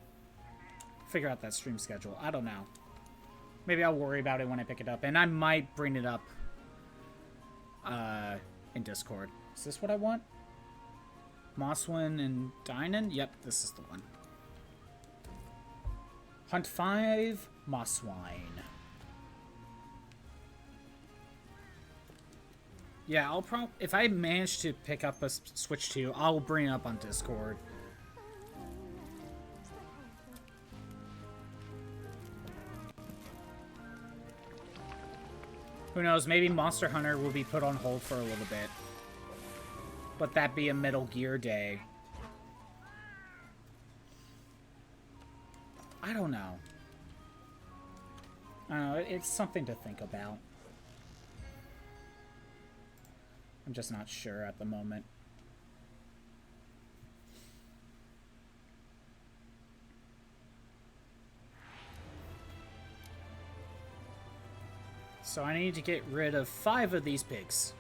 figure out that stream schedule. I don't know. Maybe I'll worry about it when I pick it up. And I might bring it up in Discord. Is this what I want? Mosswinin and Dinin? Yep, this is the one. Hunt 5, Mosswine. Yeah, I'll if I manage to pick up a Switch 2, I'll bring it up on Discord. Who knows, maybe Monster Hunter will be put on hold for a little bit. But that be a Metal Gear day. I don't know. I don't know, it's something to think about. I'm just not sure at the moment. So I need to get rid of 5 of these pigs.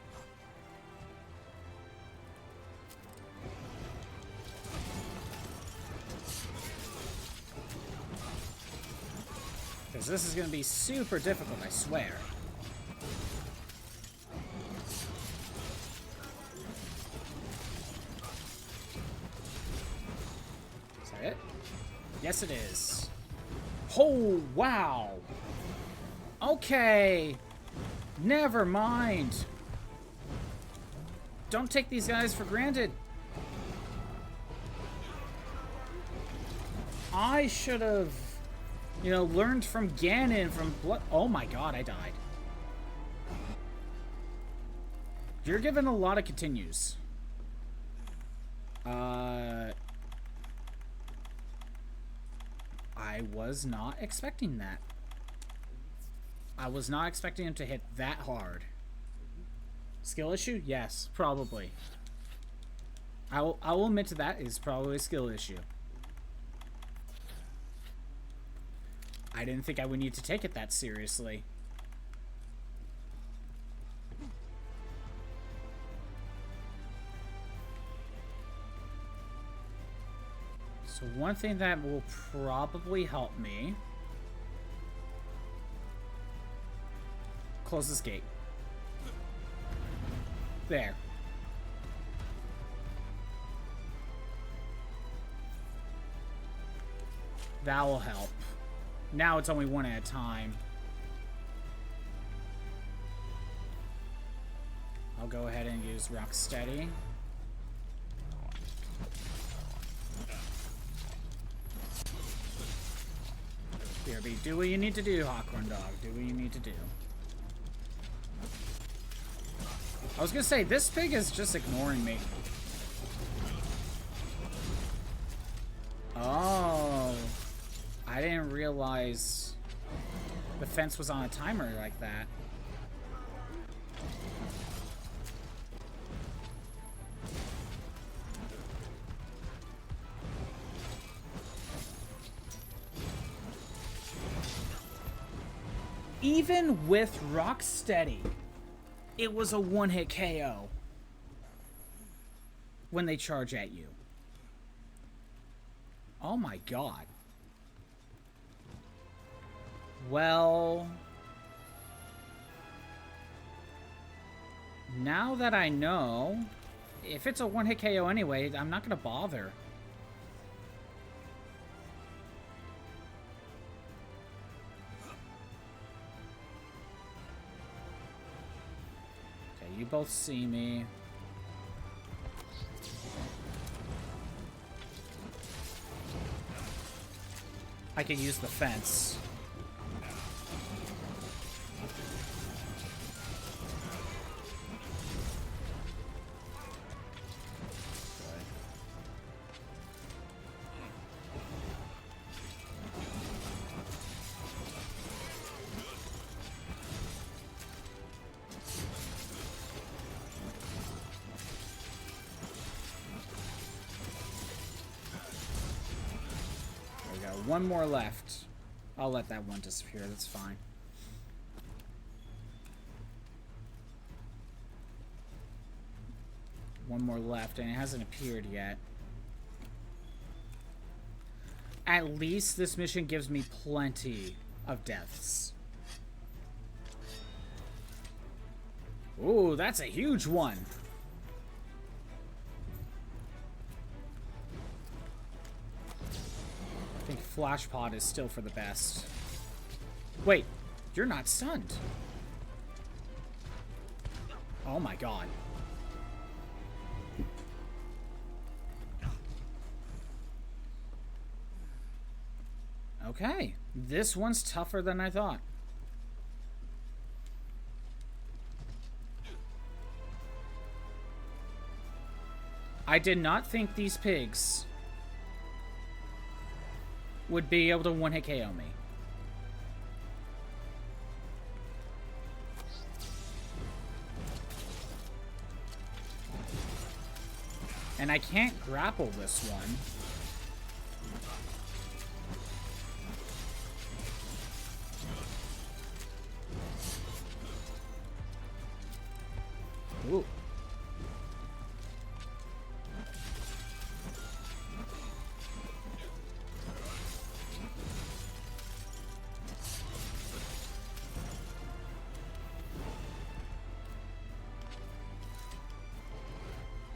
Because this is going to be super difficult, I swear. Is that it? Yes, it is. Oh, wow. Okay. Never mind. Don't take these guys for granted. I should have, you know, learned from Ganon, from Blood. Oh my god, I died. You're given a lot of continues. I was not expecting that. I was not expecting him to hit that hard. Skill issue? Yes, probably. I will admit to that is probably a skill issue. I didn't think I would need to take it that seriously. So one thing that will probably help me... Close this gate. There. That will help. Now it's only one at a time. I'll go ahead and use Rocksteady. BRB, do what you need to do, Hawkhorn Dog. Do what you need to do. I was gonna say, this pig is just ignoring me. Oh. I didn't realize the fence was on a timer like that. Even with Rocksteady, it was a one-hit KO when they charge at you. Oh my god. Well, now that I know, if it's a one-hit KO anyway, I'm not going to bother. Okay, you both see me. I could use the fence. One more left. I'll let that one disappear, that's fine. One more left, and it hasn't appeared yet. At least this mission gives me plenty of deaths. Ooh, that's a huge one. I think Flash Pod is still for the best. Wait, you're not stunned. Oh my god. Okay, this one's tougher than I thought. I did not think these pigs would be able to one-hit KO me. And I can't grapple this one. Ooh.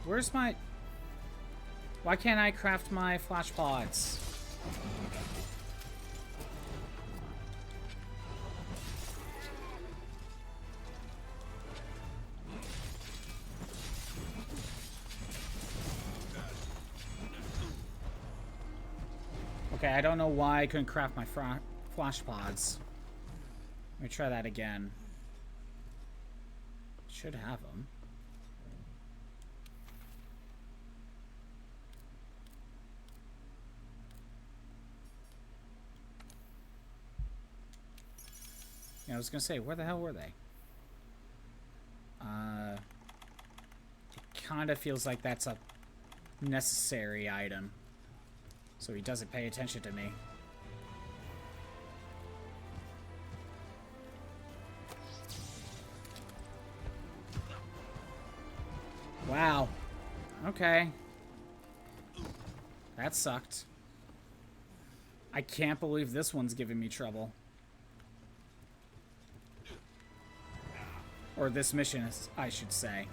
Where's my... Why can't I craft my flash pods? Okay, I don't know why I couldn't craft my flash pods. Let me try that again. Should have them. Yeah, I was gonna say, where the hell were they? It kind of feels like that's a necessary item. So he doesn't pay attention to me. Wow. Okay. That sucked. I can't believe this one's giving me trouble. Or this mission, I should say.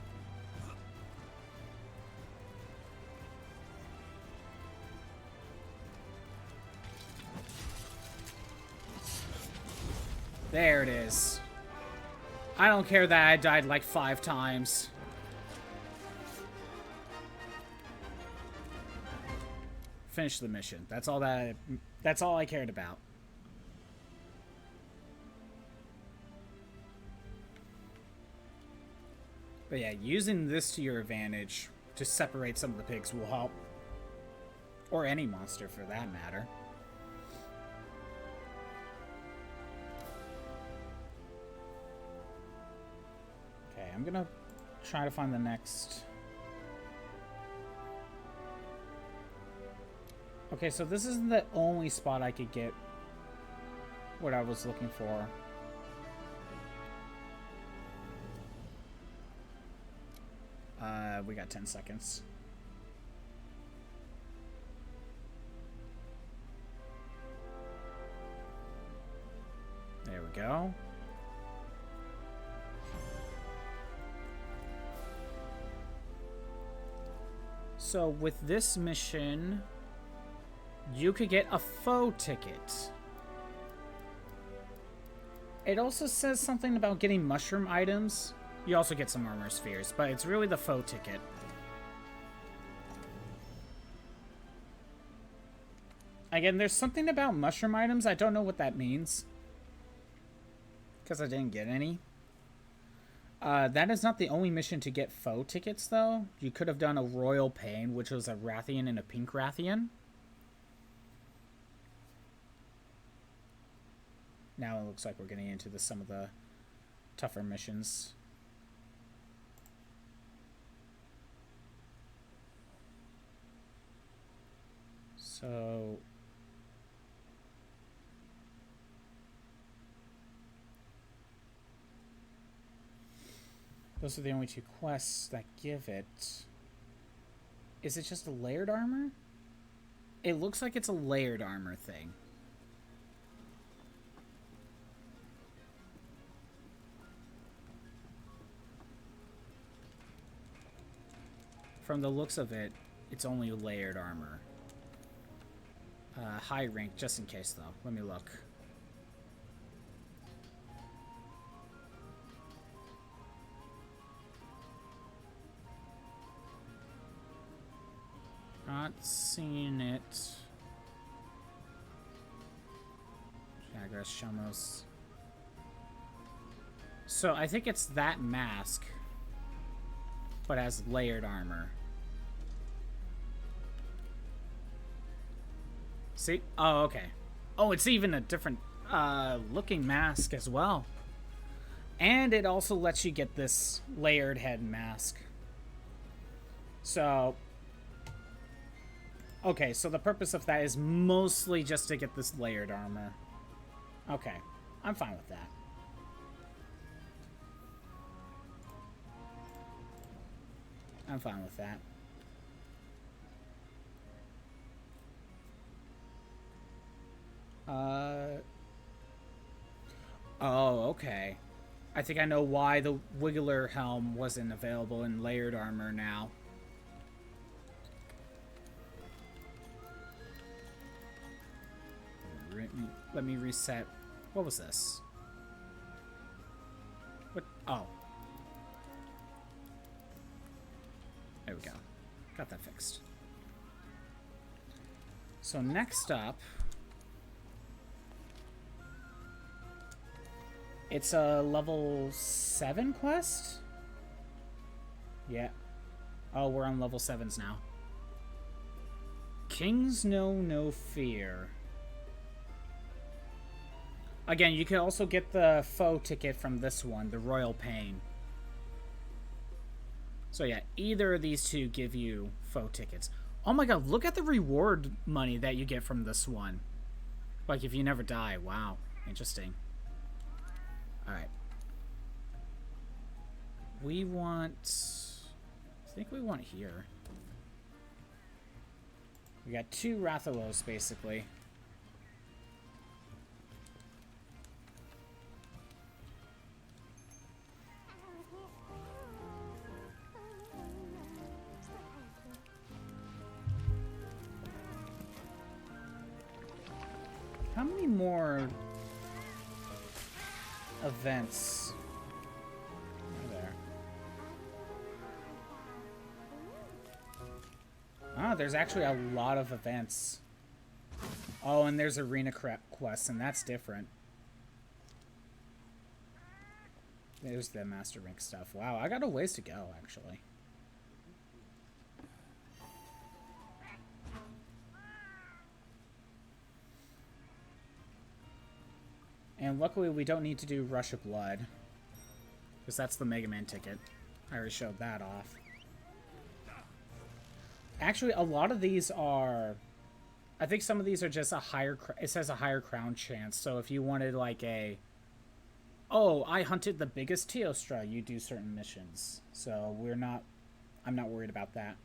There it is. I don't care that I died like 5 times. Finish the mission. That's all I cared about. But yeah, using this to your advantage to separate some of the pigs will help. Or any monster for that matter. Okay, I'm gonna try to find the next... Okay, so this isn't the only spot I could get what I was looking for. We got 10 seconds. There we go. So with this mission, you could get a faux ticket. It also says something about getting mushroom items. You also get some armor spheres, but it's really the faux ticket. Again, there's something about mushroom items. I don't know what that means, because I didn't get any. That is not the only mission to get faux tickets, though. You could have done a Royal Pain, which was a Rathian and a Pink Rathian. Now it looks like we're getting into some of the tougher missions. So... those are the only 2 quests that give it. Is it just a layered armor? It looks like it's a layered armor thing. From the looks of it, it's only layered armor. High rank, just in case, though. Let me look. Not seeing it. Jagress, Shamos. So I think it's that mask, but as layered armor. See? Oh, okay. Oh, it's even a different looking mask as well. And it also lets you get this layered head mask. So, Okay, so the purpose of that is mostly just to get this layered armor. Okay, I'm fine with that. I'm fine with that. Oh, okay. I think I know why the Wiggler helm wasn't available in layered armor now. Let me reset. What was this? What? Oh. There we go. Got that fixed. So next up, it's a level 7 quest? Yeah. Oh, we're on level 7s now. Kings Know No Fear. Again, you can also get the faux ticket from this one, the Royal Pain. So yeah, either of these two give you faux tickets. Oh my god, look at the reward money that you get from this one. Like if you never die. Wow, interesting. Alright. We want... I think we want here. We got 2 Rathalos, basically. How many more events are there? Ah, there's actually a lot of events. Oh, and there's arena quests, and that's different. There's the Master Rank stuff. Wow, I got a ways to go, actually. And luckily we don't need to do Rush of Blood, because that's the Mega Man ticket. I already showed that off. Actually, a lot of these are... I think some of these are just a higher... It says a higher crown chance, so if you wanted like a... Oh, I hunted the biggest Teostra, you do certain missions. So we're not... I'm not worried about that.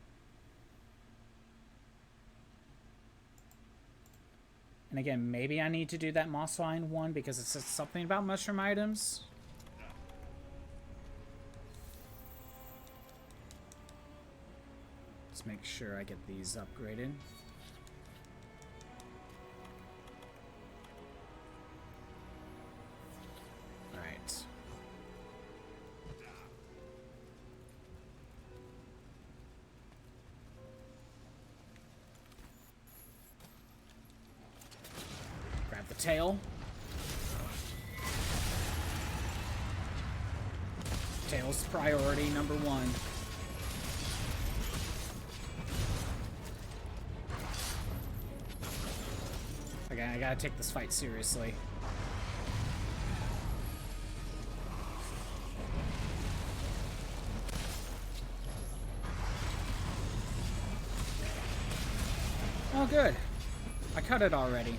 And again, maybe I need to do that Mosswine one because it says something about mushroom items. Let's make sure I get these upgraded. Alright. Grab the tail. Tail's priority number 1. Again, I gotta take this fight seriously. Oh, good. I cut it already.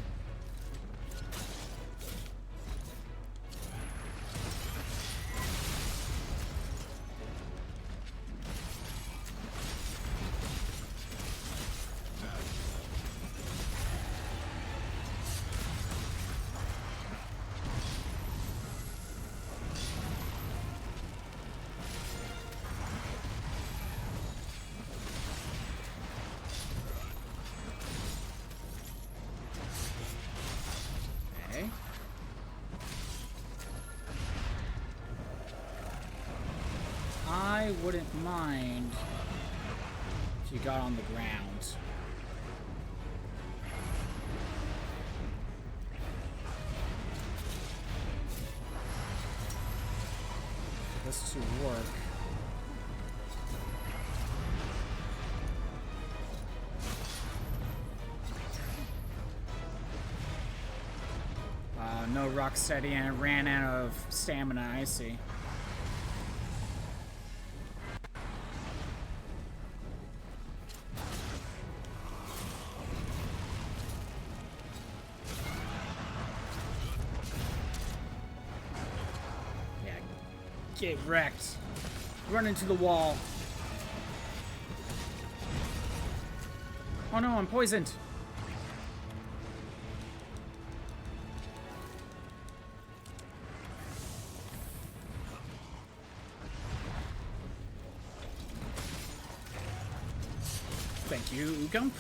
I wouldn't mind if you got on the ground. For this to work. No rock steady and it ran out of stamina, I see. Get wrecked. Run into the wall. Oh no, I'm poisoned. Thank you, Gump.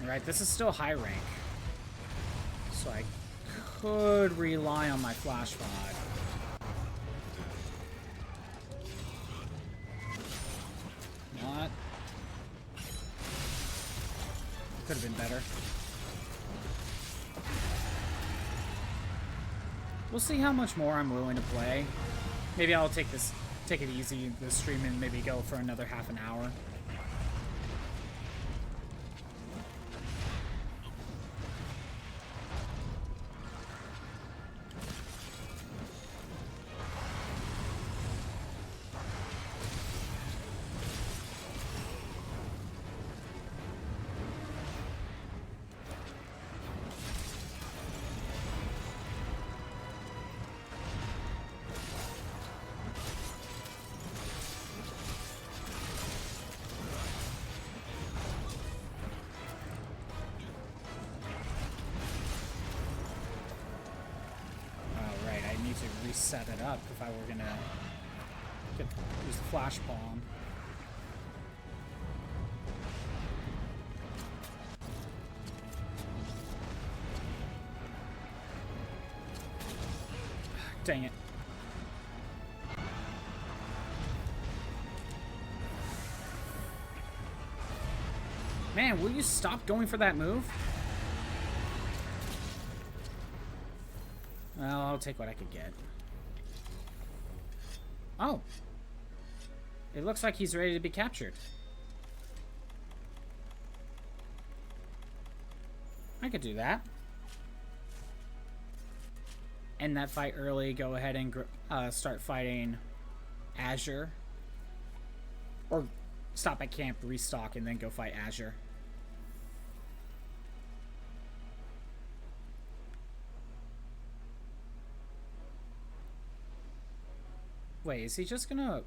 Alright, this is still high rank. So I could rely on my flash mod. What? Could have been better. We'll see how much more I'm willing to play. Maybe I'll take it easy this stream and maybe go for another half an hour. Set it up if I were gonna use the flash bomb. Dang it. Man, will you stop going for that move? Well, I'll take what I could get. Oh. It looks like he's ready to be captured. I could do that. End that fight early, go ahead and start fighting Azure. Or stop at camp, restock, and then go fight Azure. Wait, is he just gonna...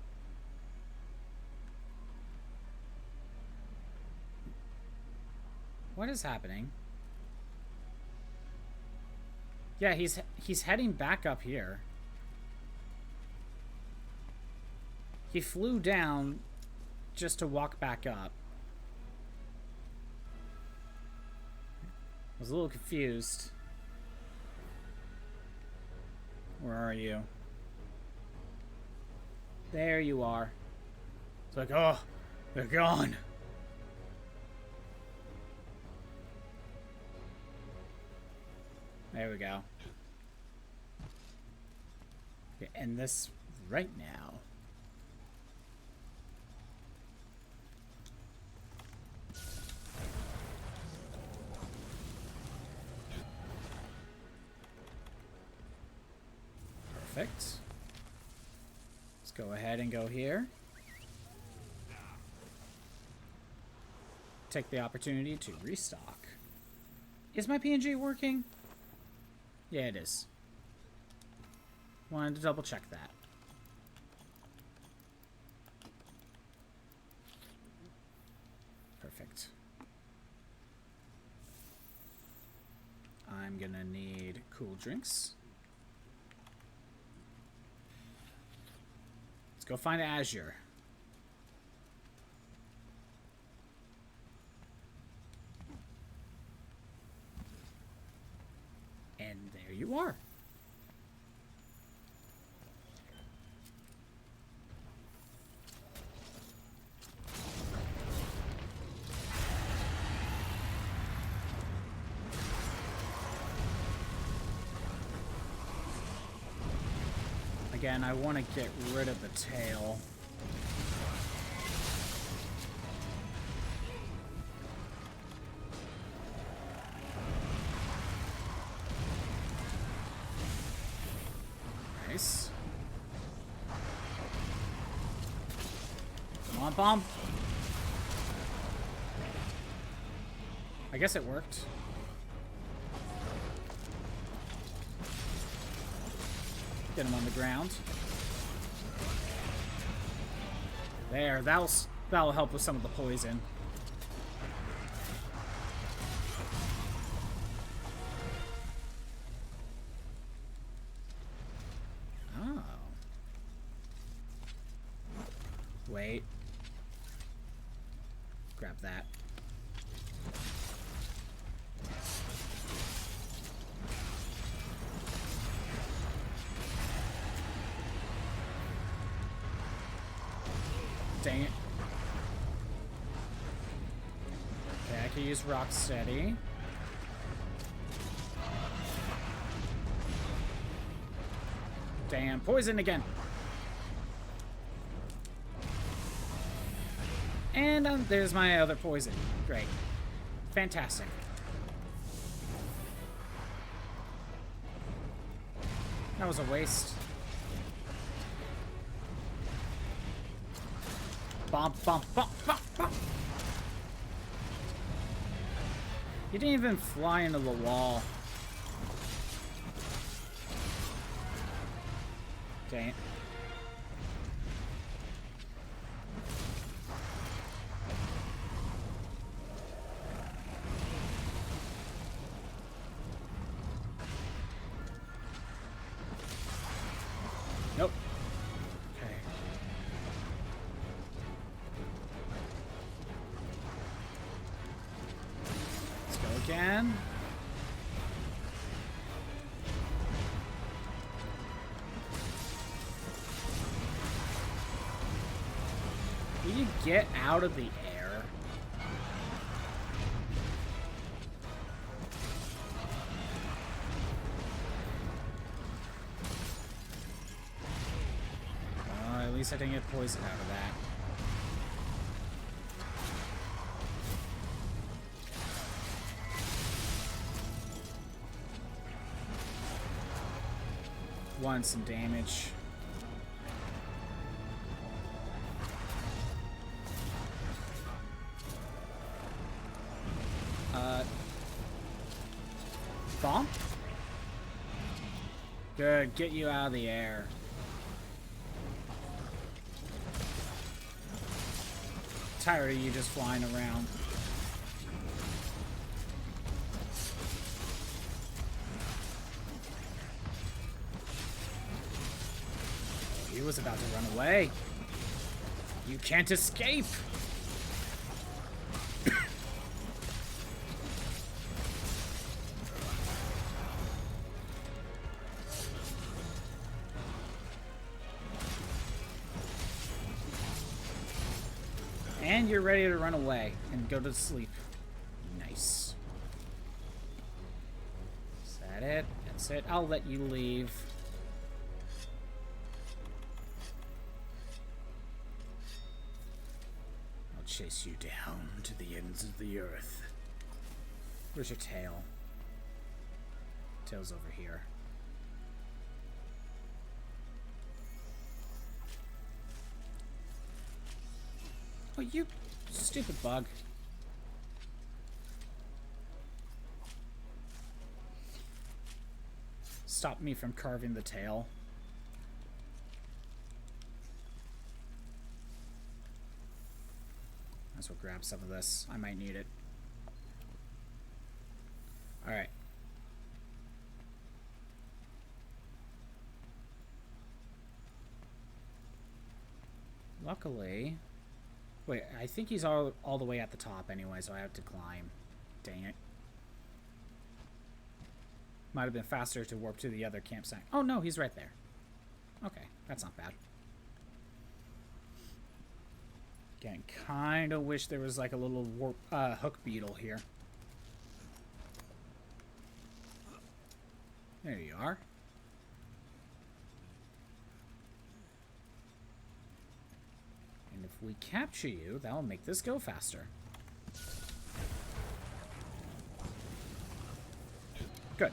What is happening? Yeah, he's heading back up here. He flew down just to walk back up. I was a little confused. Where are you? There you are. It's like, oh, they're gone. There we go. Okay, end this right now. Perfect. Let's go ahead and go here. Take the opportunity to restock. Is my PNG working? Yeah, it is. Wanted to double check that. Perfect. I'm gonna need cool drinks. Let's go find Azure. And there you are. Again, I want to get rid of the tail. Nice. Come on, bomb. I guess it worked. Get him on the ground. There, that'll help with some of the poison. Oh. Wait. Grab that. Dang it. Okay, I can use Rocksteady. Damn, poison again. And there's my other poison. Great. Fantastic. That was a waste. Bump, bump, bump, bump, bump. You didn't even fly into the wall. Dang it. Nope. Okay. Let's go again. Will you get out of the air? At least I didn't get poison out of that. Want some damage. Bomb? Good, get you out of the air. Tired of you just flying around. He was about to run away. You can't escape! And you're ready to run away and go to sleep. Nice. Is that it? That's it. I'll let you leave. I'll chase you down to the ends of the earth. Where's your tail? Tail's over here. Oh, you stupid bug. Stop me from carving the tail. Might as well grab some of this. I might need it. Alright. Luckily... Wait, I think he's all the way at the top anyway, so I have to climb. Dang it. Might have been faster to warp to the other campsite. Oh no, he's right there. Okay, that's not bad. Again, kind of wish there was like a little warp, hook beetle here. There you are. And if we capture you, that'll make this go faster. Good.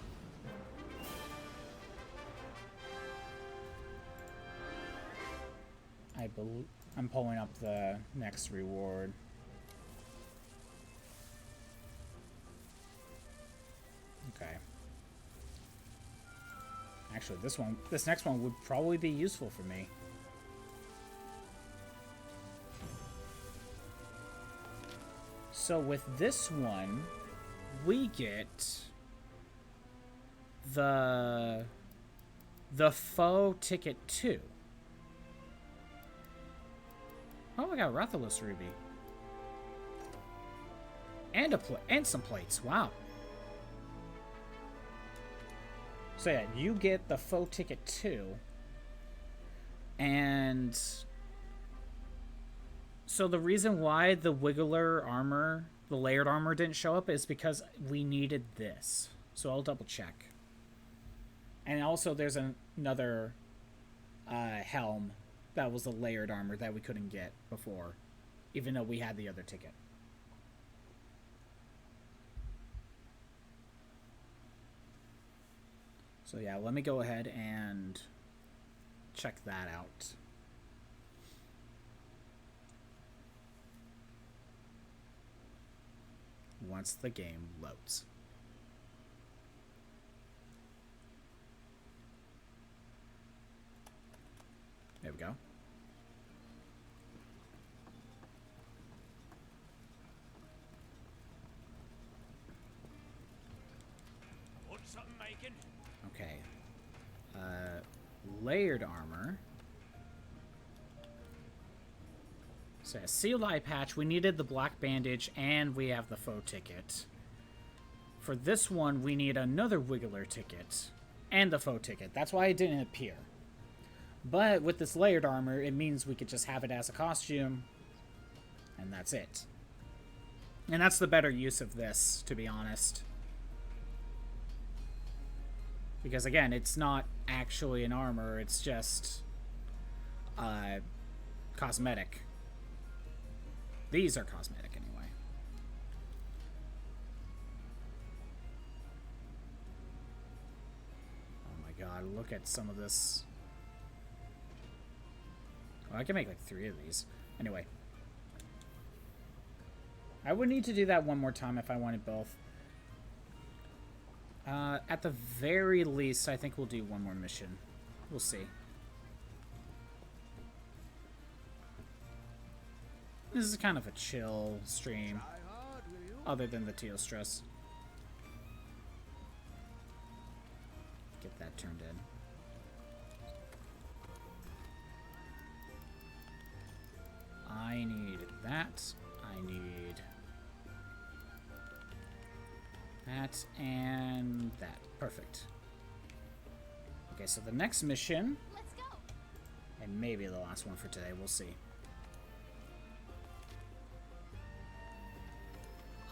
I'm pulling up the next reward. Actually, this next one would probably be useful for me. So with this one, we get the faux ticket 2. Oh, I got Rathalos Ruby. And some plates. Wow. So yeah, you get the faux ticket 2. And so the reason why the Wiggler armor, the layered armor, didn't show up is because we needed this. So I'll double check. And also there's another helm that was the layered armor that we couldn't get before, even though we had the other ticket. So yeah, let me go ahead and check that out. Once the game loads. There we go. Want something making? Okay. Layered armor. So, sealed eye patch. We needed the black bandage, and we have the faux ticket. For this one, we need another Wiggler ticket and the faux ticket. That's why it didn't appear. But with this layered armor, it means we could just have it as a costume, and that's it. And that's the better use of this, to be honest. Because again, it's not actually an armor, it's just cosmetic. These are cosmetic anyway. Oh my god, look at some of this. Well, I can make like 3 of these. Anyway. I would need to do that one more time if I wanted both. At the very least, I think we'll do one more mission. We'll see. This is kind of a chill stream, other than the Teostras. Get that turned in. I need that. I need that and that. Perfect. Okay, so the next mission, Let's go. and maybe the last one for today, we'll see.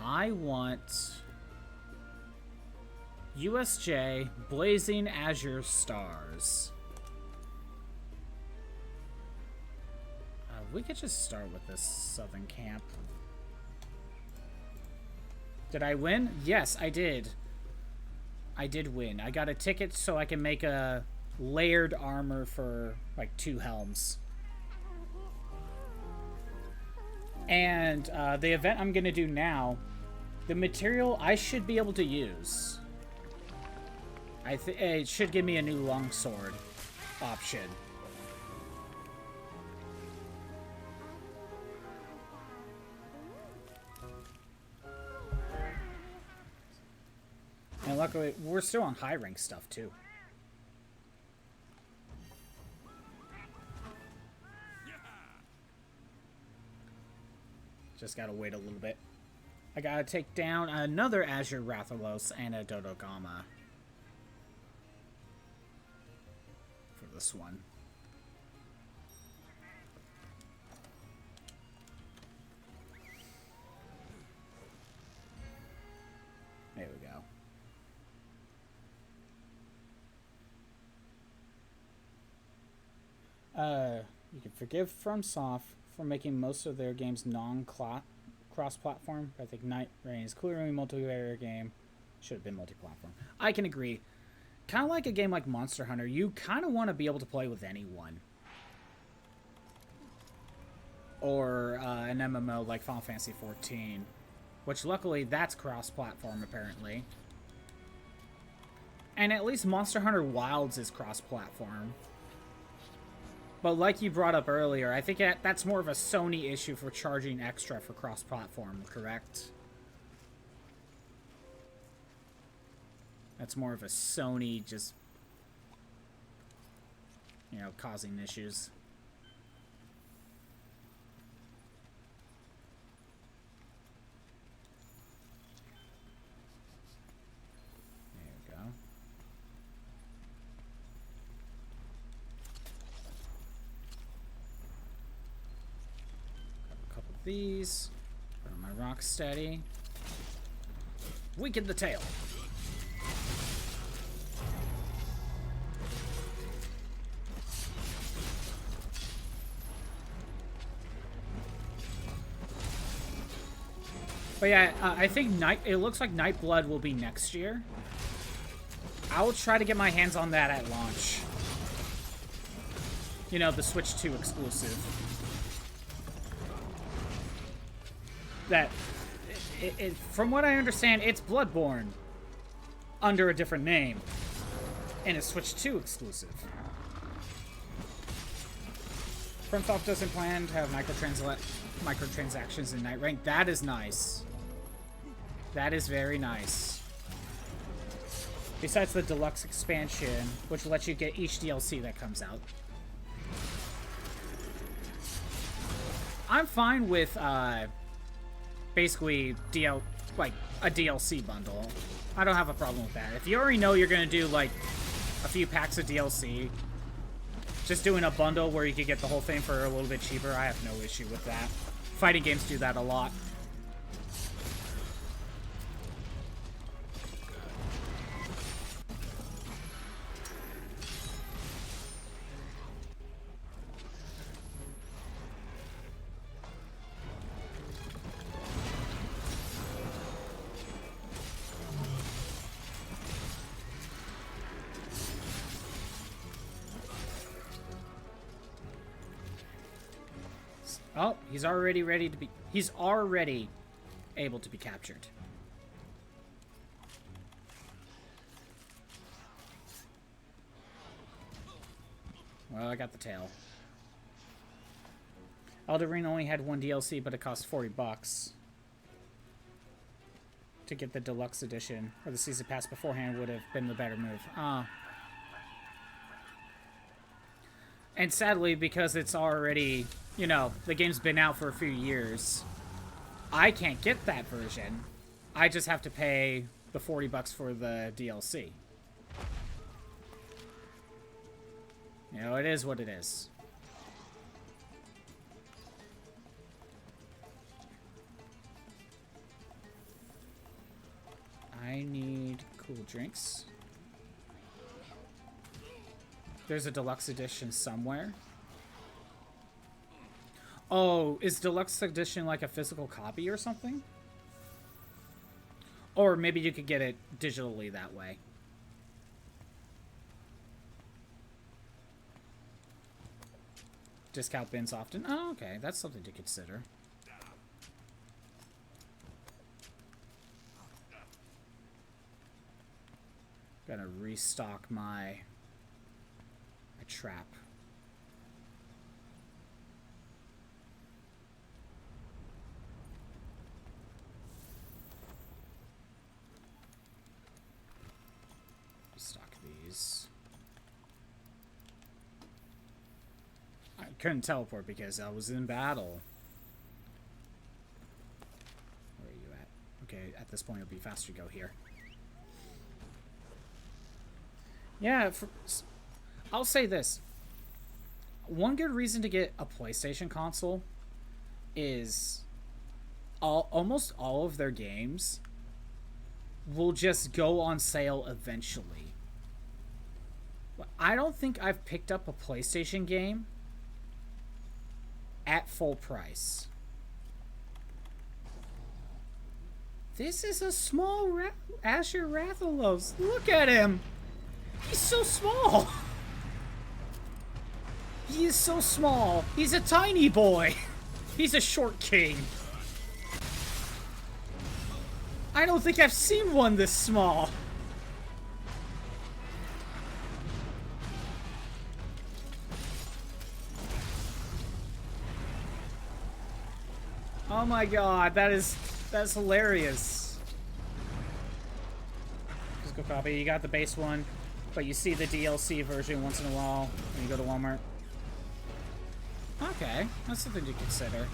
I want USJ Blazing Azure Stars. We could just start with this southern camp. Did I win? Yes, I did. I did win. I got a ticket so I can make a layered armor for like 2 helms. And the event I'm going to do now, the material I should be able to use. It should give me a new longsword option. And luckily, we're still on high rank stuff, too. Just gotta wait a little bit. I gotta take down another Azure Rathalos and a Dodogama. For this one. There we go. You can forgive FromSoft for making most of their games cross-platform. I think Night Rain is clearly a multiplayer game. Should have been multi-platform. I can agree. Kind of like a game like Monster Hunter, you kind of want to be able to play with anyone. Or an MMO like Final Fantasy XIV, which luckily that's cross-platform apparently. And at least Monster Hunter Wilds is cross-platform. But like you brought up earlier, I think that's more of a Sony issue for charging extra for cross-platform, correct? That's more of a Sony just, you know, causing issues. There you go. Got a couple of these. Put on my rock steady. Weaken the tail. But yeah, I think it looks like Nightblood will be next year. I will try to get my hands on that at launch. You know, the Switch 2 exclusive. That, from what I understand, it's Bloodborne under a different name. And a Switch 2 exclusive. FromSoft doesn't plan to have microtransactions in Night Rank. That is nice. That is very nice. Besides the deluxe expansion, which lets you get each DLC that comes out. I'm fine with basically like a DLC bundle. I don't have a problem with that. If you already know you're gonna do like a few packs of DLC, just doing a bundle where you could get the whole thing for a little bit cheaper, I have no issue with that. Fighting games do that a lot. Oh, he's already ready to be... He's already able to be captured. Well, I got the tail. Elden Ring only had one DLC, but it cost $40 to get the deluxe edition, or the season pass beforehand would have been the better move. And sadly, because it's already, you know, the game's been out for a few years, I can't get that version. I just have to pay the $40 for the DLC. You know, it is what it is. I need cool drinks. There's a deluxe edition somewhere. Oh, is deluxe edition like a physical copy or something? Or maybe you could get it digitally that way. Discount bins often. Oh, okay. That's something to consider. Gotta restock my trap. Restock these. I couldn't teleport because I was in battle. Where are you at? Okay, at this point it'll be faster to go here. Yeah, I'll say this. One good reason to get a PlayStation console is almost all of their games will just go on sale eventually. I don't think I've picked up a PlayStation game at full price. This is a small Azure Rathalos. Look at him! He's so small! He is so small. He's a tiny boy. He's a short king. I don't think I've seen one this small. Oh my god, that's hilarious. Physical copy, you got the base one, but you see the DLC version once in a while when you go to Walmart. Okay, that's something to consider.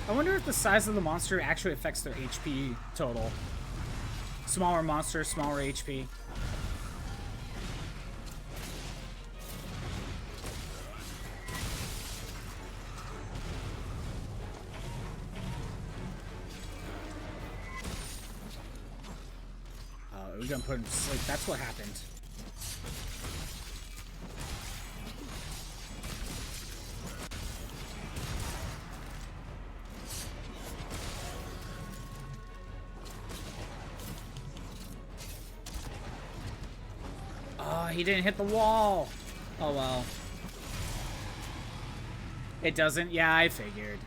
I wonder if the size of the monster actually affects their HP total. Smaller monster, smaller HP. Oh, we're gonna put him to sleep. That's what happened. He didn't hit the wall. Oh well. It doesn't? Yeah, I figured.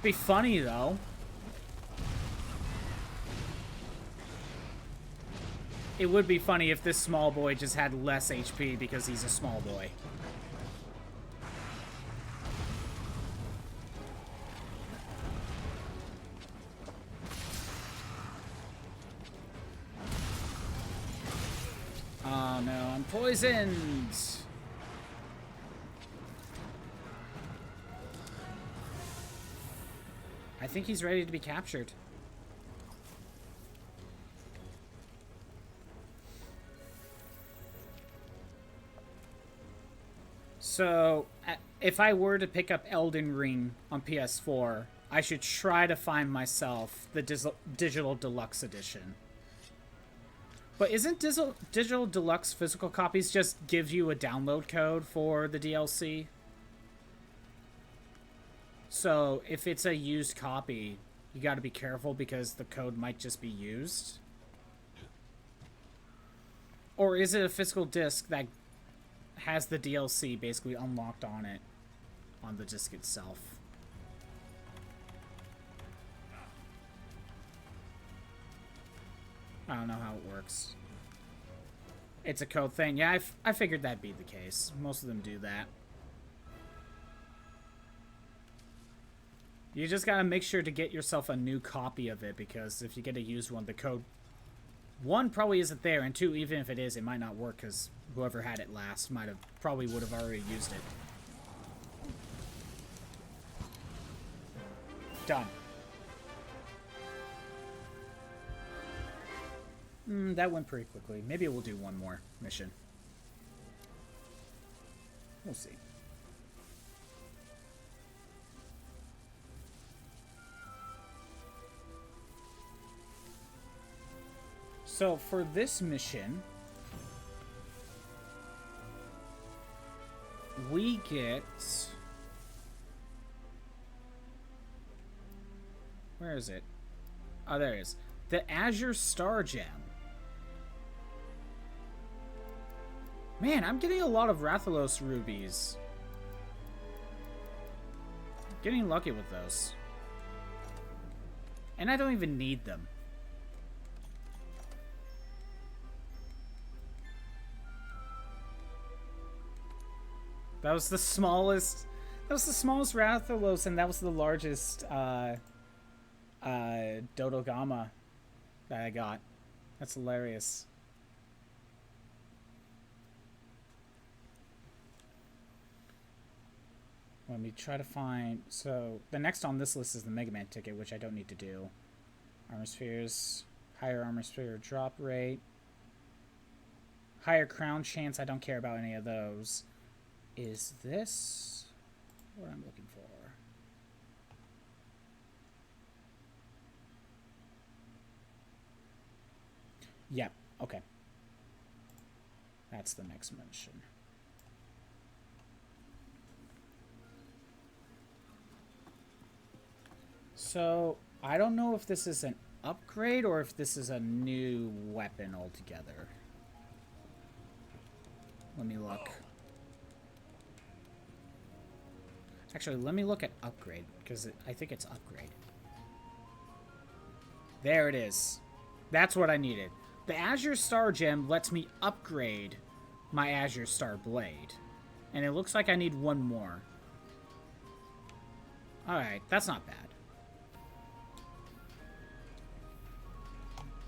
Be funny though. It would be funny if this small boy just had less HP because he's a small boy. Oh no, I'm poisoned! I think he's ready to be captured. So, if I were to pick up Elden Ring on PS4, I should try to find myself the Digital Deluxe Edition. But isn't Digital Deluxe physical copies just give you a download code for the DLC? So if it's a used copy, you gotta be careful because the code might just be used? Or is it a physical disc that has the DLC basically unlocked on it, on the disc itself? I don't know how it works. It's a code thing. Yeah, I figured that'd be the case. Most of them do that. You just gotta make sure to get yourself a new copy of it, because if you get a used one, the code, one, probably isn't there, and two, even if it is, it might not work, because whoever had it last probably would have already used it. Done. That went pretty quickly. Maybe we'll do one more mission. We'll see. So for this mission, we get... Where is it? Oh, there it is. The Azure Star Gem. Man, I'm getting a lot of Rathalos rubies. Getting lucky with those. And I don't even need them. That was the smallest... That was the smallest Rathalos, and that was the largest, Dodogama that I got. That's hilarious. Let me try to find... So, the next on this list is the Mega Man ticket, which I don't need to do. Armor spheres. Higher armor sphere drop rate. Higher crown chance. I don't care about any of those. Is this what I'm looking for? Yep. Okay. That's the next mission. So, I don't know if this is an upgrade or if this is a new weapon altogether. Let me look. Actually, let me look at upgrade, because I think it's upgrade. There it is. That's what I needed. The Azure Star Gem lets me upgrade my Azure Star Blade. And it looks like I need one more. Alright, that's not bad.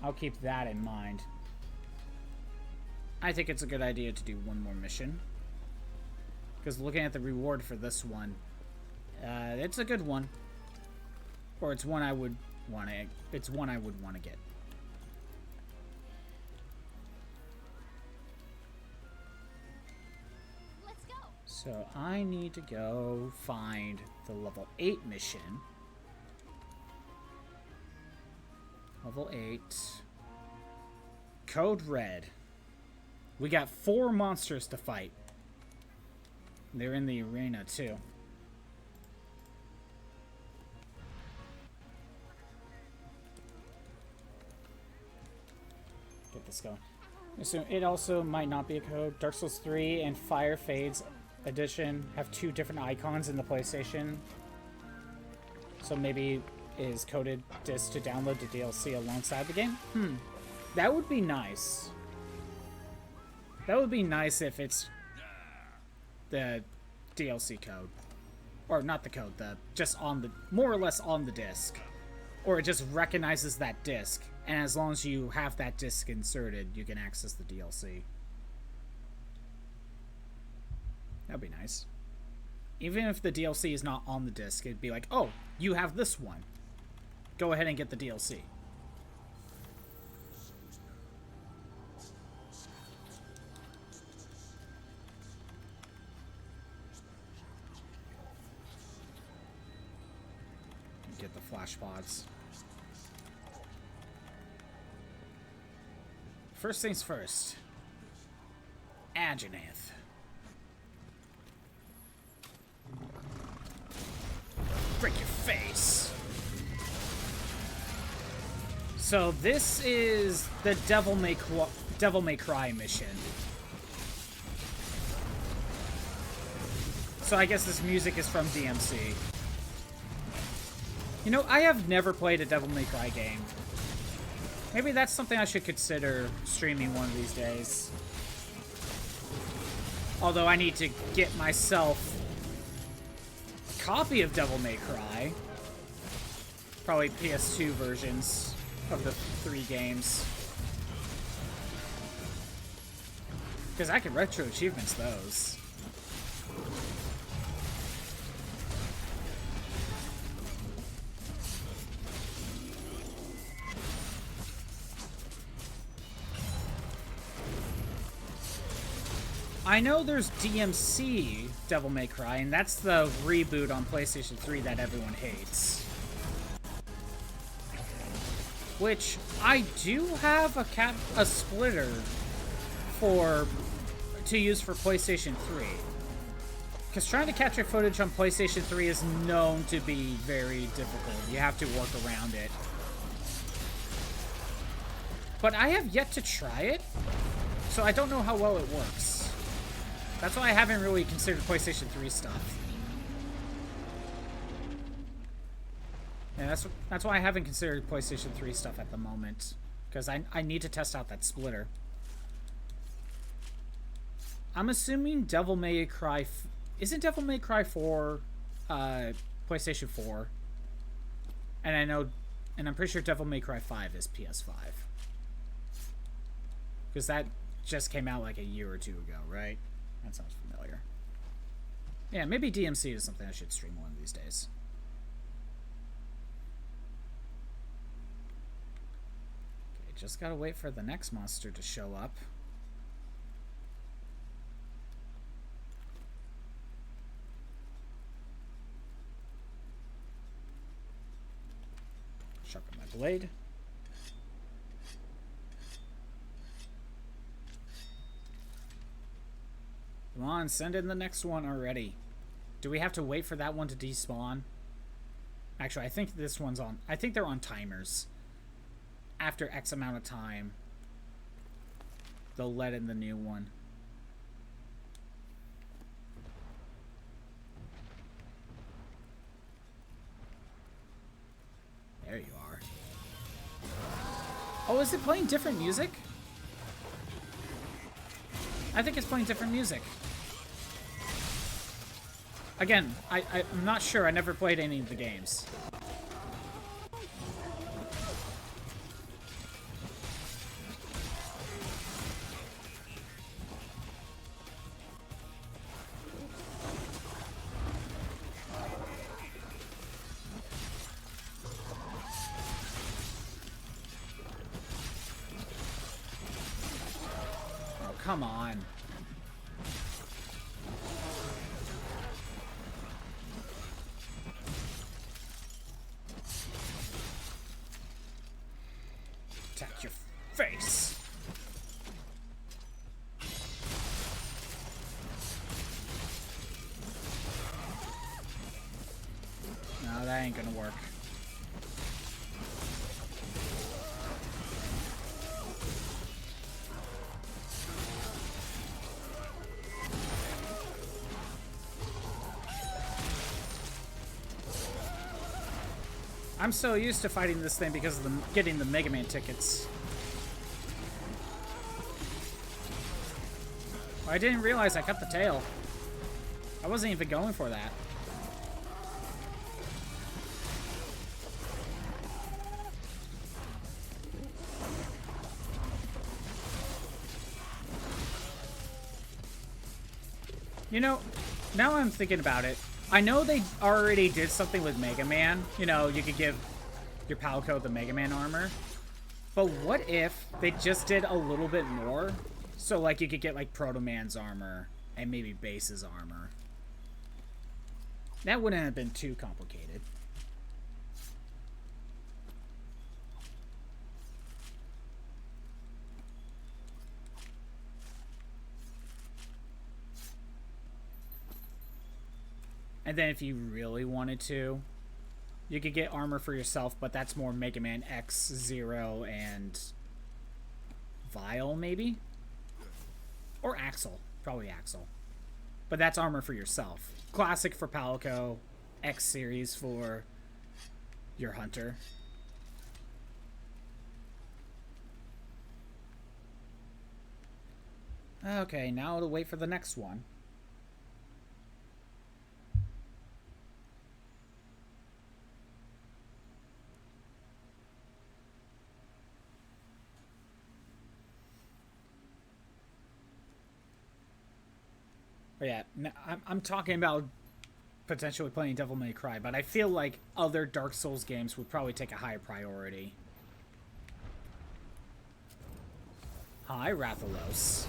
I'll keep that in mind. I think it's a good idea to do one more mission. Because looking at the reward for this one, it's a good one. Or it's one I would want to. It's one I would want to get. Let's go. So I need to go find the level 8 mission. Level 8. Code Red. We got 4 monsters to fight. They're in the arena too. Get this going. So it also might not be a code. Dark Souls 3 and Fire Fades Edition have 2 different icons in the PlayStation. So maybe it is coded disc to download the DLC alongside the game? That would be nice. That would be nice if it's the DLC code. Or not the code, the just on the more or less on the disc. Or it just recognizes that disc, and as long as you have that disc inserted, you can access the DLC. That'd be nice. Even if the DLC is not on the disc, it'd be like, oh, you have this one. Go ahead and get the DLC. Get the flash pods. First things first. Ageneth. Break your face. So this is the Devil May Cry mission. So I guess this music is from DMC. You know, I have never played a Devil May Cry game. Maybe that's something I should consider streaming one of these days. Although I need to get myself a copy of Devil May Cry. Probably PS2 versions of the 3 games. Because I can retro achievements those. I know there's DMC Devil May Cry, and that's the reboot on PlayStation 3 that everyone hates. Which, I do have a splitter to use for PlayStation 3. Because trying to capture footage on PlayStation 3 is known to be very difficult. You have to work around it. But I have yet to try it, so I don't know how well it works. That's why I haven't really considered PlayStation 3 stuff. Yeah, that's why I haven't considered PlayStation 3 stuff at the moment. Because I need to test out that splitter. I'm assuming Devil May Cry... Isn't Devil May Cry 4 PlayStation 4? And I'm pretty sure Devil May Cry 5 is PS5. Because that just came out like a year or two ago, right? That sounds familiar. Yeah, maybe DMC is something I should stream one of these days. Okay, just gotta wait for the next monster to show up. Sharpen my blade. Come on, send in the next one already. Do we have to wait for that one to despawn? Actually, I think this one's on... I think they're on timers. After X amount of time, they'll let in the new one. Oh, is it playing different music? I think it's playing different music. Again, I'm not sure. I never played any of the games. Oh, come on. Attack your face. No, that ain't gonna work. I'm so used to fighting this thing because of getting the Mega Man tickets. I didn't realize I cut the tail. I wasn't even going for that. You know, now I'm thinking about it. I know they already did something with Mega Man. You know, you could give your Palco the Mega Man armor. But what if they just did a little bit more? So, like, you could get, like, Proto Man's armor and maybe Base's armor. That wouldn't have been too complicated. And then if you really wanted to, you could get armor for yourself, but that's more Mega Man X, Zero, and Vile, maybe? Or Axel. Probably Axel. But that's armor for yourself. Classic for Palico, X series for your Hunter. Okay, now to wait for the next one. But yeah, I'm talking about potentially playing Devil May Cry, but I feel like other Dark Souls games would probably take a higher priority. Hi, Rathalos.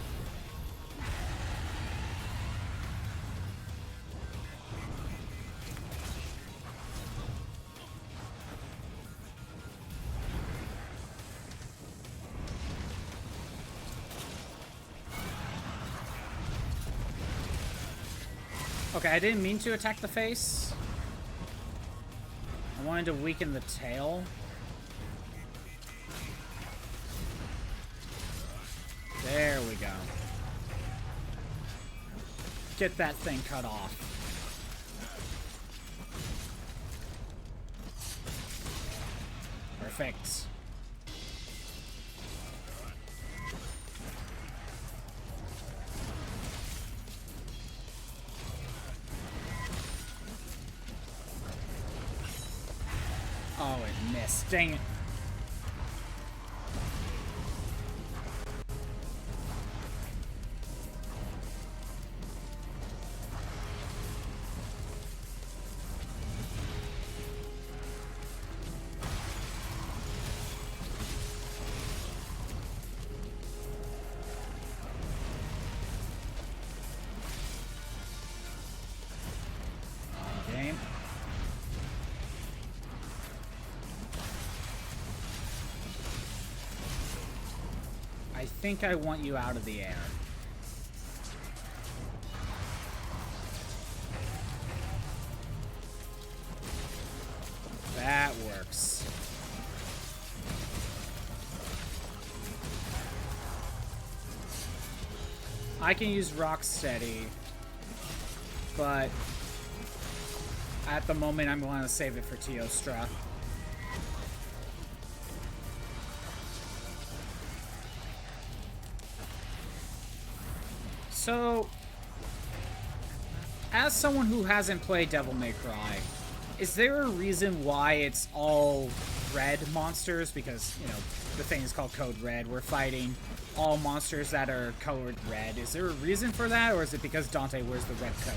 Okay, I didn't mean to attack the face. I wanted to weaken the tail. There we go. Get that thing cut off. Perfect. Oh, it missed. Dang it. Game. I think I want you out of the air. That works. I can use Rocksteady, but at the moment I'm going to save it for Teostra. So, as someone who hasn't played Devil May Cry, is there a reason why it's all red monsters? Because, you know, the thing is called Code Red. We're fighting all monsters that are colored red. Is there a reason for that, or is it because Dante wears the red coat?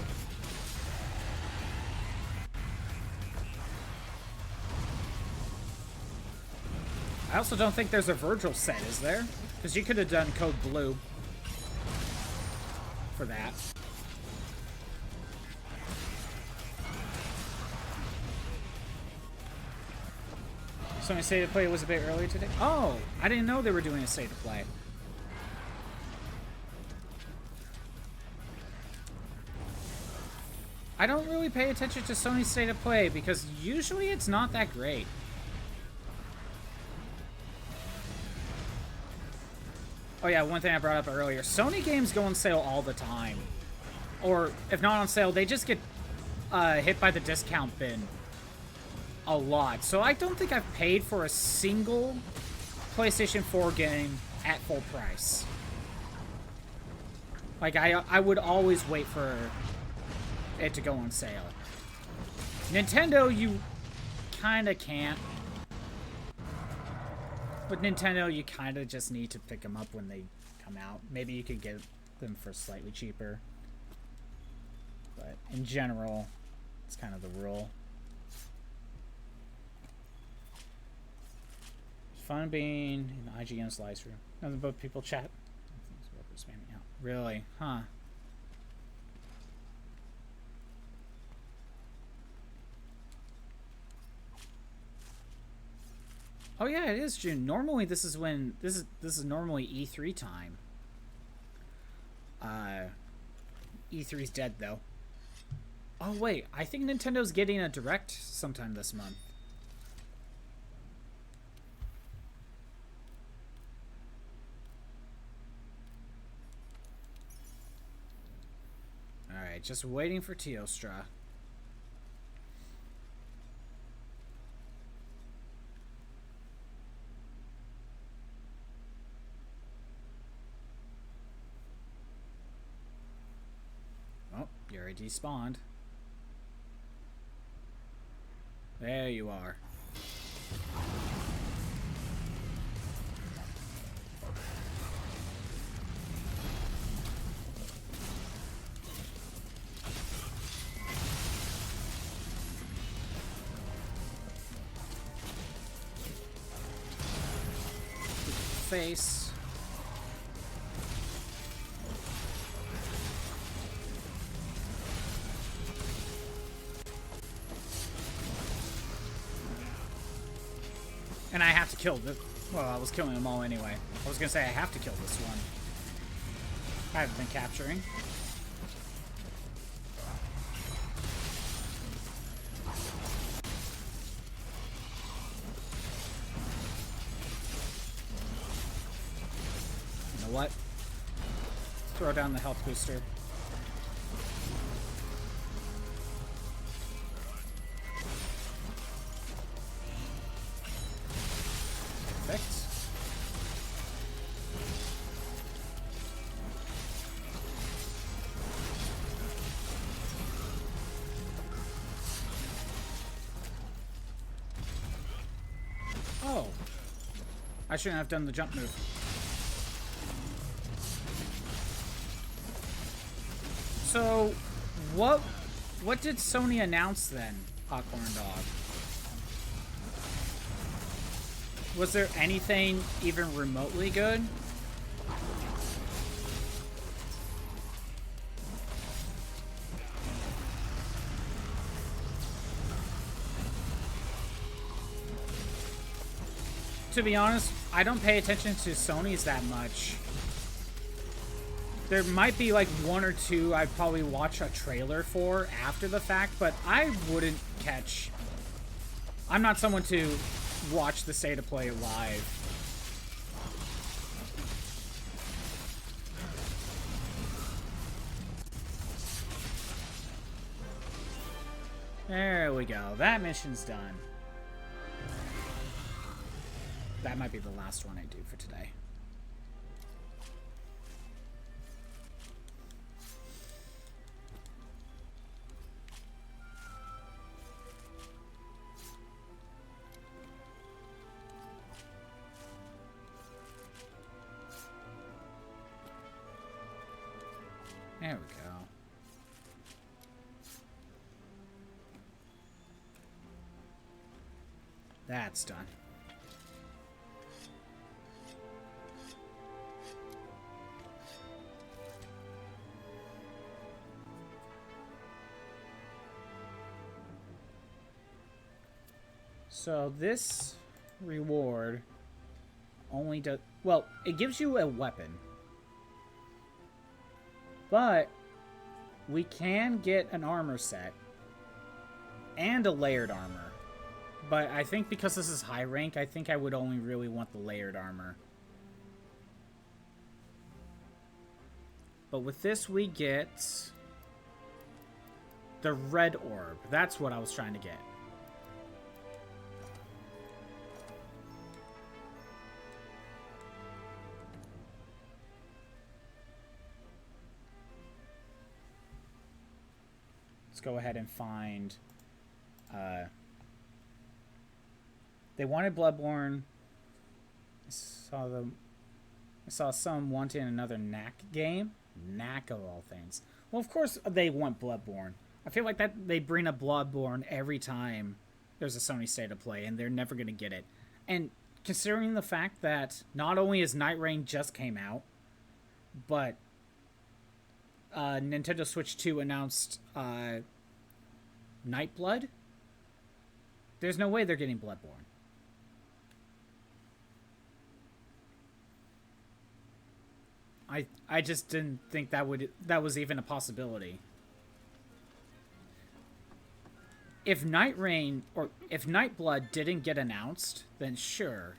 I also don't think there's a Virgil set, is there? Because you could have done Code Blue for that. So I say to play was a bit early today. Oh, I didn't know they were doing a state to play. I don't really pay attention to Sony's state of play because usually it's not that great. Oh yeah, one thing I brought up earlier. Sony games go on sale all the time. Or, if not on sale, they just get hit by the discount bin a lot. So I don't think I've paid for a single PlayStation 4 game at full price. Like, I would always wait for it to go on sale. Nintendo, you kind of can't. With Nintendo, you kind of just need to pick them up when they come out. Maybe you could get them for slightly cheaper. But in general, it's kind of the rule. It's fun being in IGN's live stream. Nothing but people chat. Spamming out. Really? Huh. Oh yeah, it is June. Normally this is when this is normally E3 time. E3's dead though. Oh wait, I think Nintendo's getting a Direct sometime this month. Alright, just waiting for Teostra. Oh, you already despawned. There you are. Face. And I have to kill the... Well, I was killing them all anyway. I was gonna say I have to kill this one. I haven't been capturing. You know what? Throw down the health booster. Oh. I shouldn't have done the jump move. So, what did Sony announce then, Popcorn Dog? Was there anything even remotely good? To be honest, I don't pay attention to Sony's that much. There might be like one or two I'd probably watch a trailer for after the fact, but I wouldn't catch... I'm not someone to watch the state of play live. There we go. That mission's done. That might be the last one I do for today. There we go. That's done. So this reward only does... Well, it gives you a weapon. But we can get an armor set and a layered armor. But I think because this is high rank, I think I would only really want the layered armor. But with this, we get the red orb. That's what I was trying to get. Let's go ahead and find... they wanted Bloodborne. I saw some wanting another Knack game. Knack of all things. Well, of course they want Bloodborne. I feel like that they bring up Bloodborne every time there's a Sony State of Play, and they're never going to get it. And considering the fact that not only is Night Rain just came out, but Nintendo Switch 2 announced Nightblood, there's no way they're getting Bloodborne. I just didn't think that was even a possibility. If Night Rain or if Nightblood didn't get announced, then sure.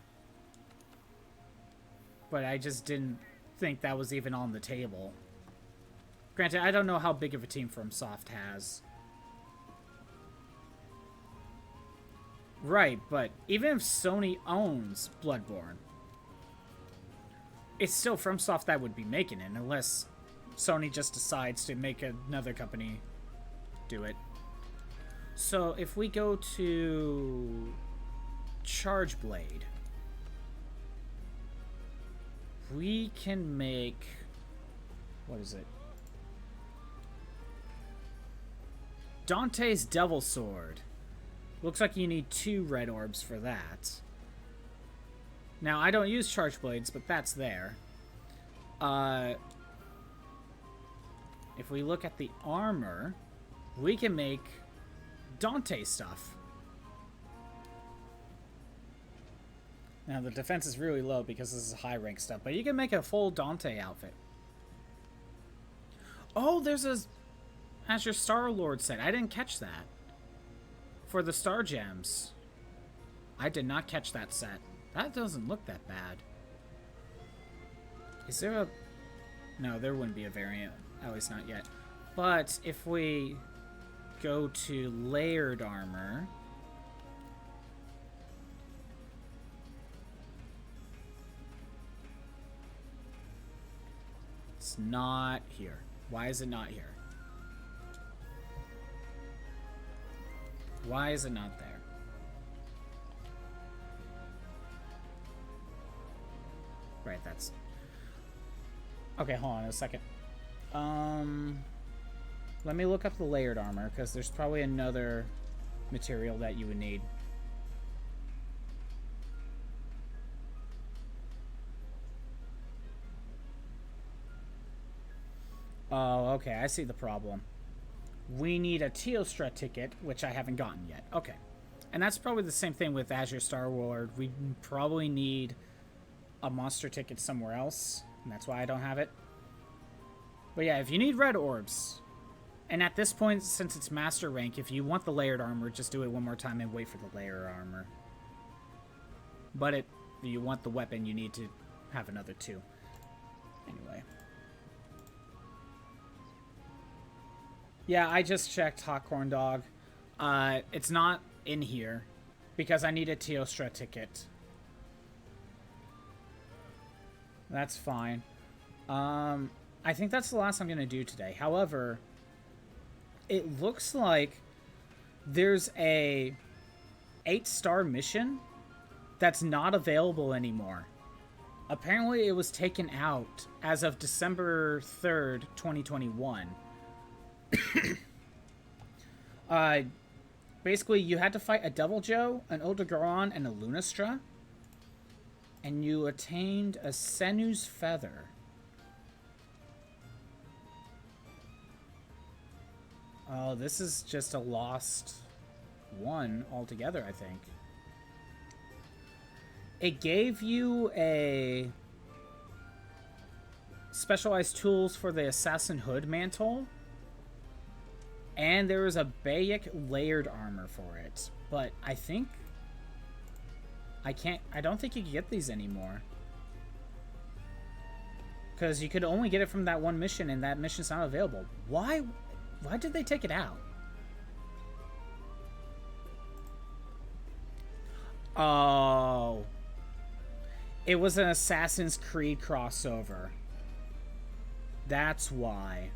But I just didn't think that was even on the table. Granted, I don't know how big of a team FromSoft has. Right, but even if Sony owns Bloodborne, it's still FromSoft that would be making it, unless Sony just decides to make another company do it. So if we go to Charge Blade, we can make... What is it? Dante's Devil Sword. Looks like you need 2 red orbs for that. Now, I don't use Charge Blades, but that's there. If we look at the armor, we can make Dante stuff. Now, the defense is really low because this is high rank stuff, but you can make a full Dante outfit. Oh, there's a Azure Star-Lord set. I didn't catch that. For the Star Gems. I did not catch that set. That doesn't look that bad. Is there a... No, there wouldn't be a variant. At least not yet. But if we go to layered armor... It's not here. Why is it not here? Why is it not there? Right, that's... Okay, hold on a second. Let me look up the layered armor, because there's probably another material that you would need. Oh, okay, I see the problem. We need a Teostra ticket, which I haven't gotten yet. Okay. And that's probably the same thing with Azure Star-Lord. We probably need a monster ticket somewhere else, and that's why I don't have it. But yeah, if you need red orbs, and at this point, since it's master rank, if you want the layered armor, just do it one more time and wait for the layered armor. But if you want the weapon, you need to have another 2. Anyway. Yeah, I just checked Hot Corn Dog. It's not in here because I need a Teostra ticket. That's fine. I think that's the last I'm going to do today. However, it looks like there's a 8-star mission that's not available anymore. Apparently, it was taken out as of December 3rd, 2021. Basically, you had to fight a Devil Joe, an Odogaron, and a Lunastra. And you attained a Senu's Feather. Oh, this is just a lost one altogether, I think. It gave you a specialized tools for the Assassin Hood Mantle. And there was a Bayek layered armor for it. But I think... I don't think you can get these anymore. Because you could only get it from that one mission, and that mission's not available. Why did they take it out? Oh. It was an Assassin's Creed crossover. That's why.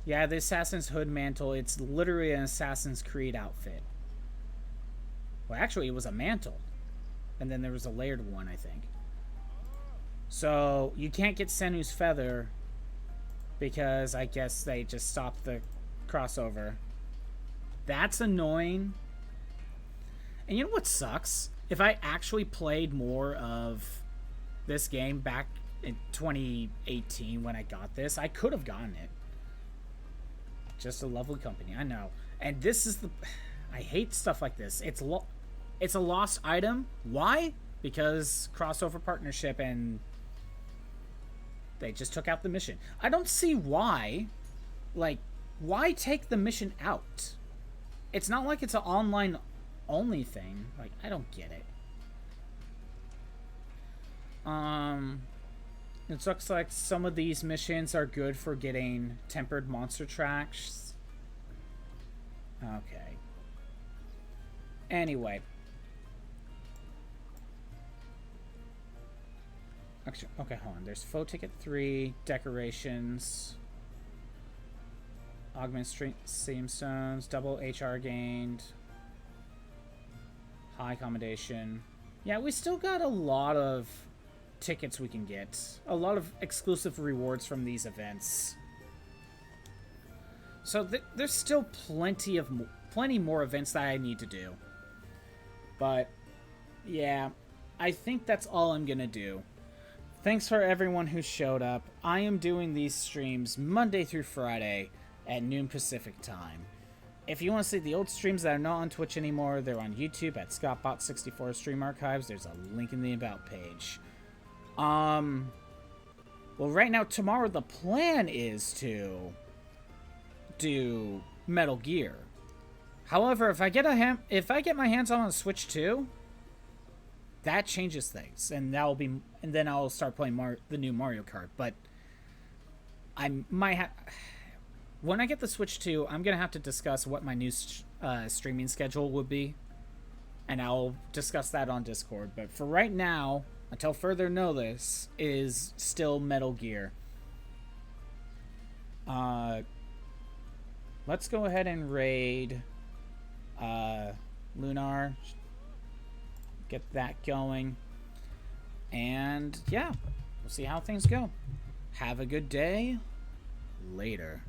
Yeah, the Assassin's Hood Mantle, it's literally an Assassin's Creed outfit. Well, actually, it was a mantle. And then there was a layered one, I think. So, you can't get Senu's Feather because I guess they just stopped the crossover. That's annoying. And you know what sucks? If I actually played more of this game back in 2018 when I got this, I could have gotten it. Just a lovely company, I know. And this is the... I hate stuff like this. It's a lost item. Why? Because crossover partnership and they just took out the mission. I don't see why. Like, why take the mission out? It's not like it's an online only thing. Like, I don't get it. It looks like some of these missions are good for getting tempered monster tracks. Okay. Anyway. Actually, okay, hold on. There's Faux Ticket 3, Decorations, Augment Seamstones, Double HR gained, High Accommodation. Yeah, we still got a lot of tickets we can get. A lot of exclusive rewards from these events. So there's still plenty more events that I need to do. But, yeah, I think that's all I'm gonna do. Thanks for everyone who showed up. I am doing these streams Monday through Friday at noon Pacific time. If you want to see the old streams that are not on Twitch anymore, they're on YouTube at ScottBot64 Stream Archives. There's a link in the About page. Well, right now, tomorrow, the plan is to do Metal Gear. However, if I get my hands on a Switch 2, that changes things, and then I'll start playing the new Mario Kart. But I might when I get the Switch 2, I'm gonna have to discuss what my new streaming schedule would be, and I'll discuss that on Discord. But for right now, until further notice, is still Metal Gear. Let's go ahead and raid Lunar. Get that going. And yeah, we'll see how things go. Have a good day. Later.